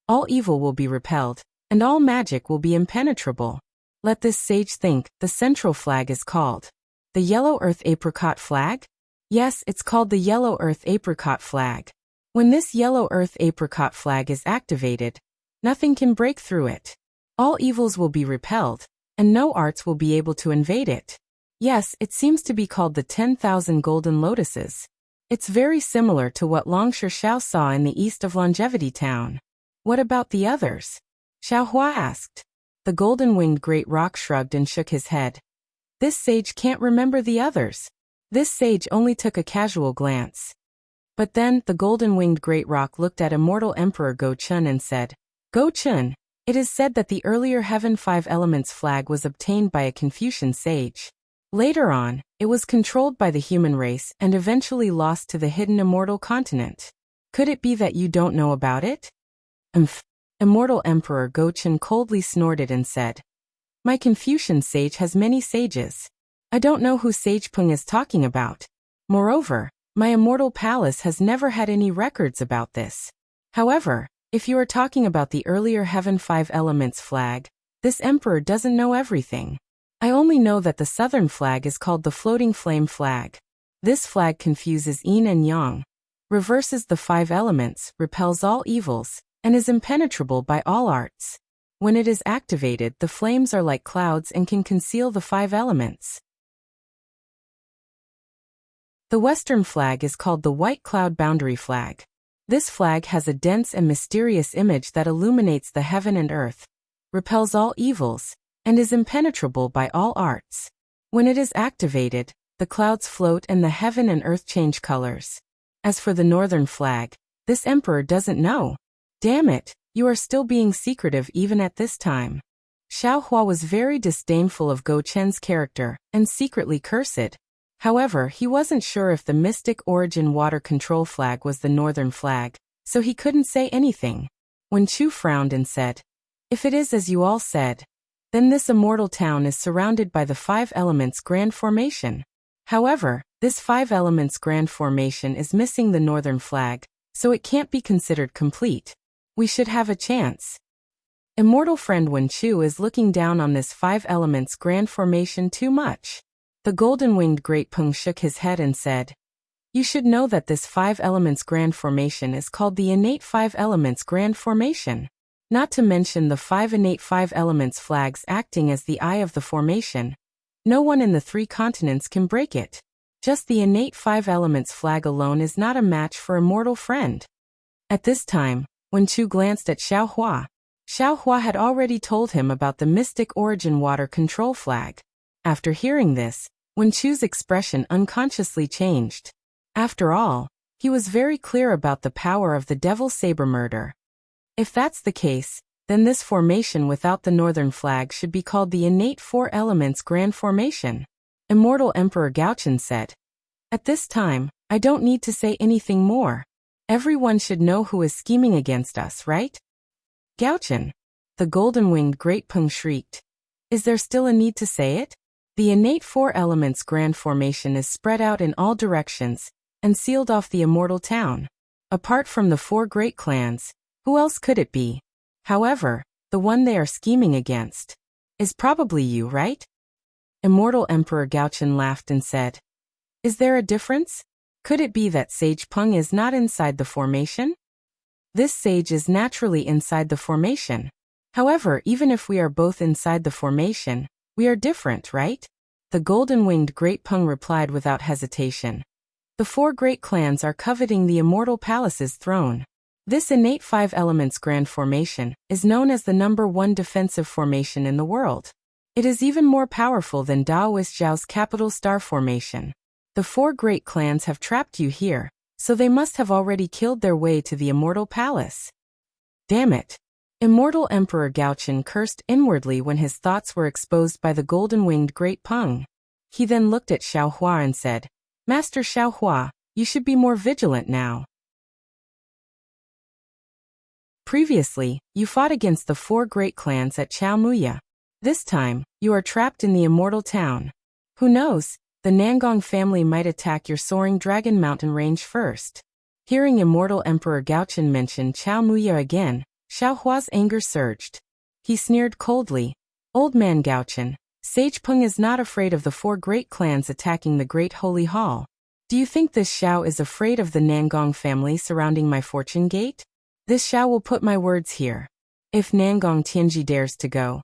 All evil will be repelled, and all magic will be impenetrable. Let this sage think. The central flag is called the Yellow Earth Apricot Flag? Yes, it's called the Yellow Earth Apricot Flag. When this Yellow Earth Apricot Flag is activated, nothing can break through it. All evils will be repelled, and no arts will be able to invade it. Yes, it seems to be called the 10,000 Golden Lotuses. It's very similar to what Longsher Xiao saw in the east of Longevity Town. What about the others? Xiao Hua asked. The golden-winged great roc shrugged and shook his head. This sage can't remember the others. This sage only took a casual glance. But then, the golden-winged great roc looked at immortal Emperor Go-chun and said, Go-chun, it is said that the earlier Heaven 5 Elements flag was obtained by a Confucian sage. Later on, it was controlled by the human race and eventually lost to the hidden immortal continent. Could it be that you don't know about it? Immortal Emperor Go-chun coldly snorted and said, My Confucian sage has many sages. I don't know who Sage Peng is talking about. Moreover, my immortal palace has never had any records about this. However, if you are talking about the earlier Heaven 5 Elements flag, this emperor doesn't know everything. I only know that the southern flag is called the Floating Flame Flag. This flag confuses yin and yang, reverses the 5 elements, repels all evils, and is impenetrable by all arts. When it is activated, the flames are like clouds and can conceal the 5 elements. The western flag is called the White Cloud Boundary Flag. This flag has a dense and mysterious image that illuminates the heaven and earth, repels all evils, and is impenetrable by all arts. When it is activated, the clouds float and the heaven and earth change colors. As for the northern flag, this emperor doesn't know. Damn it, you are still being secretive even at this time. Xiao Hua was very disdainful of Go-chun's character and secretly cursed. However, he wasn't sure if the mystic origin water control flag was the northern flag, so he couldn't say anything. Wen Chu frowned and said, If it is as you all said, then this immortal town is surrounded by the 5 Elements Grand Formation. However, this 5 Elements Grand Formation is missing the northern flag, so it can't be considered complete. We should have a chance. Immortal friend Wen Chu is looking down on this 5 Elements Grand Formation too much. The golden-winged great Peng shook his head and said, You should know that this 5 Elements Grand Formation is called the Innate 5 Elements Grand Formation. Not to mention the 5 innate 5 elements flags acting as the eye of the formation. No one in the 3 continents can break it. Just the innate 5 elements flag alone is not a match for immortal friend. At this time, Wen Chu glanced at Xiao Hua. Xiao Hua had already told him about the mystic origin water control flag. After hearing this, Wen Chu's expression unconsciously changed. After all, he was very clear about the power of the devil saber murder. If that's the case, then this formation without the northern flag should be called the innate 4 elements grand formation. Immortal Emperor Gao-chun said. At this time, I don't need to say anything more. Everyone should know who is scheming against us, right? Gao-chun, the golden-winged great Peng shrieked. Is there still a need to say it? The innate 4 elements grand formation is spread out in all directions and sealed off the immortal town. Apart from the 4 great clans, who else could it be? However, the one they are scheming against. is probably you, right? Immortal Emperor Gaochen laughed and said, "Is there a difference? Could it be that Sage Peng is not inside the formation? This sage is naturally inside the formation. However, even if we are both inside the formation, we are different, right?" The golden-winged Great Peng replied without hesitation. "The 4 great clans are coveting the Immortal Palace's throne. This innate 5 elements grand formation is known as the #1 defensive formation in the world. It is even more powerful than Daoist Zhao's capital star formation. The 4 great clans have trapped you here, so they must have already killed their way to the Immortal Palace." Damn it! Immortal Emperor Gaochen cursed inwardly when his thoughts were exposed by the golden-winged Great Peng. He then looked at Xiaohua and said, "Master Xiaohua, you should be more vigilant now. Previously, you fought against the 4 great clans at Chaomuya. This time, you are trapped in the Immortal Town. Who knows, the Nangong family might attack your soaring Dragon Mountain range first." Hearing Immortal Emperor Gaochen mention Chaomuya again, Xiaohua's anger surged. He sneered coldly, "Old man Gaochen, Sage Peng is not afraid of the 4 great clans attacking the Great Holy Hall. Do you think this Xiao is afraid of the Nangong family surrounding my fortune gate? This Xiao will put my words here. If Nangong Tianji dares to go,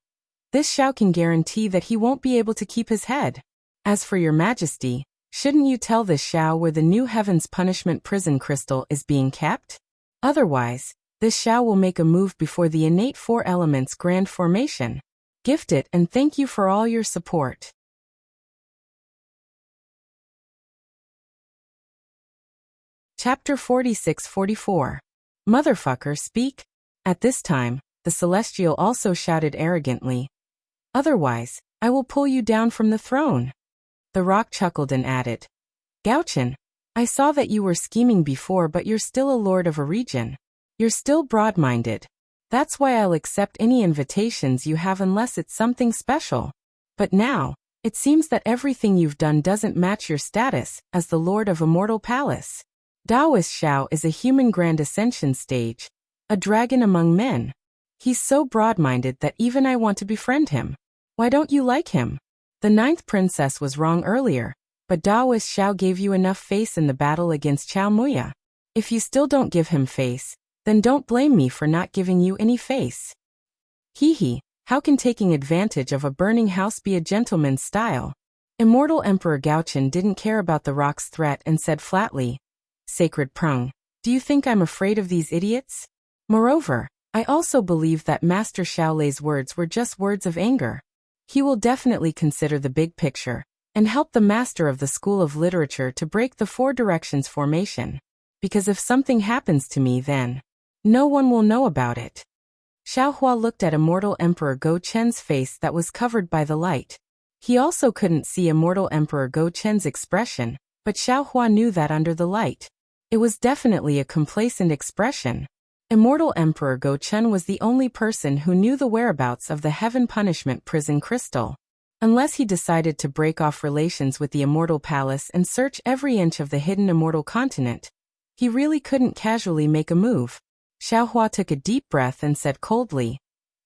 this Xiao can guarantee that he won't be able to keep his head. As for your majesty, shouldn't you tell this Xiao where the New Heavens Punishment Prison Crystal is being kept? Otherwise, this Xiao will make a move before the innate 4 elements grand formation. Gift it and thank you for all your support." Chapter 46-44. Motherfucker, speak. At this time, the Celestial also shouted arrogantly, "Otherwise, I will pull you down from the throne." The rock chuckled and added, "Gaochen, I saw that you were scheming before, but you're still a lord of a region. You're still broad-minded. That's why I'll accept any invitations you have unless it's something special. But now, it seems that everything you've done doesn't match your status as the Lord of Immortal Palace. Daoist Xiao is a human grand ascension stage, a dragon among men. He's so broad-minded that even I want to befriend him. Why don't you like him? The 9th princess was wrong earlier, but Daoist Xiao gave you enough face in the battle against Chaomuya. If you still don't give him face, then don't blame me for not giving you any face. Hee, how can taking advantage of a burning house be a gentleman's style?" Immortal Emperor Gaochen didn't care about the rock's threat and said flatly, "Sacred Prung, do you think I'm afraid of these idiots? Moreover, I also believe that Master Xiaolei's words were just words of anger. He will definitely consider the big picture and help the master of the School of Literature to break the 4 directions formation. Because if something happens to me, then no one will know about it." Xiaohua looked at Immortal Emperor Go Chen's face that was covered by the light. He also couldn't see Immortal Emperor Go Chen's expression, but Xiaohua knew that under the light, it was definitely a complacent expression. Immortal Emperor Go Chen was the only person who knew the whereabouts of the Heaven Punishment Prison Crystal. Unless he decided to break off relations with the Immortal Palace and search every inch of the hidden Immortal Continent, he really couldn't casually make a move. Xiaohua took a deep breath and said coldly,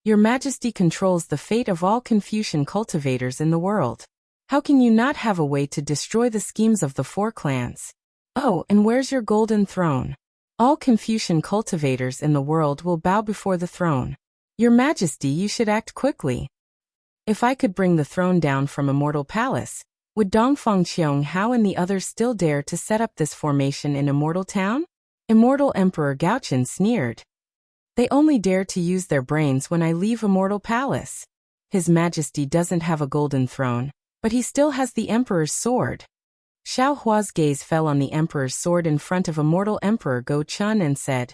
"Your Majesty controls the fate of all Confucian cultivators in the world. How can you not have a way to destroy the schemes of the 4 clans? Oh, and where's your golden throne? All Confucian cultivators in the world will bow before the throne. Your Majesty, you should act quickly. If I could bring the throne down from Immortal Palace, would Dongfang Qiong Hao and the others still dare to set up this formation in Immortal Town?" Immortal Emperor Gaochen sneered. "They only dare to use their brains when I leave Immortal Palace. His Majesty doesn't have a golden throne, but he still has the Emperor's sword." Xiaohua's gaze fell on the Emperor's sword in front of Immortal Emperor Go Chun and said,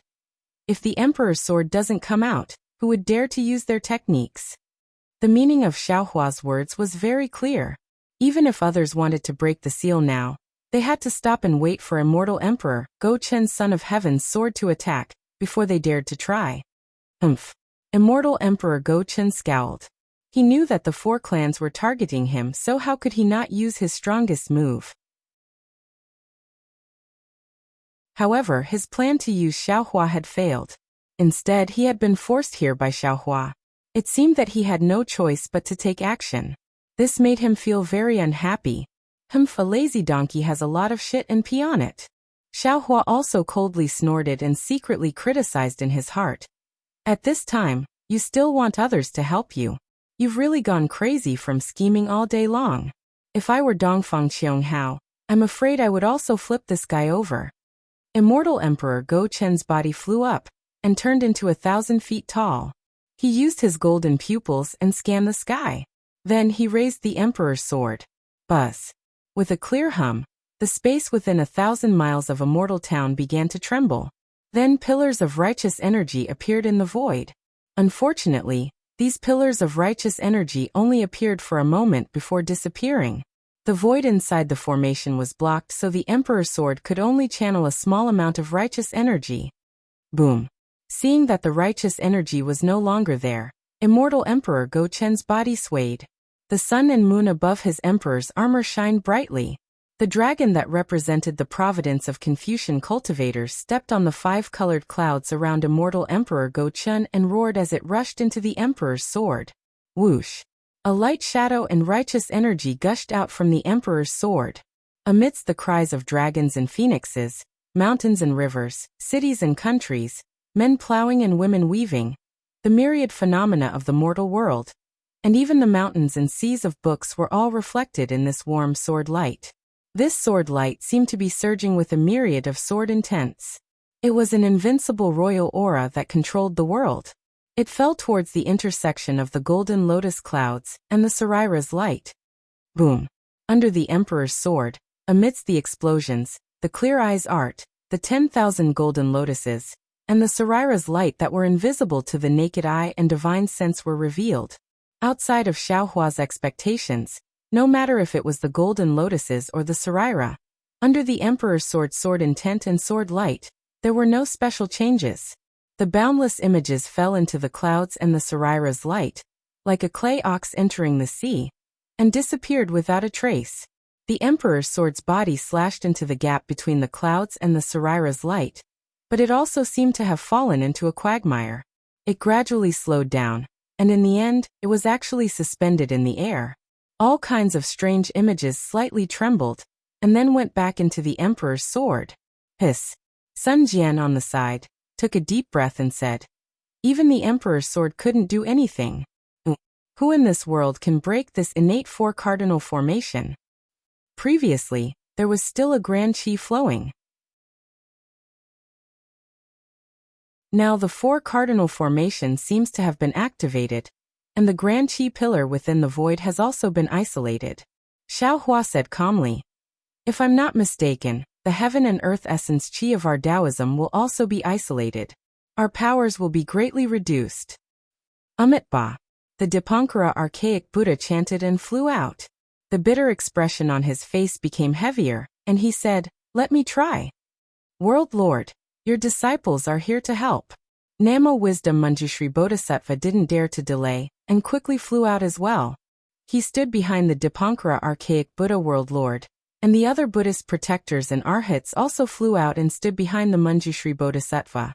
"If the Emperor's sword doesn't come out, who would dare to use their techniques?" The meaning of Xiaohua's words was very clear. Even if others wanted to break the seal now, they had to stop and wait for Immortal Emperor Go Chen's Son of Heaven's sword to attack before they dared to try. Immortal Emperor Go Chen scowled. He knew that the 4 clans were targeting him, so how could he not use his strongest move? However, his plan to use Xiaohua had failed. Instead, he had been forced here by Xiaohua. It seemed that he had no choice but to take action. This made him feel very unhappy. A lazy donkey has a lot of shit and pee on it. Xiaohua also coldly snorted and secretly criticized in his heart. At this time, you still want others to help you. You've really gone crazy from scheming all day long. If I were Dongfang Qianghao, I'm afraid I would also flip this guy over. Immortal Emperor Go Chen's body flew up and turned into 1,000 feet tall. He used his golden pupils and scanned the sky. Then he raised the Emperor's sword. Buzz. With a clear hum, the space within 1,000 miles of Immortal Town began to tremble. Then pillars of righteous energy appeared in the void. Unfortunately, these pillars of righteous energy only appeared for a moment before disappearing. The void inside the formation was blocked, so the Emperor's sword could only channel a small amount of righteous energy. Boom. Seeing that the righteous energy was no longer there, Immortal Emperor Go Chen's body swayed. The sun and moon above his emperor's armor shined brightly. The dragon that represented the providence of Confucian cultivators stepped on the 5-colored clouds around Immortal Emperor Go Chen and roared as it rushed into the emperor's sword. Whoosh! A light shadow and righteous energy gushed out from the emperor's sword. Amidst the cries of dragons and phoenixes, mountains and rivers, cities and countries, men plowing and women weaving, the myriad phenomena of the mortal world, and even the mountains and seas of books were all reflected in this warm sword light. This sword light seemed to be surging with a myriad of sword intents. It was an invincible royal aura that controlled the world. It fell towards the intersection of the golden lotus clouds and the Sarira's light. Boom! Under the emperor's sword, amidst the explosions, the clear eyes art, the 10,000 golden lotuses, and the Sarira's light that were invisible to the naked eye and divine sense were revealed. Outside of Xiaohua's expectations, no matter if it was the golden lotuses or the Sarira, under the emperor's sword intent and sword light, there were no special changes. The boundless images fell into the clouds and the Sarira's light, like a clay ox entering the sea, and disappeared without a trace. The emperor's sword's body slashed into the gap between the clouds and the Sarira's light, but it also seemed to have fallen into a quagmire. It gradually slowed down, and in the end, it was actually suspended in the air. All kinds of strange images slightly trembled, and then went back into the emperor's sword. Hiss. Sun Jian on the side took a deep breath and said, "Even the emperor's sword couldn't do anything. Who in this world can break this innate 4-cardinal formation?" Previously, there was still a grand qi flowing. Now the 4-cardinal formation seems to have been activated, and the grand qi pillar within the void has also been isolated. Xiaohua said calmly, "If I'm not mistaken, the heaven and earth essence qi of our Taoism will also be isolated. Our powers will be greatly reduced." Ba. The Dipankara archaic Buddha chanted and flew out. The bitter expression on his face became heavier, and he said, "Let me try. World Lord, your disciples are here to help." Namo Wisdom Manjushri Bodhisattva didn't dare to delay, and quickly flew out as well. He stood behind the Dipankara archaic Buddha World Lord, and the other Buddhist protectors and arhats also flew out and stood behind the Manjushri Bodhisattva.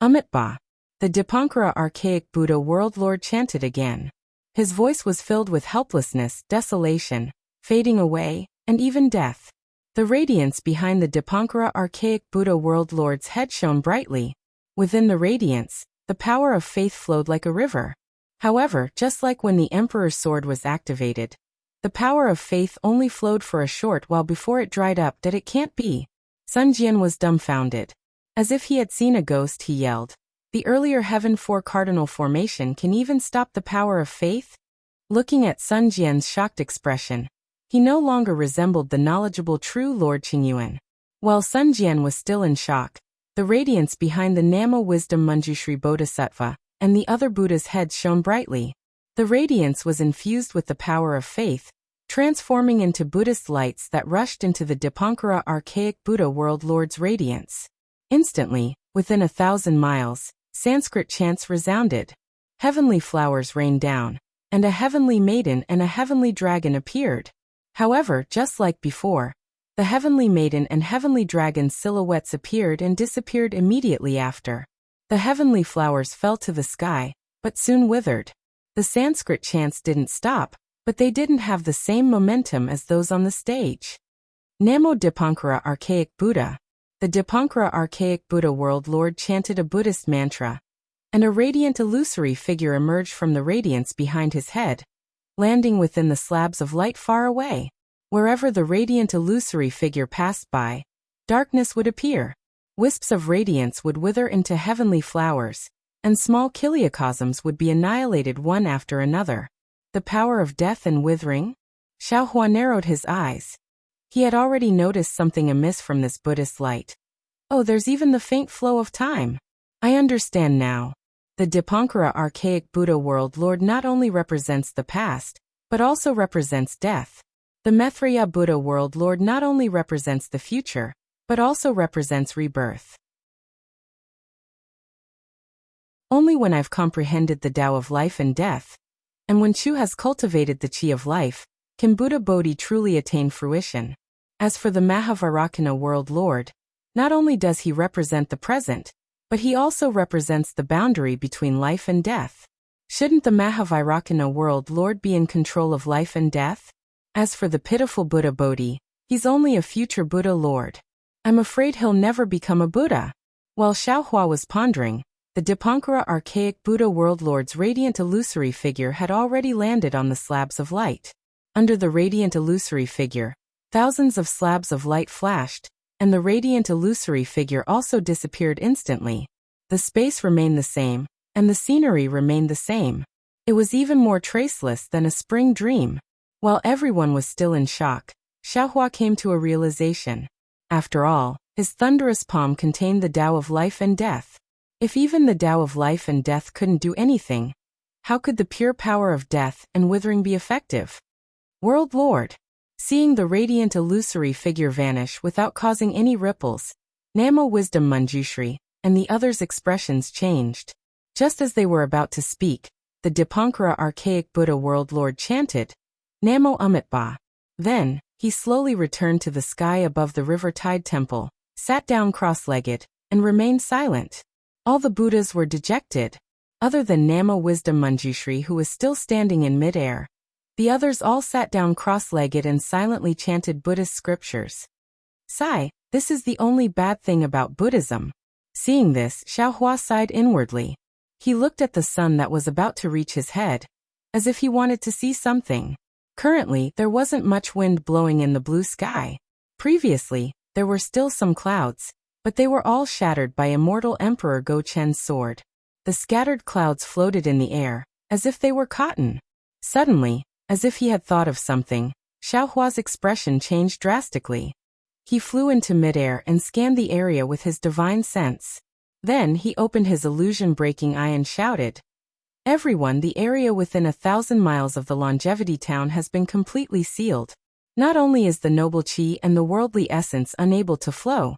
Ba. The Dipankara archaic Buddha World Lord chanted again. His voice was filled with helplessness, desolation, fading away, and even death. The radiance behind the Dipankara archaic Buddha World Lord's head shone brightly. Within the radiance, the power of faith flowed like a river. However, just like when the emperor's sword was activated, the power of faith only flowed for a short while before it dried up. That it can't be. Sun Jian was dumbfounded. As if he had seen a ghost, he yelled, "The earlier heaven 4-cardinal formation can even stop the power of faith?" Looking at Sun Jian's shocked expression, he no longer resembled the knowledgeable true Lord Qingyuan. While Sun Jian was still in shock, the radiance behind the Namo Wisdom Manjushri Bodhisattva and the other Buddha's heads shone brightly. The radiance was infused with the power of faith, transforming into Buddhist lights that rushed into the Dipankara archaic Buddha World Lord's radiance. Instantly, within 1,000 miles, Sanskrit chants resounded. Heavenly flowers rained down, and a heavenly maiden and a heavenly dragon appeared. However, just like before, the heavenly maiden and heavenly dragon silhouettes appeared and disappeared immediately after. The heavenly flowers fell to the sky, but soon withered. The Sanskrit chants didn't stop, but they didn't have the same momentum as those on the stage. Namo Dipankara Archaic Buddha. The Dipankara Archaic Buddha World Lord chanted a Buddhist mantra, and a radiant illusory figure emerged from the radiance behind his head, landing within the slabs of light far away. Wherever the radiant illusory figure passed by, darkness would appear. Wisps of radiance would wither into heavenly flowers, and small kiliocosms would be annihilated one after another. The power of death and withering? Xiaohua narrowed his eyes. He had already noticed something amiss from this Buddhist light. Oh, there's even the faint flow of time. I understand now. The Dipankara Archaic Buddha World Lord not only represents the past, but also represents death. The Maitreya Buddha World Lord not only represents the future, but also represents rebirth. Only when I've comprehended the Tao of life and death, and when Chu has cultivated the Chi of life, can Buddha Bodhi truly attain fruition. As for the Mahavairākana World Lord, not only does he represent the present, but he also represents the boundary between life and death. Shouldn't the Mahavairākana World Lord be in control of life and death? As for the pitiful Buddha Bodhi, he's only a future Buddha Lord. I'm afraid he'll never become a Buddha. While Xiaohua was pondering, the Dipankara Archaic Buddha World Lord's radiant illusory figure had already landed on the slabs of light. Under the radiant illusory figure, thousands of slabs of light flashed, and the radiant illusory figure also disappeared instantly. The space remained the same, and the scenery remained the same. It was even more traceless than a spring dream. While everyone was still in shock, Xiaohua came to a realization. After all, his thunderous palm contained the Tao of life and death. If even the Tao of life and death couldn't do anything, how could the pure power of death and withering be effective? World Lord. Seeing the radiant illusory figure vanish without causing any ripples, Namo Wisdom Manjushri and the others' expressions changed. Just as they were about to speak, the Dipankara Archaic Buddha World Lord chanted, Namo Amitba. Then, he slowly returned to the sky above the river tide temple, sat down cross-legged, and remained silent. All the Buddhas were dejected. Other than Namo Wisdom Manjushri, who was still standing in midair, the others all sat down cross-legged and silently chanted Buddhist scriptures. Sigh, this is the only bad thing about Buddhism. Seeing this, Xiaohua sighed inwardly. He looked at the sun that was about to reach his head, as if he wanted to see something. Currently, there wasn't much wind blowing in the blue sky. Previously, there were still some clouds, but they were all shattered by immortal Emperor Go Chen's sword. The scattered clouds floated in the air, as if they were cotton. Suddenly, as if he had thought of something, Xiaohua's expression changed drastically. He flew into midair and scanned the area with his divine sense. Then he opened his illusion-breaking eye and shouted, Everyone, the area within 1,000 miles of the Longevity Town has been completely sealed. Not only is the noble Qi and the worldly essence unable to flow,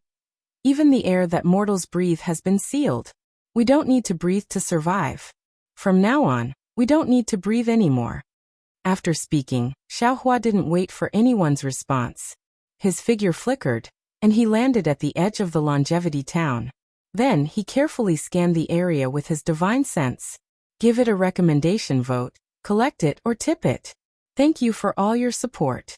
even the air that mortals breathe has been sealed. We don't need to breathe to survive. From now on, we don't need to breathe anymore. After speaking, Xiaohua didn't wait for anyone's response. His figure flickered, and he landed at the edge of the Longevity Town. Then he carefully scanned the area with his divine sense. Give it a recommendation vote, collect it or tip it. Thank you for all your support.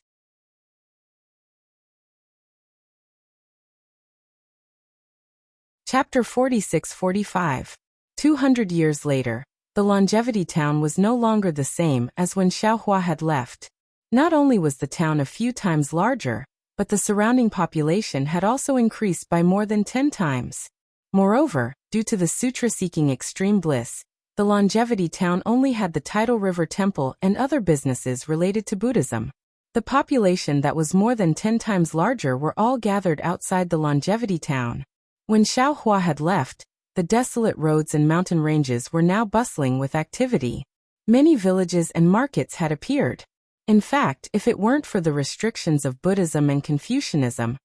Chapter 46-45. 200 years later, the Longevity Town was no longer the same as when Xiaohua had left. Not only was the town a few times larger, but the surrounding population had also increased by more than 10 times. Moreover, due to the sutra-seeking extreme bliss, the Longevity Town only had the Tidal River Temple and other businesses related to Buddhism. The population that was more than 10 times larger were all gathered outside the Longevity Town. When Xiaohua had left, the desolate roads and mountain ranges were now bustling with activity. Many villages and markets had appeared. In fact, if it weren't for the restrictions of Buddhism and Confucianism,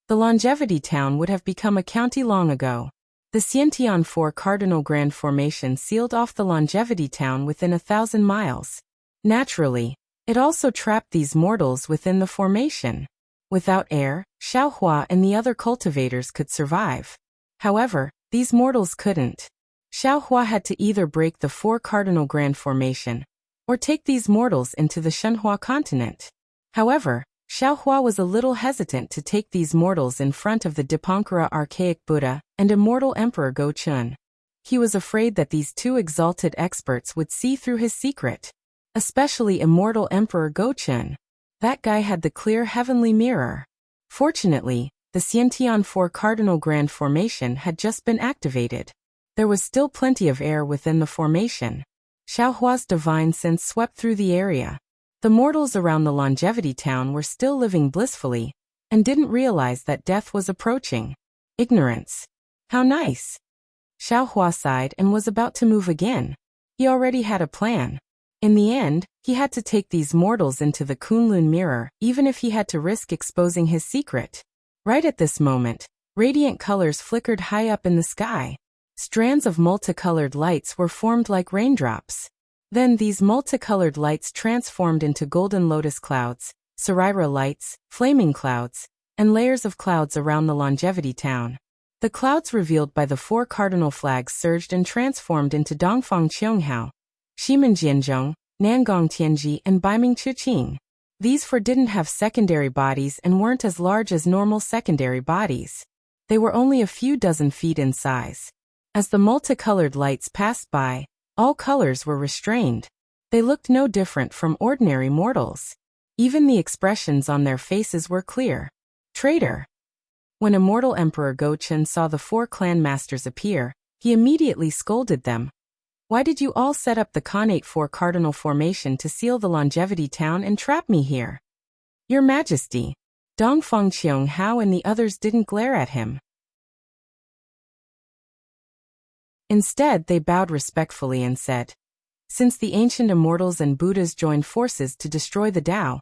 the Longevity Town would have become a county long ago. The Xiantian Four Cardinal Grand Formation sealed off the Longevity Town within 1,000 miles. Naturally, it also trapped these mortals within the formation. Without air, Xiaohua and the other cultivators could survive. However, these mortals couldn't. Xiao Hua had to either break the four cardinal grand formation, or take these mortals into the Shenhua continent. However, Xiao Hua was a little hesitant to take these mortals in front of the Dipankara archaic Buddha and immortal Emperor Go Chun. He was afraid that these two exalted experts would see through his secret. Especially immortal Emperor Go Chun. That guy had the clear heavenly mirror. Fortunately, the Xiantian Four Cardinal Grand Formation had just been activated. There was still plenty of air within the formation. Xiao Hua's divine sense swept through the area. The mortals around the longevity town were still living blissfully, and didn't realize that death was approaching. Ignorance. How nice. Xiao Hua sighed and was about to move again. He already had a plan. In the end, he had to take these mortals into the Kunlun mirror, even if he had to risk exposing his secret. Right at this moment, radiant colors flickered high up in the sky. Strands of multicolored lights were formed like raindrops. Then these multicolored lights transformed into golden lotus clouds, Sarira lights, flaming clouds, and layers of clouds around the longevity town. The clouds revealed by the four cardinal flags surged and transformed into Dongfang Qianghao, Shimenjianzhong, Nangong Tianji, and Baiming Chuqing. These four didn't have secondary bodies and weren't as large as normal secondary bodies. They were only a few dozen feet in size. As the multicolored lights passed by, all colors were restrained. They looked no different from ordinary mortals. Even the expressions on their faces were clear. Traitor. When immortal Emperor Go Chun saw the four clan masters appear, he immediately scolded them. Why did you all set up the Khanate Four Cardinal Formation to seal the longevity town and trap me here? Your Majesty. Dongfang Qianghao and the others didn't glare at him. Instead, they bowed respectfully and said, since the ancient immortals and Buddhas joined forces to destroy the Tao,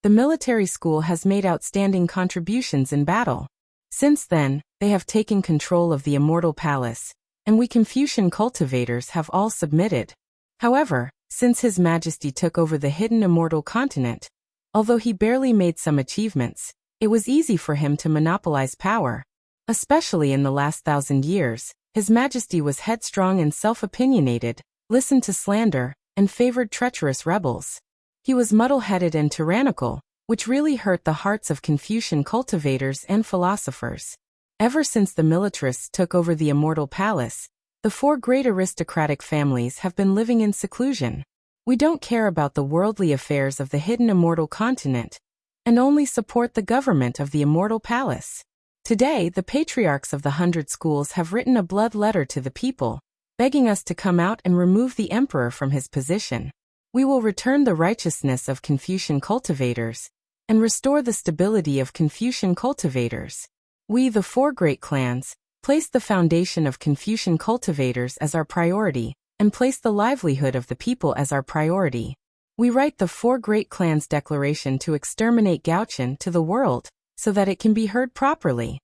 the military school has made outstanding contributions in battle. Since then, they have taken control of the immortal palace, and we Confucian cultivators have all submitted. However, since His Majesty took over the hidden immortal continent, although he barely made some achievements, it was easy for him to monopolize power. Especially in the last 1,000 years, His Majesty was headstrong and self-opinionated, listened to slander, and favored treacherous rebels. He was muddle-headed and tyrannical, which really hurt the hearts of Confucian cultivators and philosophers. Ever since the militarists took over the immortal palace, the four great aristocratic families have been living in seclusion. We don't care about the worldly affairs of the hidden immortal continent, and only support the government of the immortal palace. Today, the patriarchs of the 100 schools have written a blood letter to the people, begging us to come out and remove the emperor from his position. We will return the righteousness of Confucian cultivators, and restore the stability of Confucian cultivators. We, the four great clans, place the foundation of Confucian cultivators as our priority, and place the livelihood of the people as our priority. We write the four great clans' declaration to exterminate Gaochen to the world, so that it can be heard properly.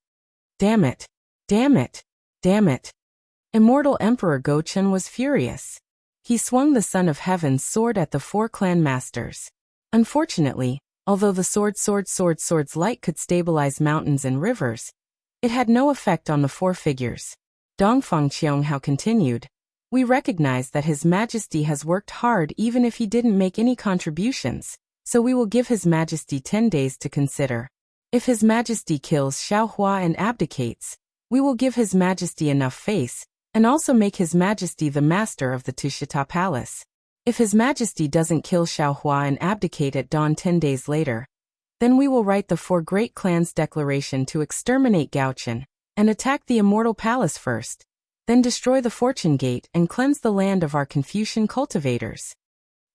Damn it! Damn it! Damn it! Immortal Emperor Go Chun was furious. He swung the Son of Heaven's sword at the four clan masters. Unfortunately, although the sword's light could stabilize mountains and rivers, it had no effect on the four figures. Dongfang Qianghao continued, we recognize that His Majesty has worked hard even if he didn't make any contributions, so we will give His Majesty 10 days to consider. If His Majesty kills Xiao Hua and abdicates, we will give His Majesty enough face, and also make His Majesty the master of the Tushita Palace. If His Majesty doesn't kill Xiao Hua and abdicate at dawn 10 days later, then we will write the four great clans' declaration to exterminate Gaochen, and attack the immortal palace first, then destroy the fortune gate and cleanse the land of our Confucian cultivators.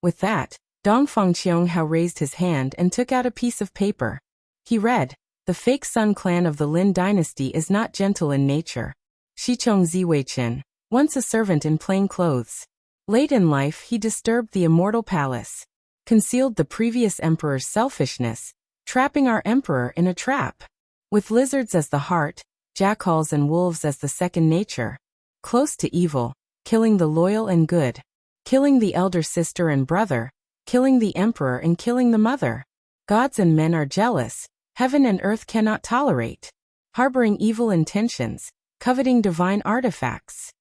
With that, Dongfang Qianghao raised his hand and took out a piece of paper. He read, the fake Sun clan of the Lin dynasty is not gentle in nature. Shichong Ziweichen, once a servant in plain clothes. Late in life he disturbed the immortal palace, concealed the previous emperor's selfishness, trapping our emperor in a trap. With lizards as the heart, jackals and wolves as the second nature. Close to evil, killing the loyal and good. Killing the elder sister and brother, killing the emperor and killing the mother. Gods and men are jealous, heaven and earth cannot tolerate. Harboring evil intentions, coveting divine artifacts.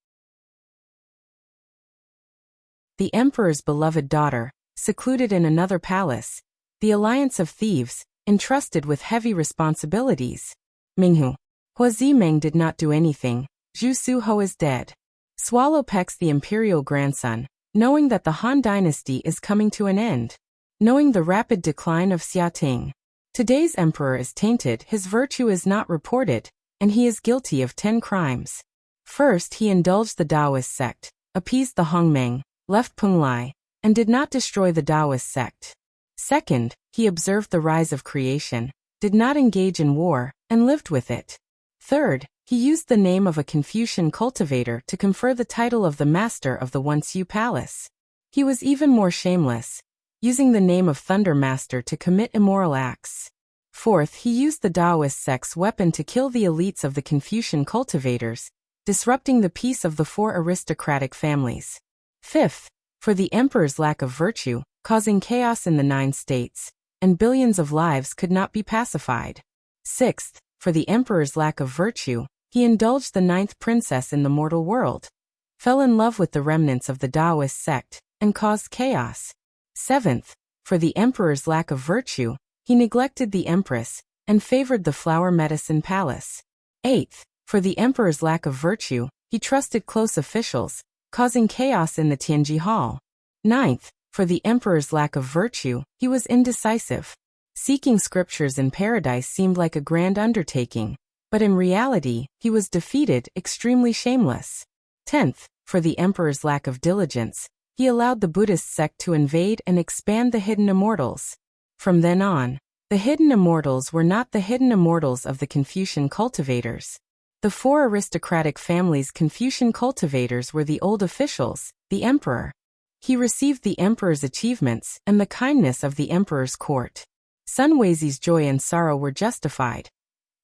the emperor's beloved daughter, secluded in another palace, the alliance of thieves, entrusted with heavy responsibilities. Minghu. Hua Zimeng did not do anything. Zhu Suho is dead. Swallow pecks the imperial grandson, knowing that the Han dynasty is coming to an end. Knowing the rapid decline of Xiating. Today's emperor is tainted, his virtue is not reported, and he is guilty of 10 crimes. First, he indulged the Taoist sect, appeased the Hongmeng, left Penglai, and did not destroy the Taoist sect. Second, he observed the rise of creation, did not engage in war, and lived with it. Third, he used the name of a Confucian cultivator to confer the title of the master of the Wuxia palace. He was even more shameless, using the name of Thunder Master to commit immoral acts. Fourth, he used the Taoist sect's weapon to kill the elites of the Confucian cultivators, disrupting the peace of the 4 aristocratic families. Fifth, for the emperor's lack of virtue, causing chaos in the 9 states, and billions of lives could not be pacified. Sixth, for the emperor's lack of virtue, he indulged the 9th princess in the mortal world, fell in love with the remnants of the Taoist sect, and caused chaos. Seventh, for the emperor's lack of virtue, he neglected the empress, and favored the flower medicine palace. Eighth, for the emperor's lack of virtue, he trusted close officials, causing chaos in the Tianji Hall. Ninth, for the emperor's lack of virtue, he was indecisive. Seeking scriptures in paradise seemed like a grand undertaking, but in reality, he was defeated, extremely shameless. 10th, for the emperor's lack of diligence, he allowed the Buddhist sect to invade and expand the hidden immortals. From then on, the hidden immortals were not the hidden immortals of the Confucian cultivators. The 4 aristocratic families' Confucian cultivators were the old officials, the emperor. He received the emperor's achievements and the kindness of the emperor's court. Sun Weizi's joy and sorrow were justified.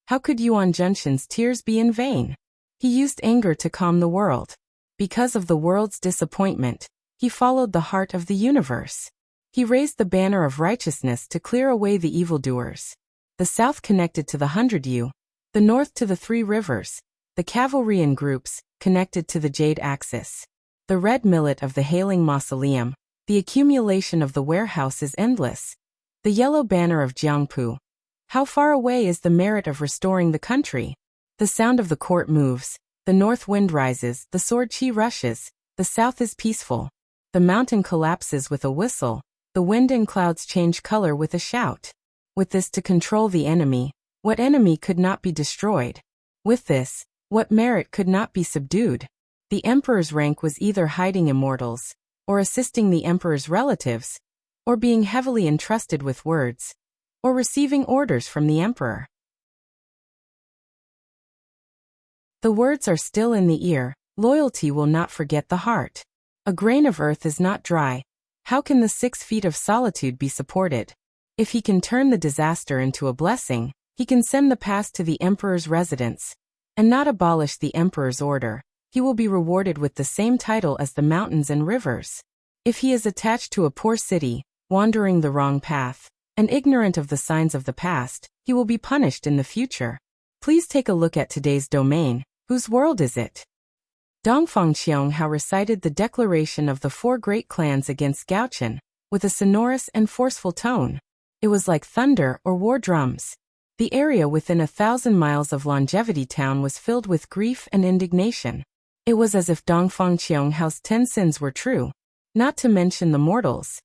How could Yuan Junshin's tears be in vain? He used anger to calm the world. Because of the world's disappointment, he followed the heart of the universe. He raised the banner of righteousness to clear away the evildoers. The south connected to the 100 Yu, the north to the 3 rivers, the cavalry in groups, connected to the jade axis. The red millet of the hailing mausoleum, the accumulation of the warehouse is endless. The yellow banner of Jiangpu. How far away is the merit of restoring the country? The sound of the court moves, the north wind rises, the sword chi rushes, the south is peaceful. The mountain collapses with a whistle, the wind and clouds change color with a shout. With this to control the enemy, what enemy could not be destroyed? With this, what merit could not be subdued? The emperor's rank was either hiding immortals, or assisting the emperor's relatives, or being heavily entrusted with words, or receiving orders from the emperor. The words are still in the ear, loyalty will not forget the heart. A grain of earth is not dry. How can the 6 feet of solitude be supported? If he can turn the disaster into a blessing, he can send the past to the emperor's residence, and not abolish the emperor's order. He will be rewarded with the same title as the mountains and rivers. If he is attached to a poor city, wandering the wrong path, and ignorant of the signs of the past, he will be punished in the future. Please take a look at today's domain. Whose world is it? Dongfang Qianghao recited the declaration of the 4 great clans against Gaochen, with a sonorous and forceful tone. It was like thunder or war drums. The area within 1,000 miles of Longevity Town was filled with grief and indignation. It was as if Dongfang Qianghao's 10 sins were true, not to mention the mortals.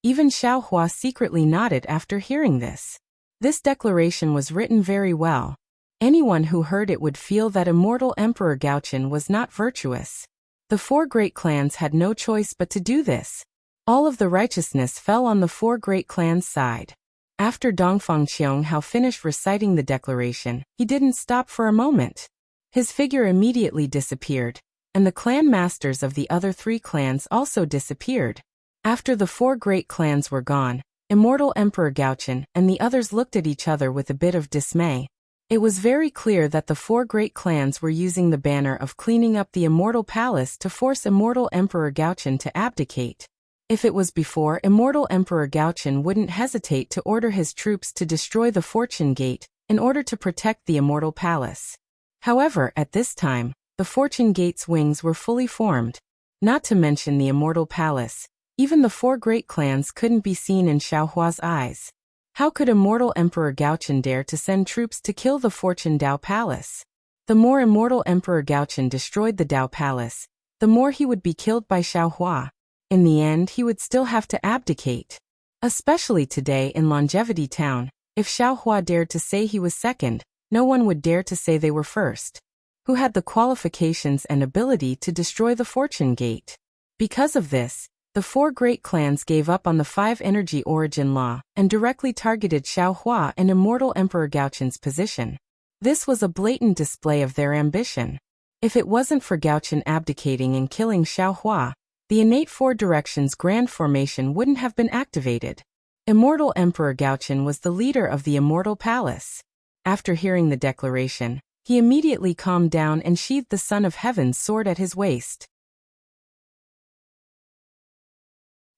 Even Xiao Hua secretly nodded after hearing this. This declaration was written very well. Anyone who heard it would feel that immortal Emperor Gaochen was not virtuous. The 4 great clans had no choice but to do this. All of the righteousness fell on the 4 great clans' side. After Dongfang Qianghao finished reciting the declaration, he didn't stop for a moment. His figure immediately disappeared, and the clan masters of the other 3 clans also disappeared. After the 4 great clans were gone, immortal Emperor Gaochen and the others looked at each other with a bit of dismay. It was very clear that the 4 great clans were using the banner of cleaning up the immortal palace to force immortal Emperor Gaochen to abdicate. If it was before, immortal Emperor Gaochen wouldn't hesitate to order his troops to destroy the Fortune Gate in order to protect the immortal palace. However, at this time, the Fortune Gate's wings were fully formed. Not to mention the immortal palace. Even the 4 great clans couldn't be seen in Xiaohua's eyes. How could immortal Emperor Gaochen dare to send troops to kill the Fortune Dao Palace? The more immortal Emperor Gaochen destroyed the Dao Palace, the more he would be killed by Xiaohua. In the end, he would still have to abdicate. Especially today in Longevity Town, if Xiaohua dared to say he was second, no one would dare to say they were first. Who had the qualifications and ability to destroy the Fortune Gate? Because of this, the 4 great clans gave up on the 5 energy origin law and directly targeted Xiaohua and immortal Emperor Gaochen's position. This was a blatant display of their ambition. If it wasn't for Gaochen abdicating and killing Xiaohua, the innate 4 directions grand formation wouldn't have been activated. Immortal Emperor Gaochen was the leader of the Immortal Palace. After hearing the declaration, he immediately calmed down and sheathed the Son of Heaven's sword at his waist.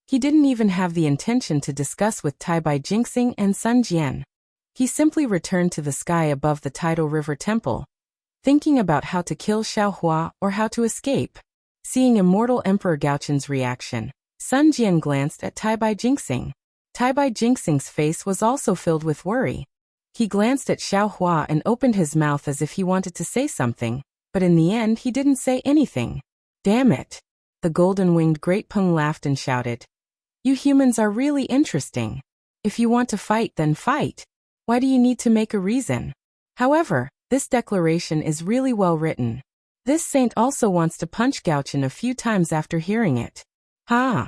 He didn't even have the intention to discuss with Taibai Jingxing and Sun Jian. He simply returned to the sky above the tidal river temple, thinking about how to kill Xiaohua or how to escape. Seeing immortal Emperor Gaochen's reaction, Sun Jian glanced at Taibai Jingxing. Taibai Jingxing's face was also filled with worry. He glanced at Xiaohua and opened his mouth as if he wanted to say something, but in the end he didn't say anything. Damn it! The golden-winged Great Peng laughed and shouted. You humans are really interesting. If you want to fight, then fight. Why do you need to make a reason? However, this declaration is really well written. This saint also wants to punch Gaochen a few times after hearing it. Ha!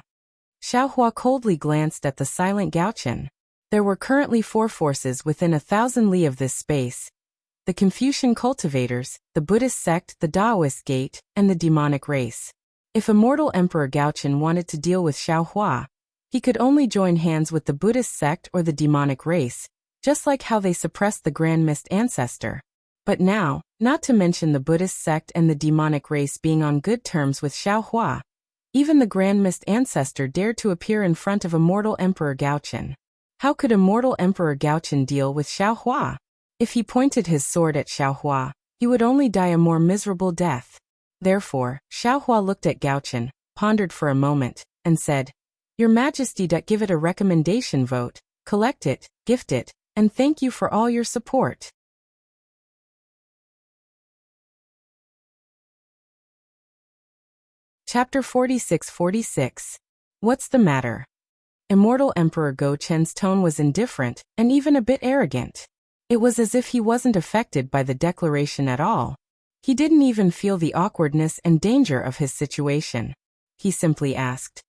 Xiaohua coldly glanced at the silent Gaochen. There were currently 4 forces within 1,000 li of this space. The Confucian cultivators, the Buddhist sect, the Taoist gate, and the demonic race. If immortal Emperor Gaochen wanted to deal with Xiaohua, he could only join hands with the Buddhist sect or the demonic race, just like how they suppressed the Grand Mist Ancestor. But now, not to mention the Buddhist sect and the demonic race being on good terms with Xiaohua, even the Grand Mist Ancestor dared to appear in front of immortal Emperor Gaochen. How could immortal Emperor Gaochen deal with Xiaohua? If he pointed his sword at Xiaohua, he would only die a more miserable death. Therefore, Xiaohua looked at Gaochen, pondered for a moment, and said, Your Majesty, give it a recommendation vote, collect it, gift it, and thank you for all your support. Chapter 46-46. What's the matter? Immortal Emperor Gaochen's tone was indifferent, and even a bit arrogant. It was as if he wasn't affected by the declaration at all. He didn't even feel the awkwardness and danger of his situation. He simply asked,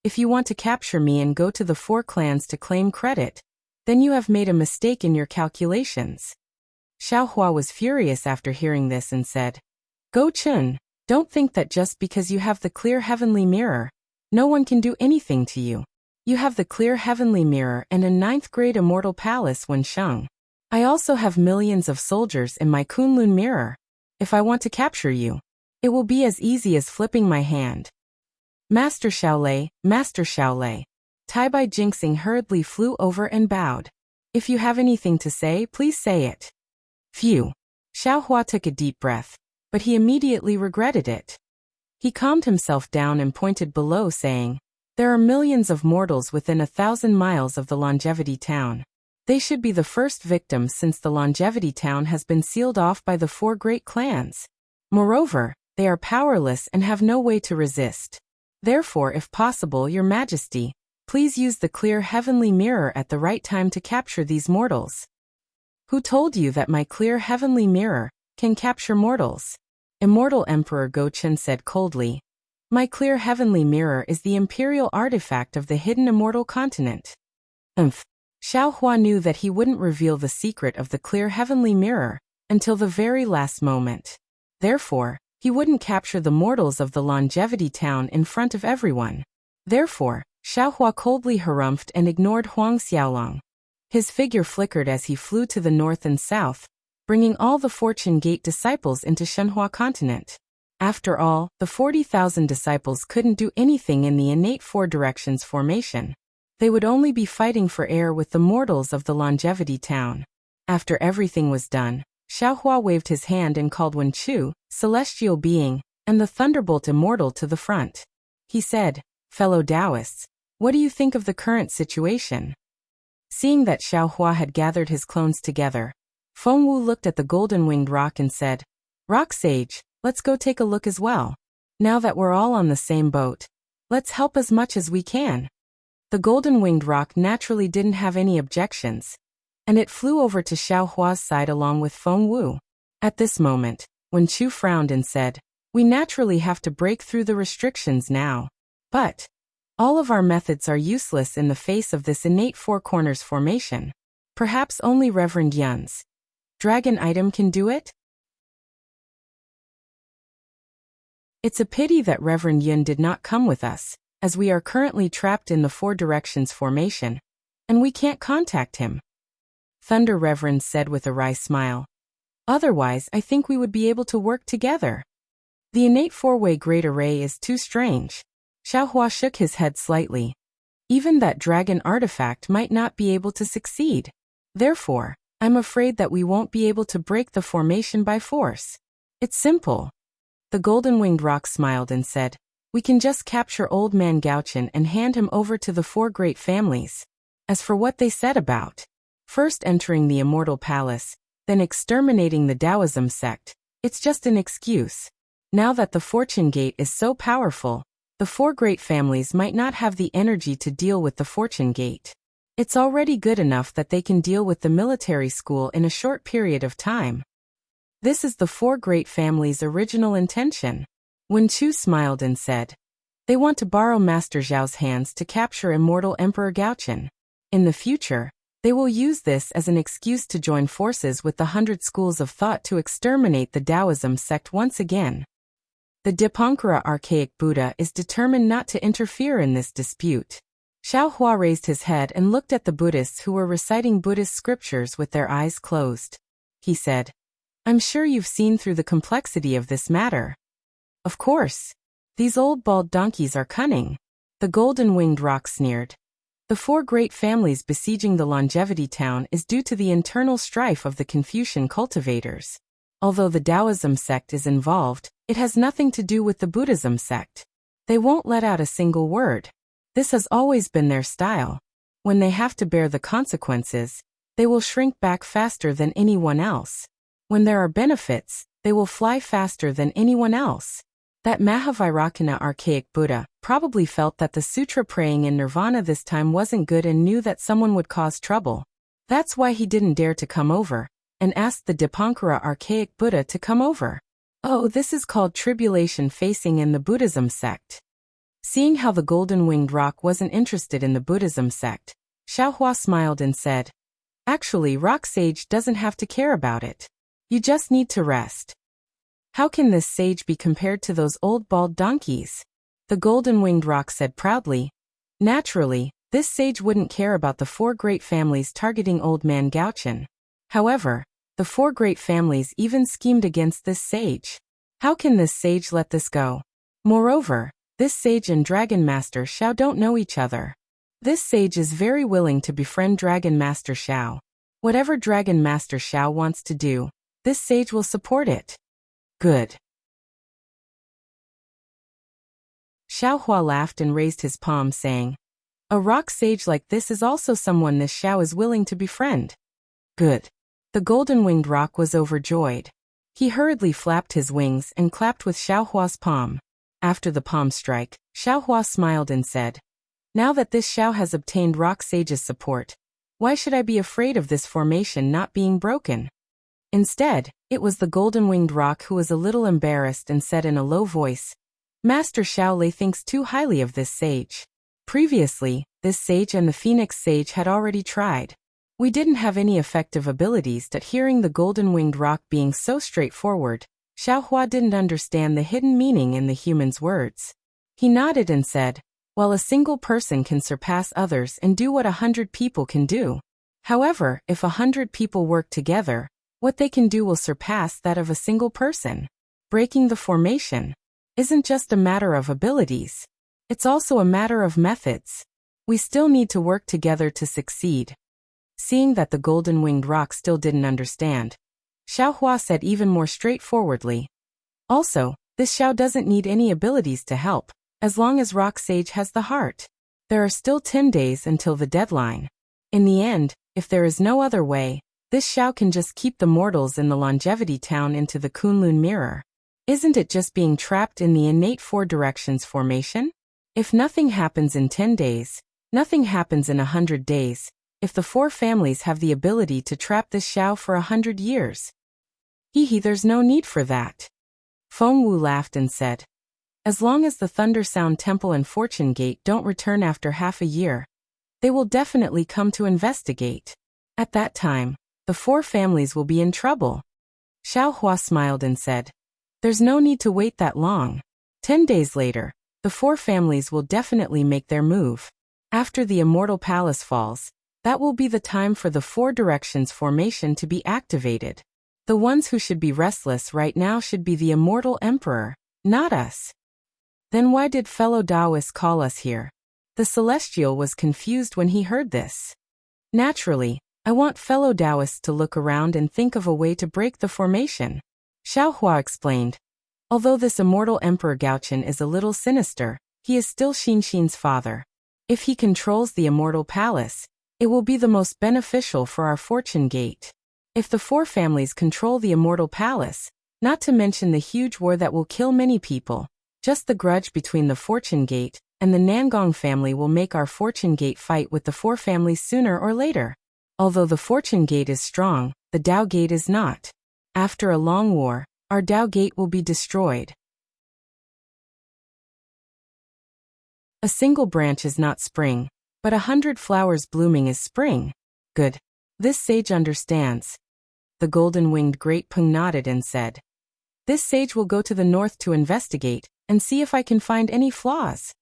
If you want to capture me and go to the 4 clans to claim credit, then you have made a mistake in your calculations. Xiaohua was furious after hearing this and said, Gaochen, don't think that just because you have the clear heavenly mirror, no one can do anything to you. You have the clear heavenly mirror and a 9th grade immortal palace Wensheng. I also have millions of soldiers in my Kunlun mirror. If I want to capture you, it will be as easy as flipping my hand. Master Shaolei, Master Shaolei. Taibai Jingxing hurriedly flew over and bowed. If you have anything to say, please say it. Phew. Xiaohua took a deep breath, but he immediately regretted it. He calmed himself down and pointed below, saying, There are millions of mortals within 1,000 miles of the Longevity Town. They should be the first victims since the Longevity Town has been sealed off by the 4 great clans. Moreover, they are powerless and have no way to resist. Therefore, if possible, Your Majesty, please use the clear heavenly mirror at the right time to capture these mortals. Who told you that my clear heavenly mirror can capture mortals? Immortal Emperor Gaochen said coldly. My clear heavenly mirror is the imperial artifact of the hidden immortal continent. Xiaohua knew that he wouldn't reveal the secret of the clear heavenly mirror until the very last moment. Therefore, he wouldn't capture the mortals of the Longevity Town in front of everyone. Therefore, Xiaohua coldly harumphed and ignored Huang Xiaolong. His figure flickered as he flew to the north and south, bringing all the Fortune Gate disciples into Shenhua continent. After all, the 40,000 disciples couldn't do anything in the innate 4 directions formation. They would only be fighting for air with the mortals of the Longevity Town. After everything was done, Xiaohua waved his hand and called Wenchu, Celestial Being, and the Thunderbolt Immortal to the front. He said, "Fellow Taoists, what do you think of the current situation?" Seeing that Xiaohua had gathered his clones together, Fengwu looked at the golden-winged rock and said, "Rock Sage, let's go take a look as well. Now that we're all on the same boat, let's help as much as we can." The golden-winged rock naturally didn't have any objections, and it flew over to Xiaohua's side along with Fengwu. At this moment, Wen Chu frowned and said, "We naturally have to break through the restrictions now. But all of our methods are useless in the face of this innate four corners formation. Perhaps only Reverend Yun's dragon item can do it?" It's a pity that Reverend Yun did not come with us, as we are currently trapped in the four directions formation, and we can't contact him. Thunder Reverend said with a wry smile. Otherwise, I think we would be able to work together. The innate four-way great array is too strange. Xiaohua shook his head slightly. Even that dragon artifact might not be able to succeed. Therefore, I'm afraid that we won't be able to break the formation by force. It's simple. The golden-winged rock smiled and said, "We can just capture old man Gaochen and hand him over to the four great families. As for what they said about first entering the immortal palace, then exterminating the Taoism sect, it's just an excuse. Now that the fortune gate is so powerful, the four great families might not have the energy to deal with the fortune gate. It's already good enough that they can deal with the military school in a short period of time. This is the four great families' original intention." Wen Chu smiled and said, "They want to borrow Master Zhao's hands to capture immortal Emperor Gaochen. In the future, they will use this as an excuse to join forces with the 100 schools of thought to exterminate the Taoism sect once again. The Dipankara archaic Buddha is determined not to interfere in this dispute." Xiaohua raised his head and looked at the Buddhists who were reciting Buddhist scriptures with their eyes closed. He said, "I'm sure you've seen through the complexity of this matter." "Of course. These old bald donkeys are cunning." The golden-winged rock sneered. "The four great families besieging the longevity town is due to the internal strife of the Confucian cultivators. Although the Taoism sect is involved, it has nothing to do with the Buddhism sect. They won't let out a single word. This has always been their style. When they have to bear the consequences, they will shrink back faster than anyone else. When there are benefits, they will fly faster than anyone else." That Mahavairakana archaic Buddha probably felt that the sutra praying in nirvana this time wasn't good and knew that someone would cause trouble. That's why he didn't dare to come over, and asked the Dipankara archaic Buddha to come over. Oh, this is called tribulation facing in the Buddhism sect. Seeing how the golden-winged rock wasn't interested in the Buddhism sect, Xiaohua smiled and said, "Actually, Rock Sage doesn't have to care about it. You just need to rest." "How can this sage be compared to those old bald donkeys?" The golden-winged rock said proudly. "Naturally, this sage wouldn't care about the four great families targeting old man Gaochen. However, the four great families even schemed against this sage. How can this sage let this go? Moreover, this sage and Dragon Master Xiao don't know each other. This sage is very willing to befriend Dragon Master Xiao. Whatever Dragon Master Xiao wants to do, this sage will support it." "Good." Xiaohua laughed and raised his palm, saying, "A rock sage like this is also someone this Xiao is willing to befriend." "Good." The golden-winged rock was overjoyed. He hurriedly flapped his wings and clapped with Xiaohua's palm. After the palm strike, Xiaohua smiled and said, "Now that this Xiao has obtained Rock Sage's support, why should I be afraid of this formation not being broken?" Instead, it was the golden-winged rock who was a little embarrassed and said in a low voice, "Master Xiaolei thinks too highly of this sage. Previously, this sage and the Phoenix Sage had already tried. We didn't have any effective abilities, but hearing the golden-winged rock being so straightforward, Xiaohua didn't understand the hidden meaning in the human's words. He nodded and said, "While a single person can surpass others and do what 100 people can do. However, if 100 people work together, what they can do will surpass that of a single person. Breaking the formation isn't just a matter of abilities. It's also a matter of methods. We still need to work together to succeed." Seeing that the golden-winged rock still didn't understand, Xiaohua said even more straightforwardly, "Also, this Xiao doesn't need any abilities to help. as long as Rock Sage has the heart. There are still 10 days until the deadline. In the end, if there is no other way, this Xiao can just keep the mortals in the Longevity Town into the Kunlun Mirror. Isn't it just being trapped in the innate four directions formation? If nothing happens in 10 days, nothing happens in 100 days, if the four families have the ability to trap this Xiao for 100 years. There's no need for that. Feng Wu laughed and said, as long as the Thunder Sound Temple and Fortune Gate don't return after half a year, they will definitely come to investigate. At that time, the four families will be in trouble. Xiao Hua smiled and said, there's no need to wait that long. 10 days later, the four families will definitely make their move. After the Immortal Palace falls, that will be the time for the Four Directions formation to be activated. The ones who should be restless right now should be the Immortal Emperor, not us. Then why did fellow Taoists call us here? The Celestial was confused when he heard this. Naturally, I want fellow Taoists to look around and think of a way to break the formation. Xiao Hua explained. Although this Immortal Emperor Gaochen is a little sinister, he is still Xinxin's father. If he controls the Immortal Palace, it will be the most beneficial for our Fortune Gate. If the four families control the Immortal Palace, not to mention the huge war that will kill many people, just the grudge between the Fortune Gate and the Nangong family will make our Fortune Gate fight with the four families sooner or later. Although the Fortune Gate is strong, the Tao Gate is not. After a long war, our Tao Gate will be destroyed. A single branch is not spring, but 100 flowers blooming is spring. Good. This sage understands. The golden-winged Great Peng nodded and said, this sage will go to the north to investigate and see if I can find any flaws.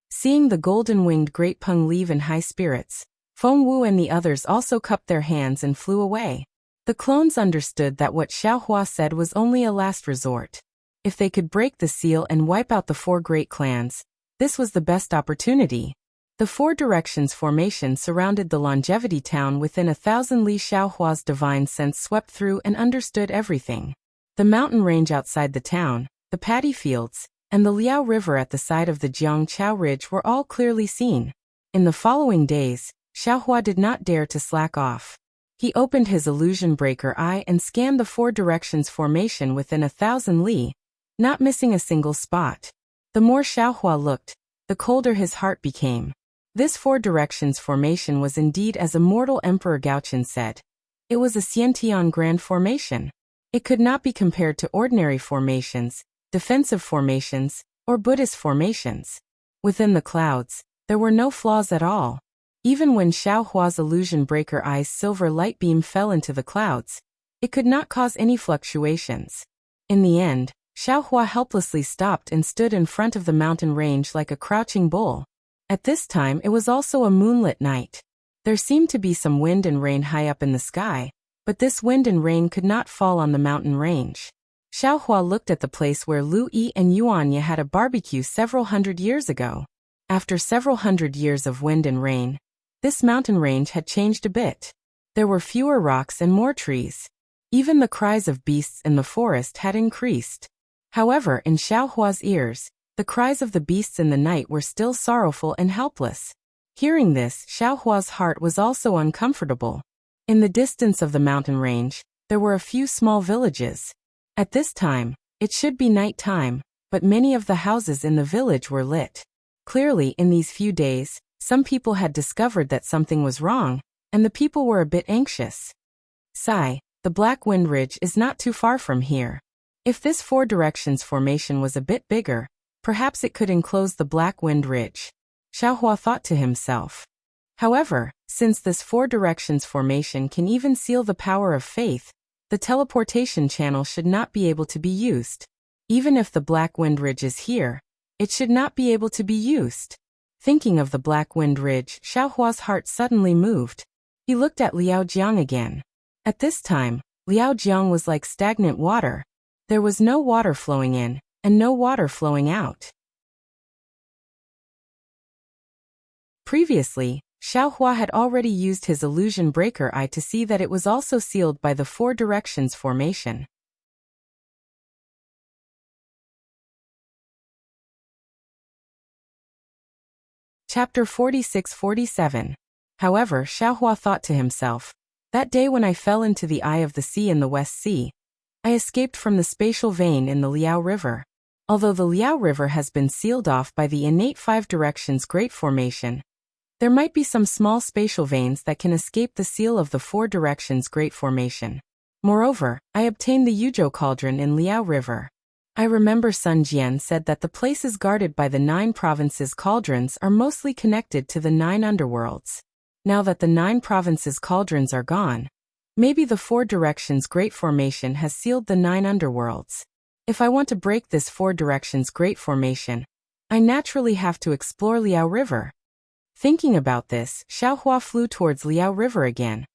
Seeing the golden-winged Great Peng leave in high spirits, Feng Wu and the others also cupped their hands and flew away. The clones understood that what Xiao Hua said was only a last resort. If they could break the seal and wipe out the four great clans, this was the best opportunity. The Four Directions formation surrounded the Longevity Town within 1,000 li. Xiao Hua's divine sense swept through and understood everything. The mountain range outside the town, the paddy fields, and the Liao River at the side of the Jiangqiao Ridge were all clearly seen. In the following days, Xiao Hua did not dare to slack off. He opened his illusion breaker eye and scanned the Four Directions formation within 1,000 li, not missing a single spot. The more Xiao Hua looked, the colder his heart became. This Four Directions formation was indeed as Immortal Emperor Gaochen said. It was a Xiantian Grand formation. It could not be compared to ordinary formations, defensive formations, or Buddhist formations. Within the clouds, there were no flaws at all. Even when Xiao Hua's illusion breaker eye's silver light beam fell into the clouds, it could not cause any fluctuations. In the end, Xiao Hua helplessly stopped and stood in front of the mountain range like a crouching bull. At this time it was also a moonlit night. There seemed to be some wind and rain high up in the sky, but this wind and rain could not fall on the mountain range. Xiao Hua looked at the place where Lu Yi and Yuanya had a barbecue several hundred years ago. After several hundred years of wind and rain, this mountain range had changed a bit. There were fewer rocks and more trees. Even the cries of beasts in the forest had increased. However, in Xiao Hua's ears, the cries of the beasts in the night were still sorrowful and helpless. Hearing this, Xiao Hua's heart was also uncomfortable. In the distance of the mountain range, there were a few small villages. At this time, it should be night time, but many of the houses in the village were lit. Clearly, in these few days, some people had discovered that something was wrong, and the people were a bit anxious. Sigh, the Black Wind Ridge is not too far from here. If this Four Directions formation was a bit bigger, perhaps it could enclose the Black Wind Ridge. Xiao Hua thought to himself. However, since this Four Directions formation can even seal the power of faith, the teleportation channel should not be able to be used. Even if the Black Wind Ridge is here, it should not be able to be used. Thinking of the Black Wind Ridge, Xiao Hua's heart suddenly moved. He looked at Liao Jiang again. At this time, Liao Jiang was like stagnant water. There was no water flowing in, and no water flowing out. Previously, Xiao Hua had already used his illusion breaker eye to see that it was also sealed by the Four Directions formation. Chapter 46-47. However, Xiaohua thought to himself, that day when I fell into the eye of the sea in the West Sea, I escaped from the spatial vein in the Liao River. Although the Liao River has been sealed off by the innate five directions Great Formation, there might be some small spatial veins that can escape the seal of the four directions Great Formation. Moreover, I obtained the Yuzhou Cauldron in Liao River. I remember Sun Jian said that the places guarded by the 9 provinces' cauldrons are mostly connected to the 9 underworlds. Now that the 9 provinces' cauldrons are gone, maybe the 4 directions Great Formation has sealed the 9 underworlds. If I want to break this 4 directions Great Formation, I naturally have to explore Liao River. Thinking about this, Xiaohua flew towards Liao River again.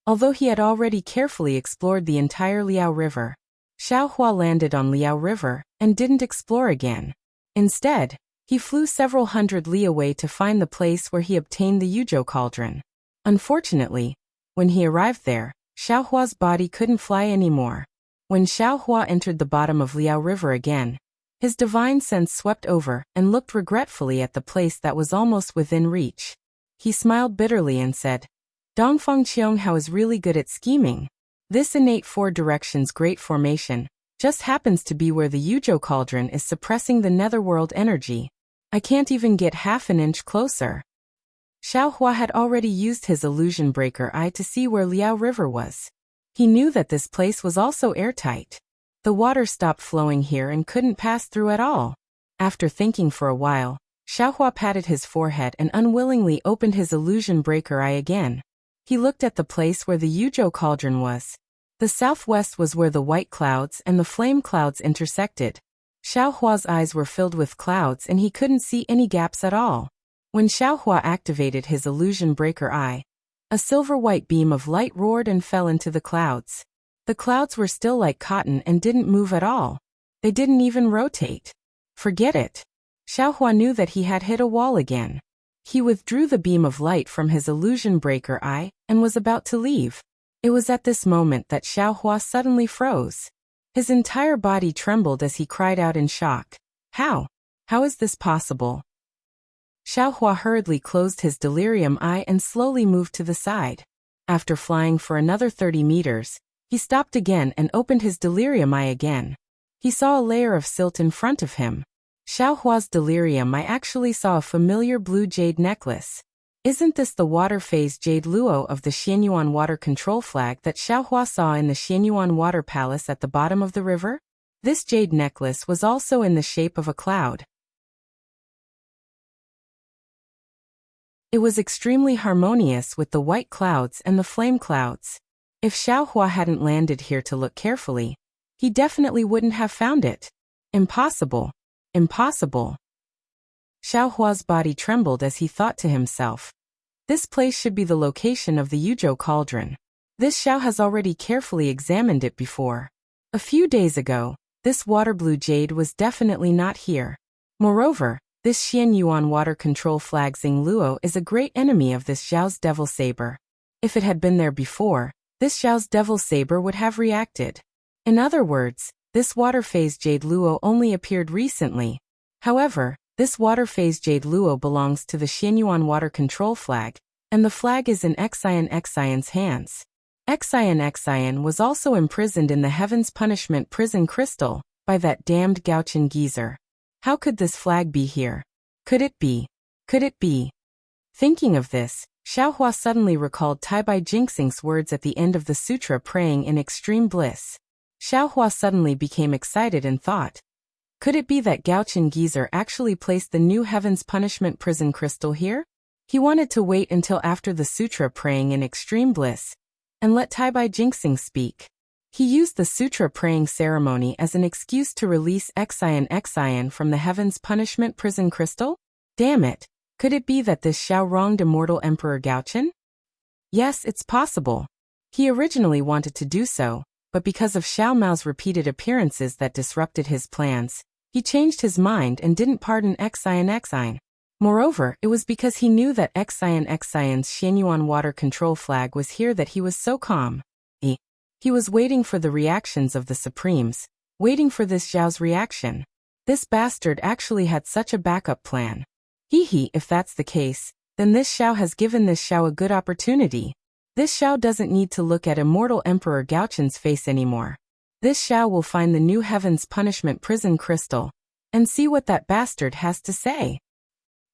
Although he had already carefully explored the entire Liao River, Xiaohua landed on Liao River and didn't explore again. Instead, he flew several hundred li away to find the place where he obtained the Yuzhou Cauldron. Unfortunately, when he arrived there, Xiaohua's body couldn't fly anymore. When Xiaohua entered the bottom of Liao River again, his divine sense swept over and looked regretfully at the place that was almost within reach. He smiled bitterly and said, Dongfang Qianghao is really good at scheming. This innate 4 directions Great Formation just happens to be where the Yuzhou Cauldron is suppressing the netherworld energy. I can't even get half an inch closer. Xiaohua had already used his illusion breaker eye to see where Liao River was. He knew that this place was also airtight. The water stopped flowing here and couldn't pass through at all. After thinking for a while, Xiaohua patted his forehead and unwillingly opened his illusion breaker eye again. He looked at the place where the Yuzhou Cauldron was. The southwest was where the white clouds and the flame clouds intersected. Xiaohua's eyes were filled with clouds and he couldn't see any gaps at all. When Xiaohua activated his illusion breaker eye, a silver-white beam of light roared and fell into the clouds. The clouds were still like cotton and didn't move at all. They didn't even rotate. Forget it. Xiaohua knew that he had hit a wall again. He withdrew the beam of light from his illusion breaker eye and was about to leave. It was at this moment that Xiaohua suddenly froze. His entire body trembled as he cried out in shock. How? How is this possible? Xiaohua hurriedly closed his delirium eye and slowly moved to the side. After flying for another 30 meters, he stopped again and opened his delirium eye again. He saw a layer of silt in front of him. Xiaohua's delirium eye actually saw a familiar blue jade necklace. Isn't this the water phase jade luo of the Xianyuan water control flag that Xiaohua saw in the Xianyuan water palace at the bottom of the river? This jade necklace was also in the shape of a cloud. It was extremely harmonious with the white clouds and the flame clouds. If Xiaohua hadn't landed here to look carefully, he definitely wouldn't have found it. Impossible. Impossible. Xiaohua's body trembled as he thought to himself. This place should be the location of the Yuzhou Cauldron. This Xiao has already carefully examined it before. A few days ago, this water blue jade was definitely not here. Moreover, this Xianyuan water control flag Xing Luo is a great enemy of this Xiao's devil saber. If it had been there before, this Xiao's devil saber would have reacted. In other words, this water phase jade luo only appeared recently. However, this water phase jade luo belongs to the Xianyuan water control flag, and the flag is in Xion's hands. Xion was also imprisoned in the Heaven's Punishment prison crystal by that damned Gaochen geezer. How could this flag be here? Could it be? Could it be? Thinking of this, Xiaohua suddenly recalled Taibai Jinxing's words at the end of the sutra praying in extreme bliss. Xiaohua suddenly became excited and thought, could it be that Gaochen geezer actually placed the new Heaven's Punishment prison crystal here? He wanted to wait until after the sutra praying in extreme bliss and let Taibai Jinxing speak. He used the sutra praying ceremony as an excuse to release Xion from the Heaven's Punishment prison crystal? Damn it, could it be that this Xiao wronged immortal Emperor Gaochen? Yes, it's possible. He originally wanted to do so, but because of Xiao Mao's repeated appearances that disrupted his plans, he changed his mind and didn't pardon Xion. Moreover, it was because he knew that Xion's Xianyuan water control flag was here that he was so calm. He was waiting for the reactions of the Supremes, waiting for this Xiao's reaction. This bastard actually had such a backup plan. Hee, if that's the case, then this Xiao has given this Xiao a good opportunity. This Xiao doesn't need to look at immortal Emperor Gaochun's face anymore. This Xiao will find the new Heaven's Punishment prison crystal and see what that bastard has to say.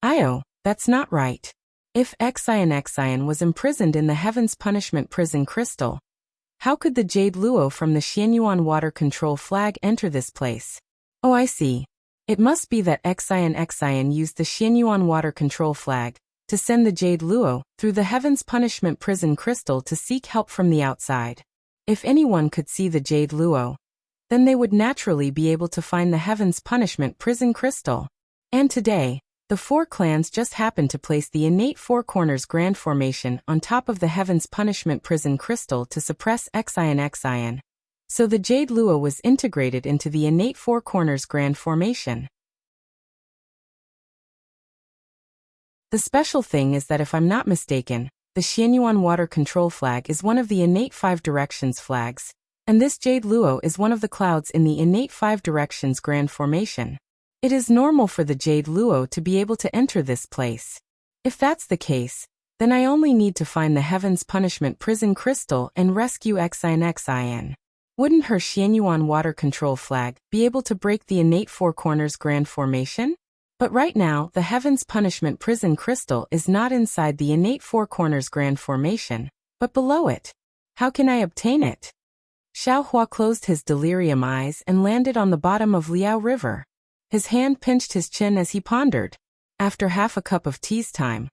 Io, that's not right. If Xian was imprisoned in the Heaven's Punishment prison crystal, how could the Jade Luo from the Xianyuan water control flag enter this place? Oh, I see. It must be that Xian used the Xianyuan water control flag to send the Jade Luo through the Heaven's Punishment prison crystal to seek help from the outside. If anyone could see the Jade Luo, then they would naturally be able to find the Heaven's Punishment prison crystal. And today, the four clans just happened to place the innate Four Corners Grand Formation on top of the Heaven's Punishment prison crystal to suppress Xian. So the Jade Luo was integrated into the innate Four Corners Grand Formation. The special thing is that if I'm not mistaken, the Xianyuan water control flag is one of the innate Five Directions flags, and this Jade Luo is one of the clouds in the innate Five Directions Grand Formation. It is normal for the Jade Luo to be able to enter this place. If that's the case, then I only need to find the Heaven's Punishment prison crystal and rescue Xian. Wouldn't her Xianyuan water control flag be able to break the innate Four Corners Grand Formation? But right now, the Heaven's Punishment prison crystal is not inside the innate Four Corners Grand Formation, but below it. How can I obtain it? Xiaohua closed his delirium eyes and landed on the bottom of Liao River. His hand pinched his chin as he pondered. After half a cup of tea's time,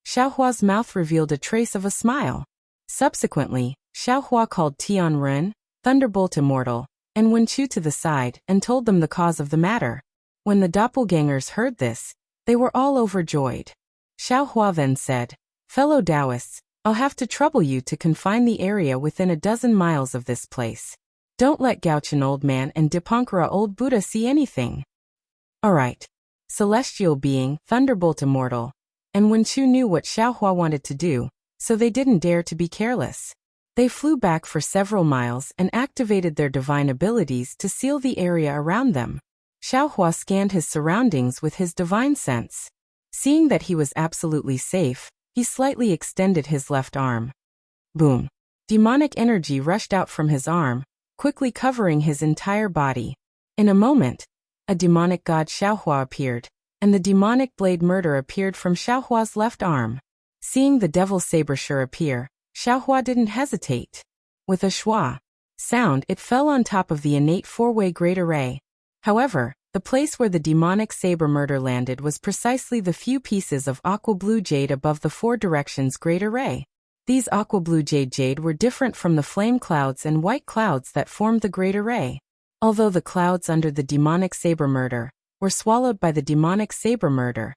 Xiaohua's mouth revealed a trace of a smile. Subsequently, Xiaohua called Tian Ren, Thunderbolt Immortal, and Wenchu to the side and told them the cause of the matter. When the doppelgangers heard this, they were all overjoyed. Xiaohua then said, "Fellow Taoists, I'll have to trouble you to confine the area within a dozen miles of this place. Don't let Gaochun Old Man and Dipankara Old Buddha see anything." Alright. Celestial Being, Thunderbolt Immortal, and Wenchu knew what Xiaohua wanted to do, so they didn't dare to be careless. They flew back for several miles and activated their divine abilities to seal the area around them. Xiaohua scanned his surroundings with his divine sense. Seeing that he was absolutely safe, he slightly extended his left arm. Boom. Demonic energy rushed out from his arm, quickly covering his entire body. In a moment, a demonic god Xiaohua appeared, and the demonic blade murder appeared from Xiaohua's left arm. Seeing the devil saber-sure appear, Xiaohua didn't hesitate. With a schwa sound, it fell on top of the innate four-way great array. However, the place where the demonic saber murder landed was precisely the few pieces of aqua blue jade above the Four Directions great array. These aqua blue jade were different from the flame clouds and white clouds that formed the great array. Although the clouds under the demonic saber murder were swallowed by the demonic saber murder,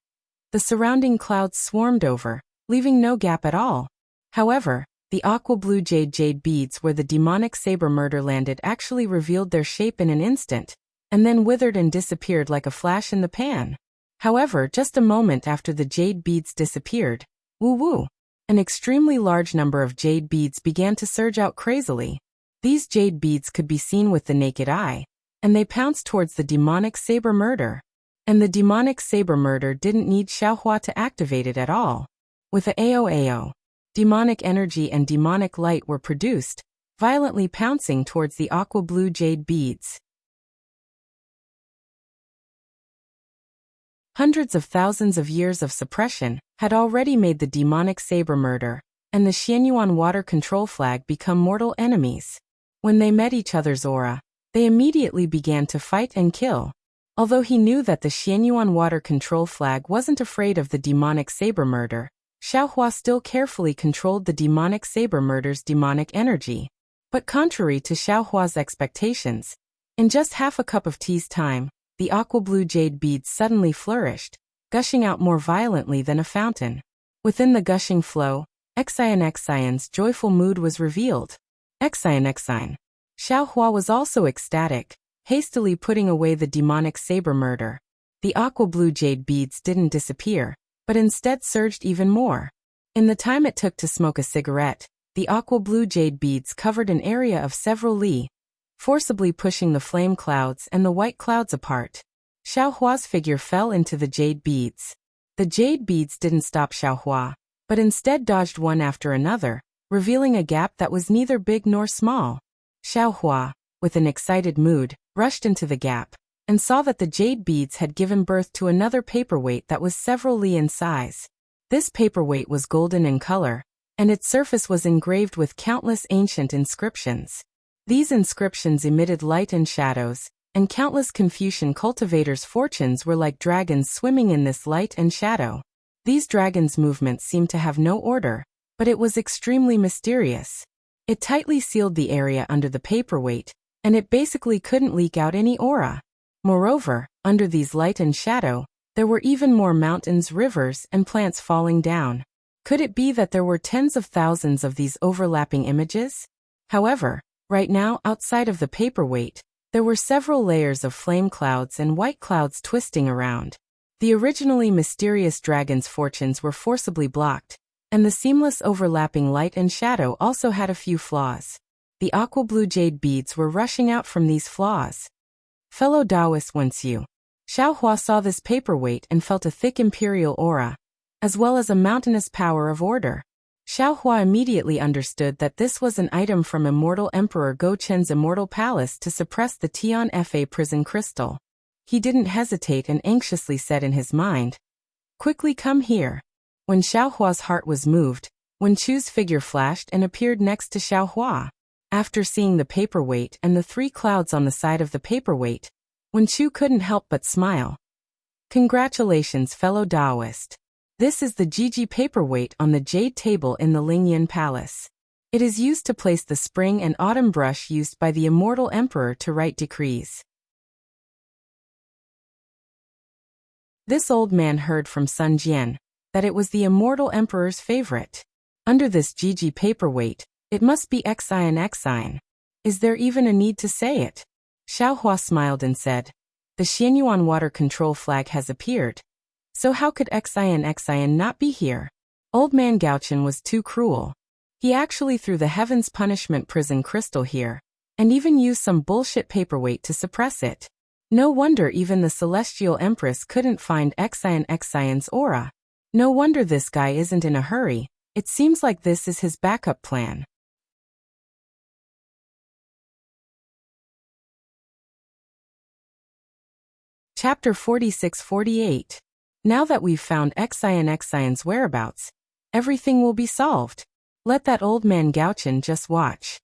the surrounding clouds swarmed over, leaving no gap at all. However, the aqua blue jade beads where the demonic saber murder landed actually revealed their shape in an instant, and then withered and disappeared like a flash in the pan. However, just a moment after the jade beads disappeared, woo-woo, an extremely large number of jade beads began to surge out crazily. These jade beads could be seen with the naked eye, and they pounced towards the demonic saber murder. And the demonic saber murder didn't need Xiaohua to activate it at all. With a AO, demonic energy and demonic light were produced, violently pouncing towards the aqua blue jade beads. Hundreds of thousands of years of suppression had already made the demonic saber murder and the Xianyuan water control flag become mortal enemies. When they met each other's aura, they immediately began to fight and kill. Although he knew that the Xianyuan water control flag wasn't afraid of the demonic saber murder, Xiaohua still carefully controlled the demonic saber murder's demonic energy. But contrary to Xiaohua's expectations, in just half a cup of tea's time, the aqua blue jade beads suddenly flourished, gushing out more violently than a fountain. Within the gushing flow, Xian's joyful mood was revealed. Xian. Xiaohua was also ecstatic, hastily putting away the demonic saber murder. The aqua blue jade beads didn't disappear, but instead surged even more. In the time it took to smoke a cigarette, the aqua blue jade beads covered an area of several li, forcibly pushing the flame clouds and the white clouds apart. Xiaohua's figure fell into the jade beads. The jade beads didn't stop Xiaohua, but instead dodged one after another, revealing a gap that was neither big nor small. Xiaohua, with an excited mood, rushed into the gap, and saw that the jade beads had given birth to another paperweight that was several li in size. This paperweight was golden in color, and its surface was engraved with countless ancient inscriptions. These inscriptions emitted light and shadows, and countless Confucian cultivators' fortunes were like dragons swimming in this light and shadow. These dragons' movements seemed to have no order, but it was extremely mysterious. It tightly sealed the area under the paperweight, and it basically couldn't leak out any aura. Moreover, under these light and shadow, there were even more mountains, rivers, and plants falling down. Could it be that there were tens of thousands of these overlapping images? However, right now, outside of the paperweight, there were several layers of flame clouds and white clouds twisting around. The originally mysterious dragon's fortunes were forcibly blocked, and the seamless overlapping light and shadow also had a few flaws. The aqua blue jade beads were rushing out from these flaws. Fellow Taoist Wuxia, Xiaohua saw this paperweight and felt a thick imperial aura, as well as a mountainous power of order. Xiaohua immediately understood that this was an item from Immortal Emperor Go Chen's immortal palace to suppress the Tian Fa prison crystal. He didn't hesitate and anxiously said in his mind, "Quickly come here." When Xiaohua's heart was moved, Wen Chu's figure flashed and appeared next to Xiaohua. After seeing the paperweight and the three clouds on the side of the paperweight, Wen Chu couldn't help but smile. "Congratulations, fellow Taoist. This is the Gigi paperweight on the jade table in the Lingyan Palace. It is used to place the spring and autumn brush used by the immortal emperor to write decrees." This old man heard from Sun Jian that it was the immortal emperor's favorite. Under this Gigi paperweight, it must be Xian Xian. Is there even a need to say it? Xiaohua smiled and said, "The Xianyuan water control flag has appeared. So how could Xian Xian not be here?" Old man Gaochen was too cruel. He actually threw the Heaven's Punishment prison crystal here, and even used some bullshit paperweight to suppress it. No wonder even the Celestial Empress couldn't find Xian Xian's aura. No wonder this guy isn't in a hurry. It seems like this is his backup plan. Chapter 46-48. Now that we've found Xian Xian's whereabouts, everything will be solved. Let that old man Gaochen just watch.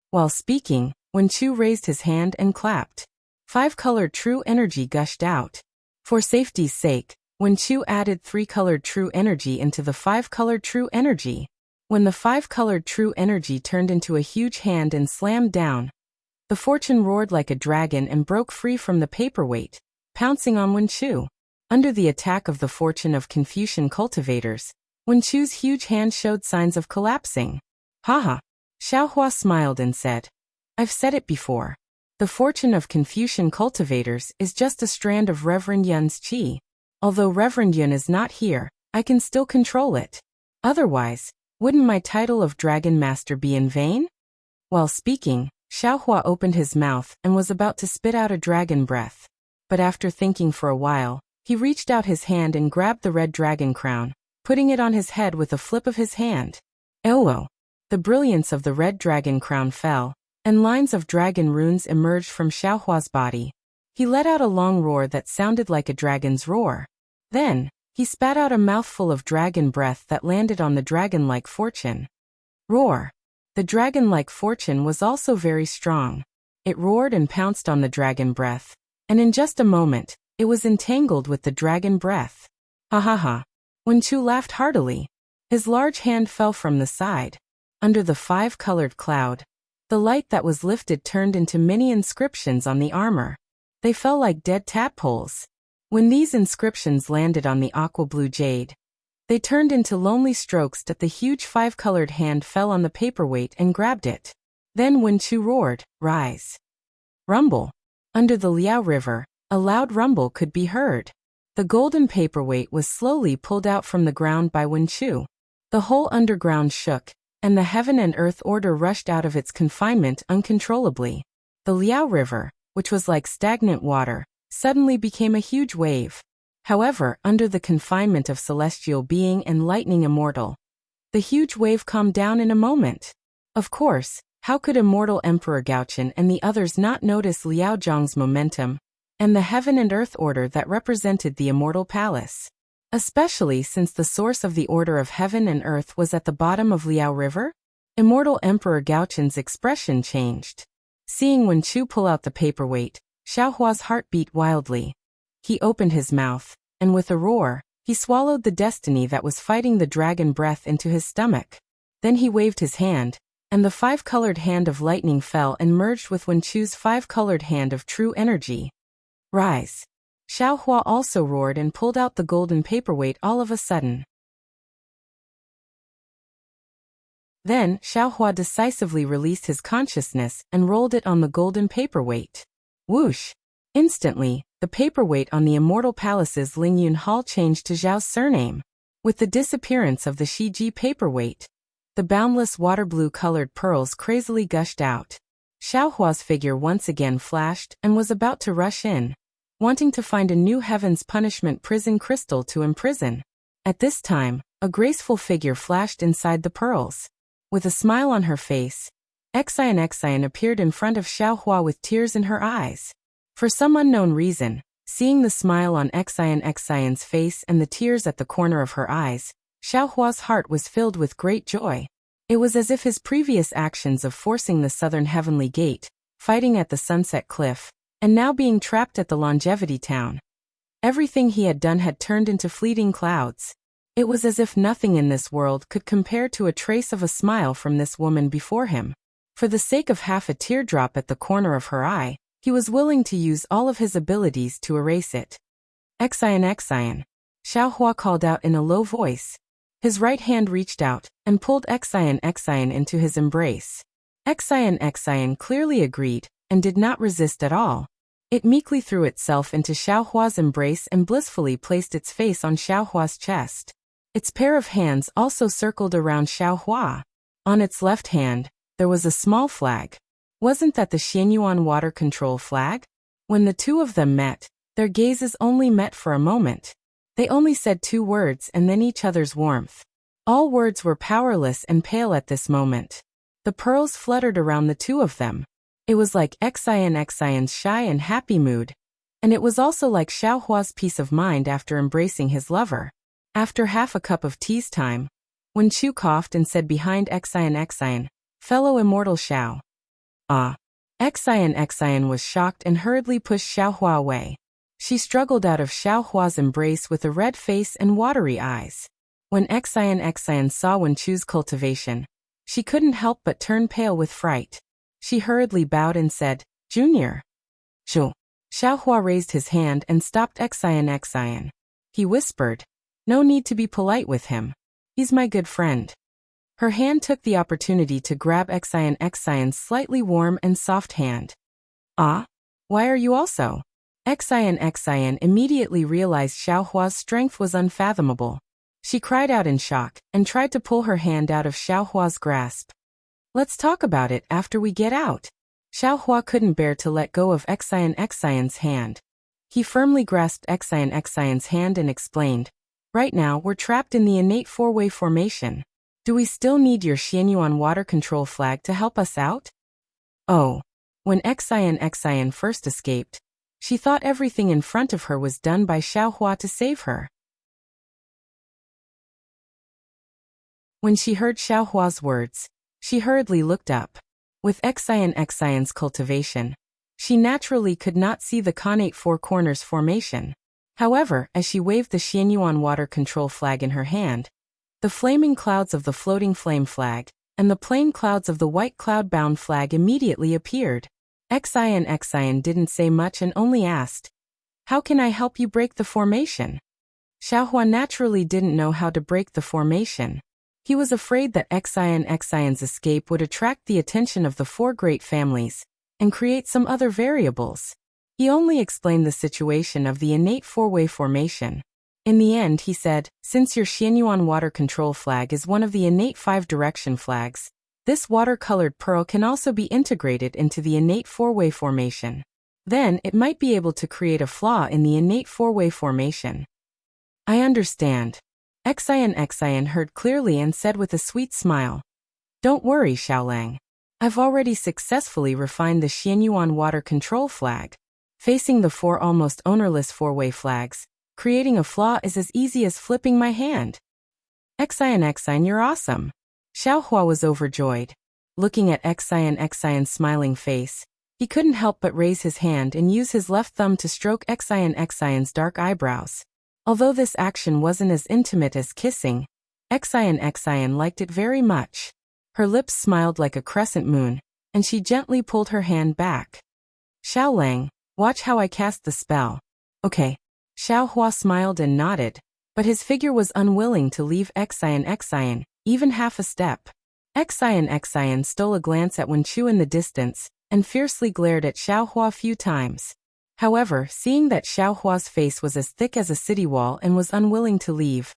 While speaking, Wen Chu raised his hand and clapped. 5-colored true energy gushed out. For safety's sake, Wen Chu added 3-colored true energy into the 5-colored true energy. When the 5-colored true energy turned into a huge hand and slammed down, the fortune roared like a dragon and broke free from the paperweight, pouncing on Wen Chu. Under the attack of the fortune of Confucian cultivators, Wen Chu's huge hand showed signs of collapsing. Haha. Xiaohua smiled and said, "I've said it before. The fortune of Confucian cultivators is just a strand of Reverend Yun's qi. Although Reverend Yun is not here, I can still control it. Otherwise, wouldn't my title of Dragon Master be in vain?" While speaking, Xiaohua opened his mouth and was about to spit out a dragon breath. But after thinking for a while, he reached out his hand and grabbed the red dragon crown, putting it on his head with a flip of his hand. Elwo! The brilliance of the red dragon crown fell, and lines of dragon runes emerged from Xiaohua's body. He let out a long roar that sounded like a dragon's roar. Then, he spat out a mouthful of dragon breath that landed on the dragon-like fortune. Roar! The dragon-like fortune was also very strong. It roared and pounced on the dragon breath, and in just a moment, it was entangled with the dragon breath. Ha ha ha. Wen Chu laughed heartily. His large hand fell from the side. Under the 5-colored cloud, the light that was lifted turned into many inscriptions on the armor. They fell like dead tadpoles. When these inscriptions landed on the aqua blue jade, they turned into lonely strokes that the huge 5-colored hand fell on the paperweight and grabbed it. Then Wen Chu roared, "Rise!" Rumble. Under the Liao River, a loud rumble could be heard. The golden paperweight was slowly pulled out from the ground by Wen Chu. The whole underground shook, and the heaven and earth order rushed out of its confinement uncontrollably. The Liao River, which was like stagnant water, suddenly became a huge wave. However, under the confinement of celestial being and lightning immortal, the huge wave calmed down in a moment. Of course, how could immortal Emperor Gaochen and the others not notice Liao Zhang's momentum and the heaven and earth order that represented the immortal palace? Especially since the source of the order of heaven and earth was at the bottom of Liao River? Immortal Emperor Gaochen's expression changed. Seeing Wen Chu pull out the paperweight, Xiaohua's heart beat wildly. He opened his mouth, and with a roar, he swallowed the destiny that was fighting the dragon breath into his stomach. Then he waved his hand, and the five-colored hand of lightning fell and merged with Wen Chu's five-colored hand of true energy. Rise! Xiaohua also roared and pulled out the golden paperweight all of a sudden. Then, Xiaohua decisively released his consciousness and rolled it on the golden paperweight. Whoosh! Instantly, the paperweight on the immortal palace's Lingyun Hall changed to Zhao's surname. With the disappearance of the Shiji paperweight, the boundless water-blue-colored pearls crazily gushed out. Xiaohua's figure once again flashed and was about to rush in, wanting to find a new Heaven's Punishment prison crystal to imprison. At this time, a graceful figure flashed inside the pearls. With a smile on her face, Xian appeared in front of Xiaohua with tears in her eyes. For some unknown reason, seeing the smile on Xian's face and the tears at the corner of her eyes, Xiaohua's heart was filled with great joy. It was as if his previous actions of forcing the southern heavenly gate, fighting at the sunset cliff, and now being trapped at the longevity town. Everything he had done had turned into fleeting clouds. It was as if nothing in this world could compare to a trace of a smile from this woman before him. For the sake of half a teardrop at the corner of her eye, he was willing to use all of his abilities to erase it. Xian. Xiaohua called out in a low voice. His right hand reached out and pulled Xian into his embrace. Xian clearly agreed and did not resist at all. It meekly threw itself into Xiaohua's embrace and blissfully placed its face on Xiaohua's chest. Its pair of hands also circled around Xiaohua. On its left hand, there was a small flag. Wasn't that the Xianyuan water control flag? When the two of them met, their gazes only met for a moment. They only said two words and then each other's warmth. All words were powerless and pale at this moment. The pearls fluttered around the two of them. It was like Xian's shy and happy mood, and it was also like Xiaohua's peace of mind after embracing his lover. After half a cup of tea's time, Wen Chu coughed and said behind Xian, "Fellow immortal Xiao." Ah. Xian was shocked and hurriedly pushed Xiaohua away. She struggled out of Xiaohua's embrace with a red face and watery eyes. When Xian saw Wen Chu's cultivation, she couldn't help but turn pale with fright. She hurriedly bowed and said, "Junior." "Zhou." Xiaohua raised his hand and stopped Xian. He whispered, "No need to be polite with him. He's my good friend." Her hand took the opportunity to grab Xian's slightly warm and soft hand. "Ah? Why are you also?" Xian immediately realized Xiaohua's strength was unfathomable. She cried out in shock and tried to pull her hand out of Xiaohua's grasp. "Let's talk about it after we get out." Xiaohua couldn't bear to let go of Xian's hand. He firmly grasped Xian's hand and explained, "Right now we're trapped in the innate four-way formation. Do we still need your Xianyuan water control flag to help us out?" Oh. When Xian first escaped, she thought everything in front of her was done by Xiaohua to save her. When she heard Xiaohua's words, she hurriedly looked up. With Xian's cultivation, she naturally could not see the connate four corners formation. However, as she waved the Xianyuan water control flag in her hand, the flaming clouds of the floating flame flag and the plain clouds of the white cloud-bound flag immediately appeared. Xian didn't say much and only asked, "How can I help you break the formation?" Xiaohua naturally didn't know how to break the formation. He was afraid that Xian's escape would attract the attention of the four great families and create some other variables. He only explained the situation of the innate four-way formation. In the end, he said, "Since your Xianyuan water control flag is one of the innate five-direction flags, this water-colored pearl can also be integrated into the innate four-way formation. Then, it might be able to create a flaw in the innate four-way formation. I understand. Xian heard clearly and said with a sweet smile. Don't worry, Xiaolang. I've already successfully refined the Xianyuan water control flag. Facing the 4 almost ownerless 4-way flags, creating a flaw is as easy as flipping my hand. Xian, you're awesome. Xiaohua was overjoyed. Looking at Xian's smiling face, he couldn't help but raise his hand and use his left thumb to stroke Xian's dark eyebrows. Although this action wasn't as intimate as kissing, Xian liked it very much. Her lips smiled like a crescent moon, and she gently pulled her hand back. Xiaolang, watch how I cast the spell. Okay. Xiaohua smiled and nodded, but his figure was unwilling to leave Xian, even half a step. Xian stole a glance at Wenchu in the distance, and fiercely glared at Xiaohua a few times. However, seeing that Xiaohua's face was as thick as a city wall and was unwilling to leave,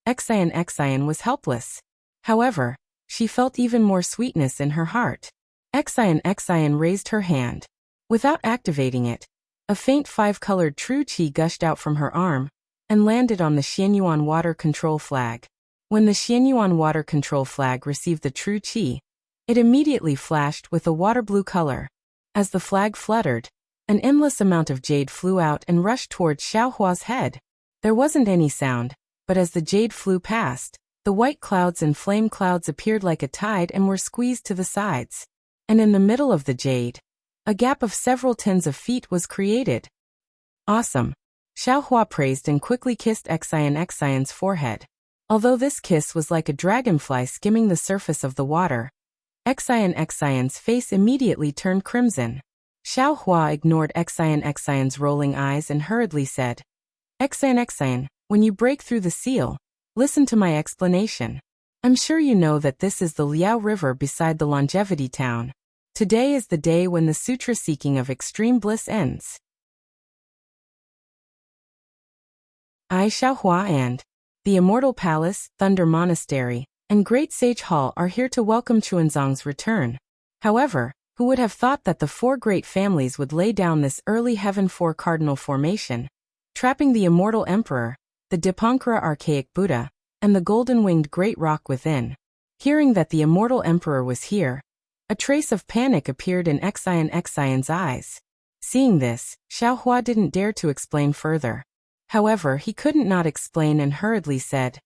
Xian was helpless. However, she felt even more sweetness in her heart. Xian raised her hand. Without activating it, a faint 5-colored true qi gushed out from her arm and landed on the Xianyuan water control flag. When the Xianyuan water control flag received the true qi, it immediately flashed with a water blue color. As the flag fluttered, an endless amount of jade flew out and rushed towards Xiaohua's head. There wasn't any sound, but as the jade flew past, the white clouds and flame clouds appeared like a tide and were squeezed to the sides. And in the middle of the jade, a gap of several tens of feet was created. Awesome. Xiaohua praised and quickly kissed Xian's forehead. Although this kiss was like a dragonfly skimming the surface of the water, Xian's face immediately turned crimson. Xiaohua ignored Xian's rolling eyes and hurriedly said, Xian, when you break through the seal, listen to my explanation. I'm sure you know that this is the Liao River beside the Longevity Town. Today is the day when the sutra seeking of extreme bliss ends. I, Xiaohua, and the Immortal Palace, Thunder Monastery, and Great Sage Hall are here to welcome Chuanzong's return. However, who would have thought that the 4 great families would lay down this early Heaven 4 cardinal formation, trapping the Immortal Emperor, the Dipankara Archaic Buddha, and the golden-winged Great Rock within. Hearing that the Immortal Emperor was here, a trace of panic appeared in Xian's eyes. Seeing this, Xiaohua didn't dare to explain further. However, he couldn't not explain and hurriedly said,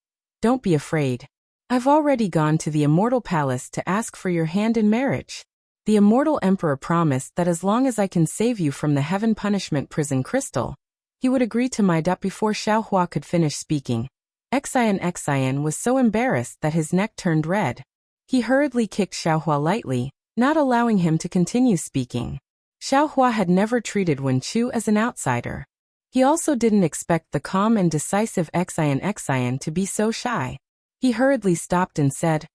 Don't be afraid. I've already gone to the Immortal Palace to ask for your hand in marriage. The Immortal Emperor promised that as long as I can save you from the Heaven Punishment Prison Crystal, he would agree to my debt. Before Xiaohua could finish speaking, Xian was so embarrassed that his neck turned red. He hurriedly kicked Xiaohua lightly, not allowing him to continue speaking. Xiaohua had never treated Wenchu as an outsider. He also didn't expect the calm and decisive Xian to be so shy. He hurriedly stopped and said,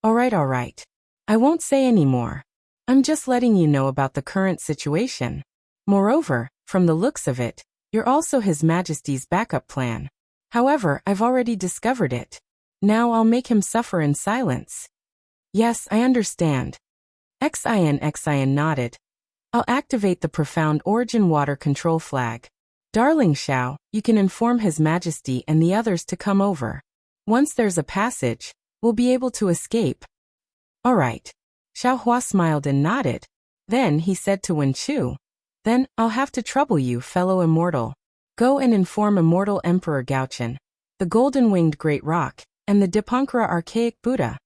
All right. I won't say any more. I'm just letting you know about the current situation. Moreover, from the looks of it, you're also His Majesty's backup plan. However, I've already discovered it. Now I'll make him suffer in silence. Yes, I understand. Xian nodded. I'll activate the Profound Origin Water Control Flag. Darling Xiao, you can inform His Majesty and the others to come over. Once there's a passage, we'll be able to escape. All right. Xiaohua smiled and nodded. Then he said to Wenchu, Then I'll have to trouble you, fellow immortal. Go and inform Immortal Emperor Gaochen, the golden-winged Great Rock, and the Dipankara Archaic Buddha.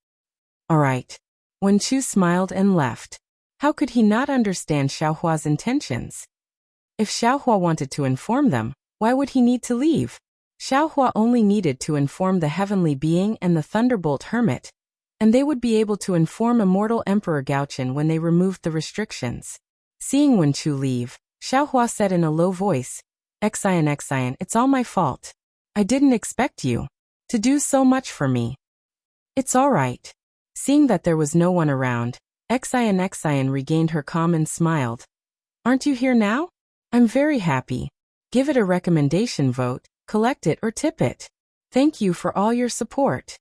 All right. Wenchu smiled and left. How could he not understand Xiaohua's intentions? If Xiaohua wanted to inform them, why would he need to leave? Xiaohua only needed to inform the Heavenly Being and the Thunderbolt Hermit, and they would be able to inform Immortal Emperor Gaochen when they removed the restrictions. Seeing Wenchu leave, Xiaohua said in a low voice, Xian, it's all my fault. I didn't expect you to do so much for me. It's all right. Seeing that there was no one around, Xian regained her calm and smiled. Aren't you here now? I'm very happy. Give it a recommendation vote, collect it or tip it. Thank you for all your support.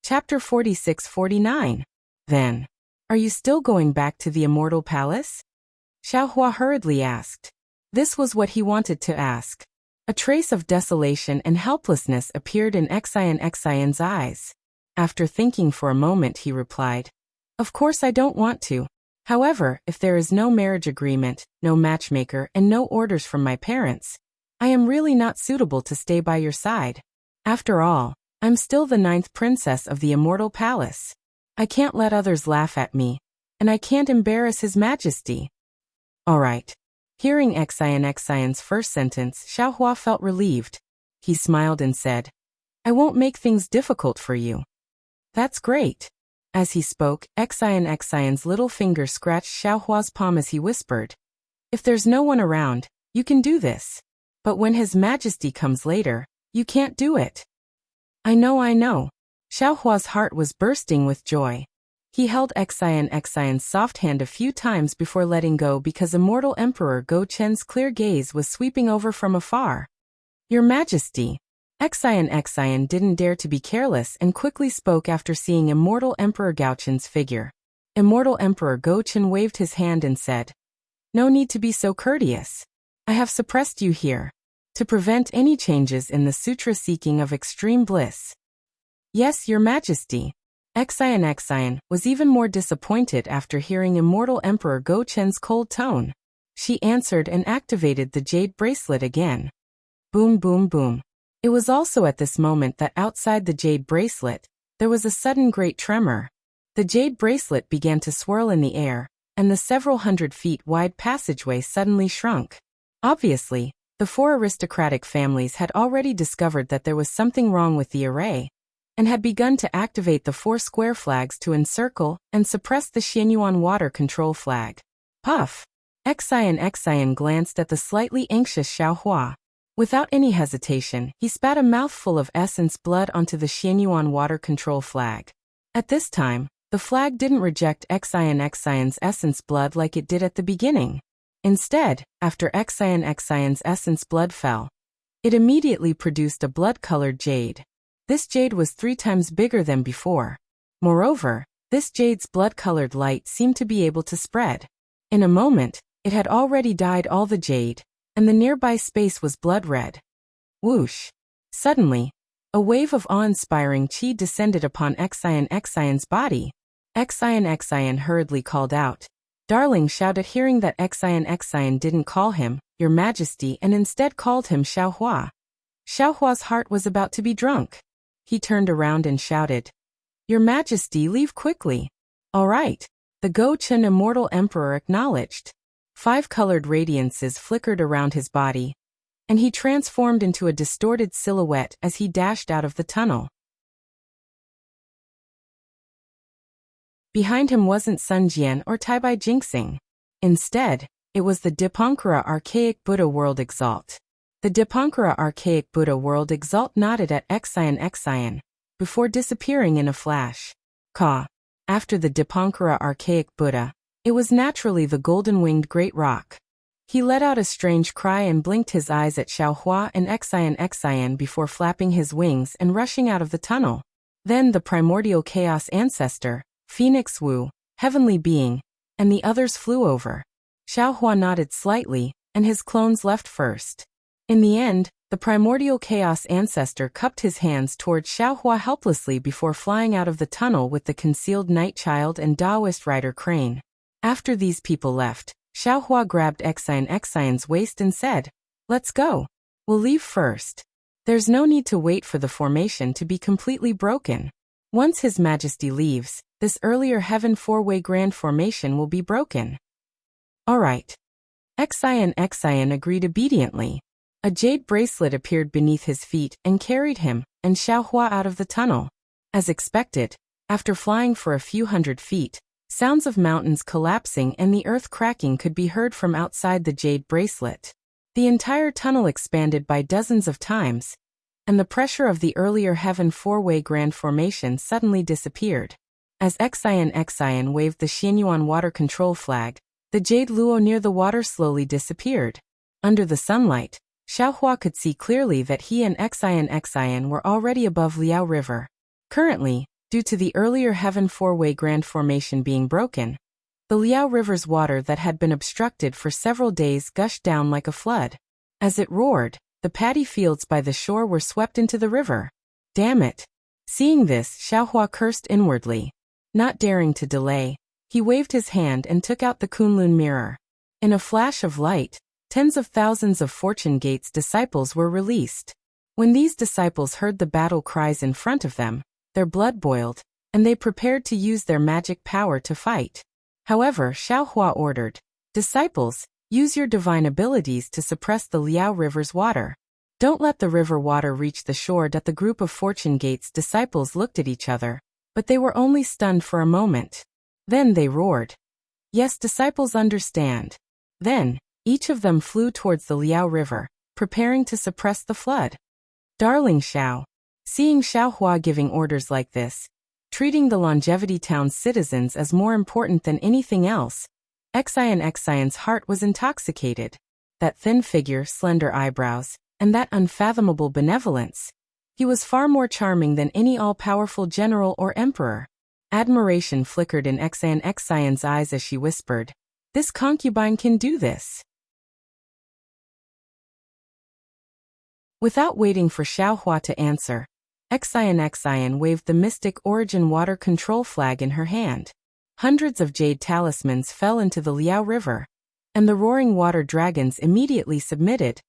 Chapter 46-49. Then, are you still going back to the Immortal Palace? Xiaohua hurriedly asked. This was what he wanted to ask. A trace of desolation and helplessness appeared in Xian's eyes. After thinking for a moment, he replied, Of course I don't want to. However, if there is no marriage agreement, no matchmaker, and no orders from my parents, I am really not suitable to stay by your side. After all, I'm still the 9th princess of the immortal palace. I can't let others laugh at me, and I can't embarrass His Majesty. All right. Hearing Xian's first sentence, Xiaohua felt relieved. He smiled and said, I won't make things difficult for you. That's great. As he spoke, Xian's little finger scratched Xiaohua's palm as he whispered, If there's no one around, you can do this. But when His Majesty comes later, you can't do it. I know. Xiaohua's heart was bursting with joy. He held Xian's soft hand a few times before letting go because Immortal Emperor Go Chen's clear gaze was sweeping over from afar. Your Majesty. Xian didn't dare to be careless and quickly spoke after seeing Immortal Emperor Gao Chen's figure. Immortal Emperor Go Chen waved his hand and said, No need to be so courteous. I have suppressed you here to prevent any changes in the sutra seeking of extreme bliss. Yes, Your Majesty. Xian was even more disappointed after hearing Immortal Emperor Go Chen's cold tone. She answered and activated the jade bracelet again. Boom, boom, boom. It was also at this moment that outside the jade bracelet, there was a sudden great tremor. The jade bracelet began to swirl in the air, and the several hundred feet wide passageway suddenly shrunk. Obviously, the 4 aristocratic families had already discovered that there was something wrong with the array, and had begun to activate the 4 square flags to encircle and suppress the Xianyuan water control flag. Puff! Xian glanced at the slightly anxious Xiaohua. Without any hesitation, he spat a mouthful of essence blood onto the Xianyuan water control flag. At this time, the flag didn't reject Xian's essence blood like it did at the beginning. Instead, after Xian's essence blood fell, it immediately produced a blood-colored jade. This jade was 3 times bigger than before. Moreover, this jade's blood-colored light seemed to be able to spread. In a moment, it had already dyed all the jade, and the nearby space was blood-red. Whoosh! Suddenly, a wave of awe-inspiring qi descended upon Xian's body. Xian hurriedly called out. Darling shouted, hearing that Xian didn't call him Your Majesty and instead called him Xiaohua. Xiaohua's heart was about to be drunk. He turned around and shouted, Your Majesty, leave quickly. All right. The Go Chen Immortal Emperor acknowledged. 5 colored radiances flickered around his body, and he transformed into a distorted silhouette as he dashed out of the tunnel. Behind him wasn't Sun Jian or Taibai Jinxing. Instead, it was the Dipankara Archaic Buddha World Exalt. The Dipankara Archaic Buddha World Exalt nodded at Xian before disappearing in a flash. After the Dipankara Archaic Buddha, it was naturally the golden-winged Great Rock. He let out a strange cry and blinked his eyes at Xiaohua and Xian before flapping his wings and rushing out of the tunnel. Then the primordial chaos ancestor, Phoenix Wu, heavenly being, and the others flew over. Xiaohua nodded slightly, and his clones left first. In the end, the primordial chaos ancestor cupped his hands towards Xiaohua helplessly before flying out of the tunnel with the concealed night child and Taoist rider Crane. After these people left, Xiaohua grabbed Xian's waist and said, Let's go. We'll leave first. There's no need to wait for the formation to be completely broken. Once His Majesty leaves, this earlier Heaven 4-way grand formation will be broken. All right. Xian agreed obediently. A jade bracelet appeared beneath his feet and carried him and Xiaohua out of the tunnel. As expected, after flying for a few hundred feet, sounds of mountains collapsing and the earth cracking could be heard from outside the jade bracelet. The entire tunnel expanded by dozens of times, and the pressure of the earlier Heaven 4-way grand formation suddenly disappeared. As Xian waved the Xianyuan water control flag, the jade luo near the water slowly disappeared. Under the sunlight, Xiaohua could see clearly that he and Xian were already above Liao River. Currently, due to the earlier Heaven 4-way grand formation being broken, The Liao River's water that had been obstructed for several days gushed down like a flood. As it roared, the paddy fields by the shore were swept into the river. Damn it! Seeing this, Xiaohua cursed inwardly. Not daring to delay, he waved his hand and took out the Kunlun mirror. In a flash of light, tens of thousands of Fortune Gate's disciples were released. When these disciples heard the battle cries in front of them, their blood boiled, and they prepared to use their magic power to fight. However, Xiaohua ordered, "Disciples, use your divine abilities to suppress the Liao River's water. Don't let the river water reach the shore." The group of Fortune Gate's disciples looked at each other, but they were only stunned for a moment. Then they roared. Yes, disciples understand. Then, each of them flew towards the Liao River, preparing to suppress the flood. Darling Xiao. Seeing Xiaohua giving orders like this, treating the Longevity Town's citizens as more important than anything else, Xian's heart was intoxicated. That thin figure, slender eyebrows, and that unfathomable benevolence. He was far more charming than any all-powerful general or emperor. Admiration flickered in Xian's eyes as she whispered, "This concubine can do this." Without waiting for Xiaohua to answer, Xian waved the mystic origin water control flag in her hand. Hundreds of jade talismans fell into the Liao River, and the roaring water dragons immediately submitted,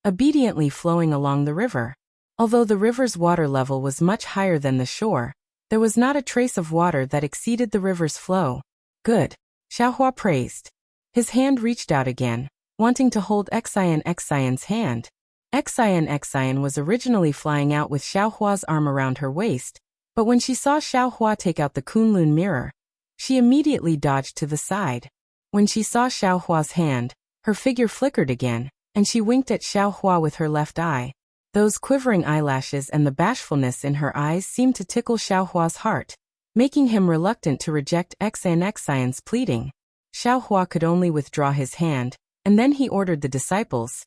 obediently flowing along the river. Although the river's water level was much higher than the shore, there was not a trace of water that exceeded the river's flow. Good, Xiaohua praised. His hand reached out again, wanting to hold Xian's hand. Xian was originally flying out with Xiaohua's arm around her waist, but when she saw Xiaohua take out the Kunlun mirror, she immediately dodged to the side. When she saw Xiaohua's hand, her figure flickered again, and she winked at Xiaohua with her left eye. Those quivering eyelashes and the bashfulness in her eyes seemed to tickle Xiaohua's heart, making him reluctant to reject Xian's pleading. Xiaohua could only withdraw his hand, and then he ordered the disciples,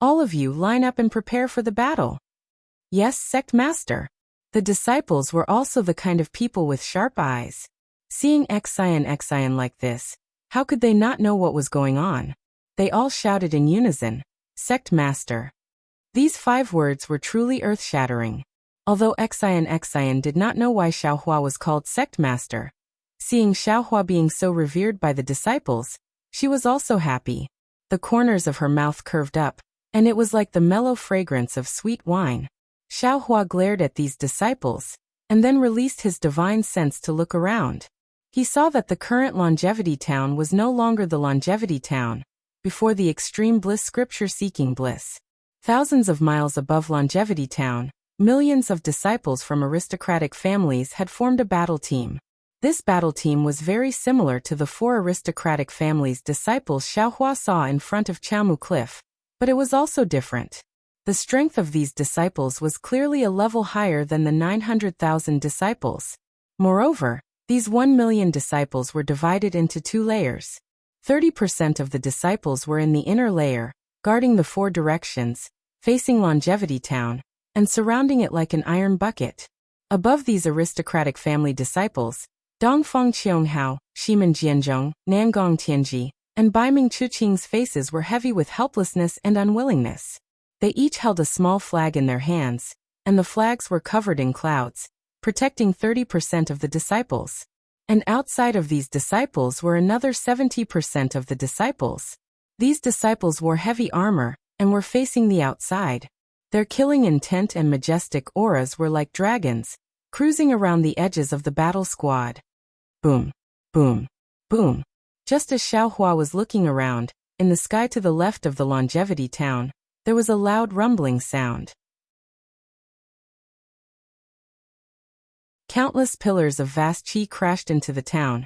"All of you line up and prepare for the battle." "Yes, sect master." The disciples were also the kind of people with sharp eyes. Seeing Xian like this, how could they not know what was going on? They all shouted in unison, "Sect master." These 5 words were truly earth-shattering. Although Xian did not know why Xiaohua was called sect master, seeing Xiaohua being so revered by the disciples, she was also happy. The corners of her mouth curved up, and it was like the mellow fragrance of sweet wine. Xiaohua glared at these disciples, and then released his divine sense to look around. He saw that the current Longevity Town was no longer the Longevity Town, before the extreme bliss scripture-seeking bliss. Thousands of miles above Longevity Town, millions of disciples from aristocratic families had formed a battle team. This battle team was very similar to the 4 aristocratic families' disciples Xiaohua saw in front of Chaomu Cliff, but it was also different. The strength of these disciples was clearly a level higher than the 900,000 disciples. Moreover, these 1 million disciples were divided into 2 layers. 30% of the disciples were in the inner layer, guarding the 4 directions, facing Longevity Town, and surrounding it like an iron bucket. Above these aristocratic family disciples, Dongfang Qianghao, Shimen Jianzhong, Nangong Tianji, and Baiming Chuqing's faces were heavy with helplessness and unwillingness. They each held a small flag in their hands, and the flags were covered in clouds, protecting 30% of the disciples. And outside of these disciples were another 70% of the disciples. These disciples wore heavy armor, and were facing the outside. Their killing intent and majestic auras were like dragons, cruising around the edges of the battle squad. Boom, boom, boom. Just as Xiaohua was looking around, in the sky to the left of the Longevity Town, there was a loud rumbling sound. Countless pillars of vast qi crashed into the town,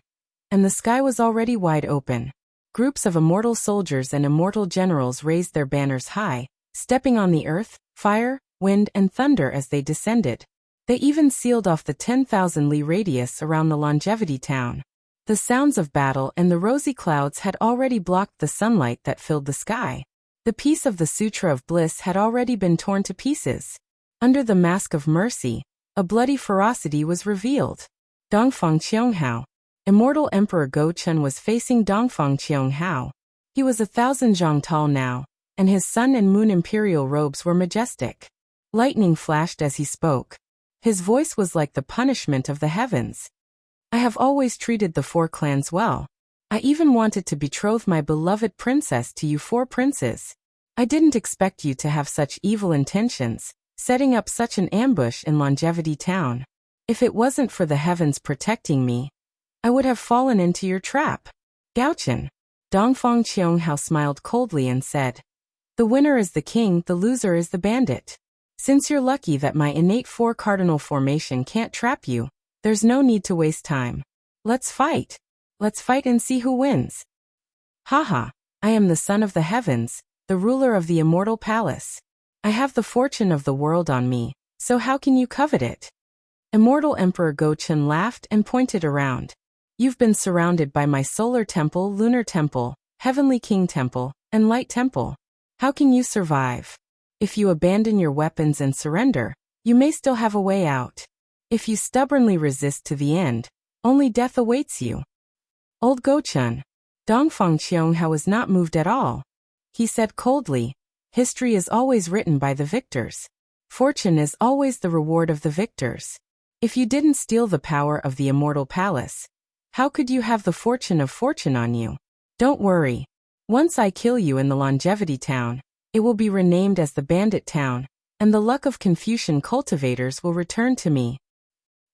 and the sky was already wide open. Groups of immortal soldiers and immortal generals raised their banners high, stepping on the earth, fire, wind, and thunder as they descended. They even sealed off the 10,000 li radius around the Longevity Town. The sounds of battle and the rosy clouds had already blocked the sunlight that filled the sky. The piece of the Sutra of Bliss had already been torn to pieces. Under the mask of mercy, a bloody ferocity was revealed. Dongfang Qianghao. Immortal Emperor Go Chun was facing Dongfang Qiong Hao. He was 1,000 zhang tall now, and his sun and moon imperial robes were majestic. Lightning flashed as he spoke. His voice was like the punishment of the heavens. I have always treated the 4 clans well. I even wanted to betroth my beloved princess to you 4 princes. I didn't expect you to have such evil intentions, setting up such an ambush in Longevity Town. If it wasn't for the heavens protecting me, I would have fallen into your trap. Gaochen. Dongfang Qiong Hao smiled coldly and said, the winner is the king, the loser is the bandit. Since you're lucky that my innate 4 cardinal formation can't trap you, there's no need to waste time. Let's fight. Let's fight and see who wins. Haha, I am the son of the heavens, the ruler of the immortal palace. I have the fortune of the world on me, so how can you covet it? Immortal Emperor Go Chun laughed and pointed around. You've been surrounded by my solar temple, lunar temple, heavenly king temple, and light temple. How can you survive? If you abandon your weapons and surrender, you may still have a way out. If you stubbornly resist to the end, only death awaits you. Old Go Chun. Dongfang Qiong Hao was not moved at all. He said coldly, history is always written by the victors. Fortune is always the reward of the victors. If you didn't steal the power of the immortal palace, how could you have the fortune of fortune on you? Don't worry. Once I kill you in the Longevity Town, it will be renamed as the Bandit Town, and the luck of Confucian cultivators will return to me.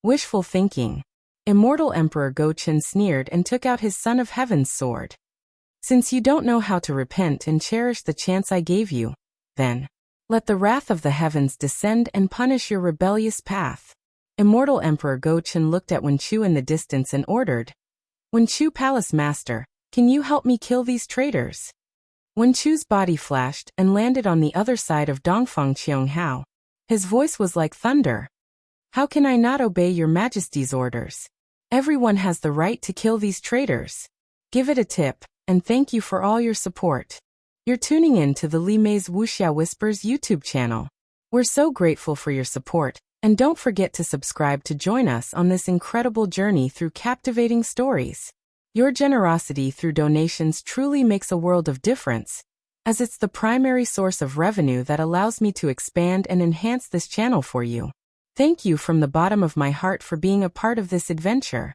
Wishful thinking. Immortal Emperor Go Chun sneered and took out his Son of Heaven's sword. Since you don't know how to repent and cherish the chance I gave you, then let the wrath of the heavens descend and punish your rebellious path. Immortal Emperor Go Chun looked at Wen Chu in the distance and ordered, Wen Chu Palace Master, can you help me kill these traitors? Wen Chu's body flashed and landed on the other side of Dongfang Qiong Hao. His voice was like thunder. How can I not obey your majesty's orders? Everyone has the right to kill these traitors. Give it a tip, and thank you for all your support. You're tuning in to the Li Mei's Wuxia Whispers YouTube channel. We're so grateful for your support, and don't forget to subscribe to join us on this incredible journey through captivating stories. Your generosity through donations truly makes a world of difference, as it's the primary source of revenue that allows me to expand and enhance this channel for you. Thank you from the bottom of my heart for being a part of this adventure.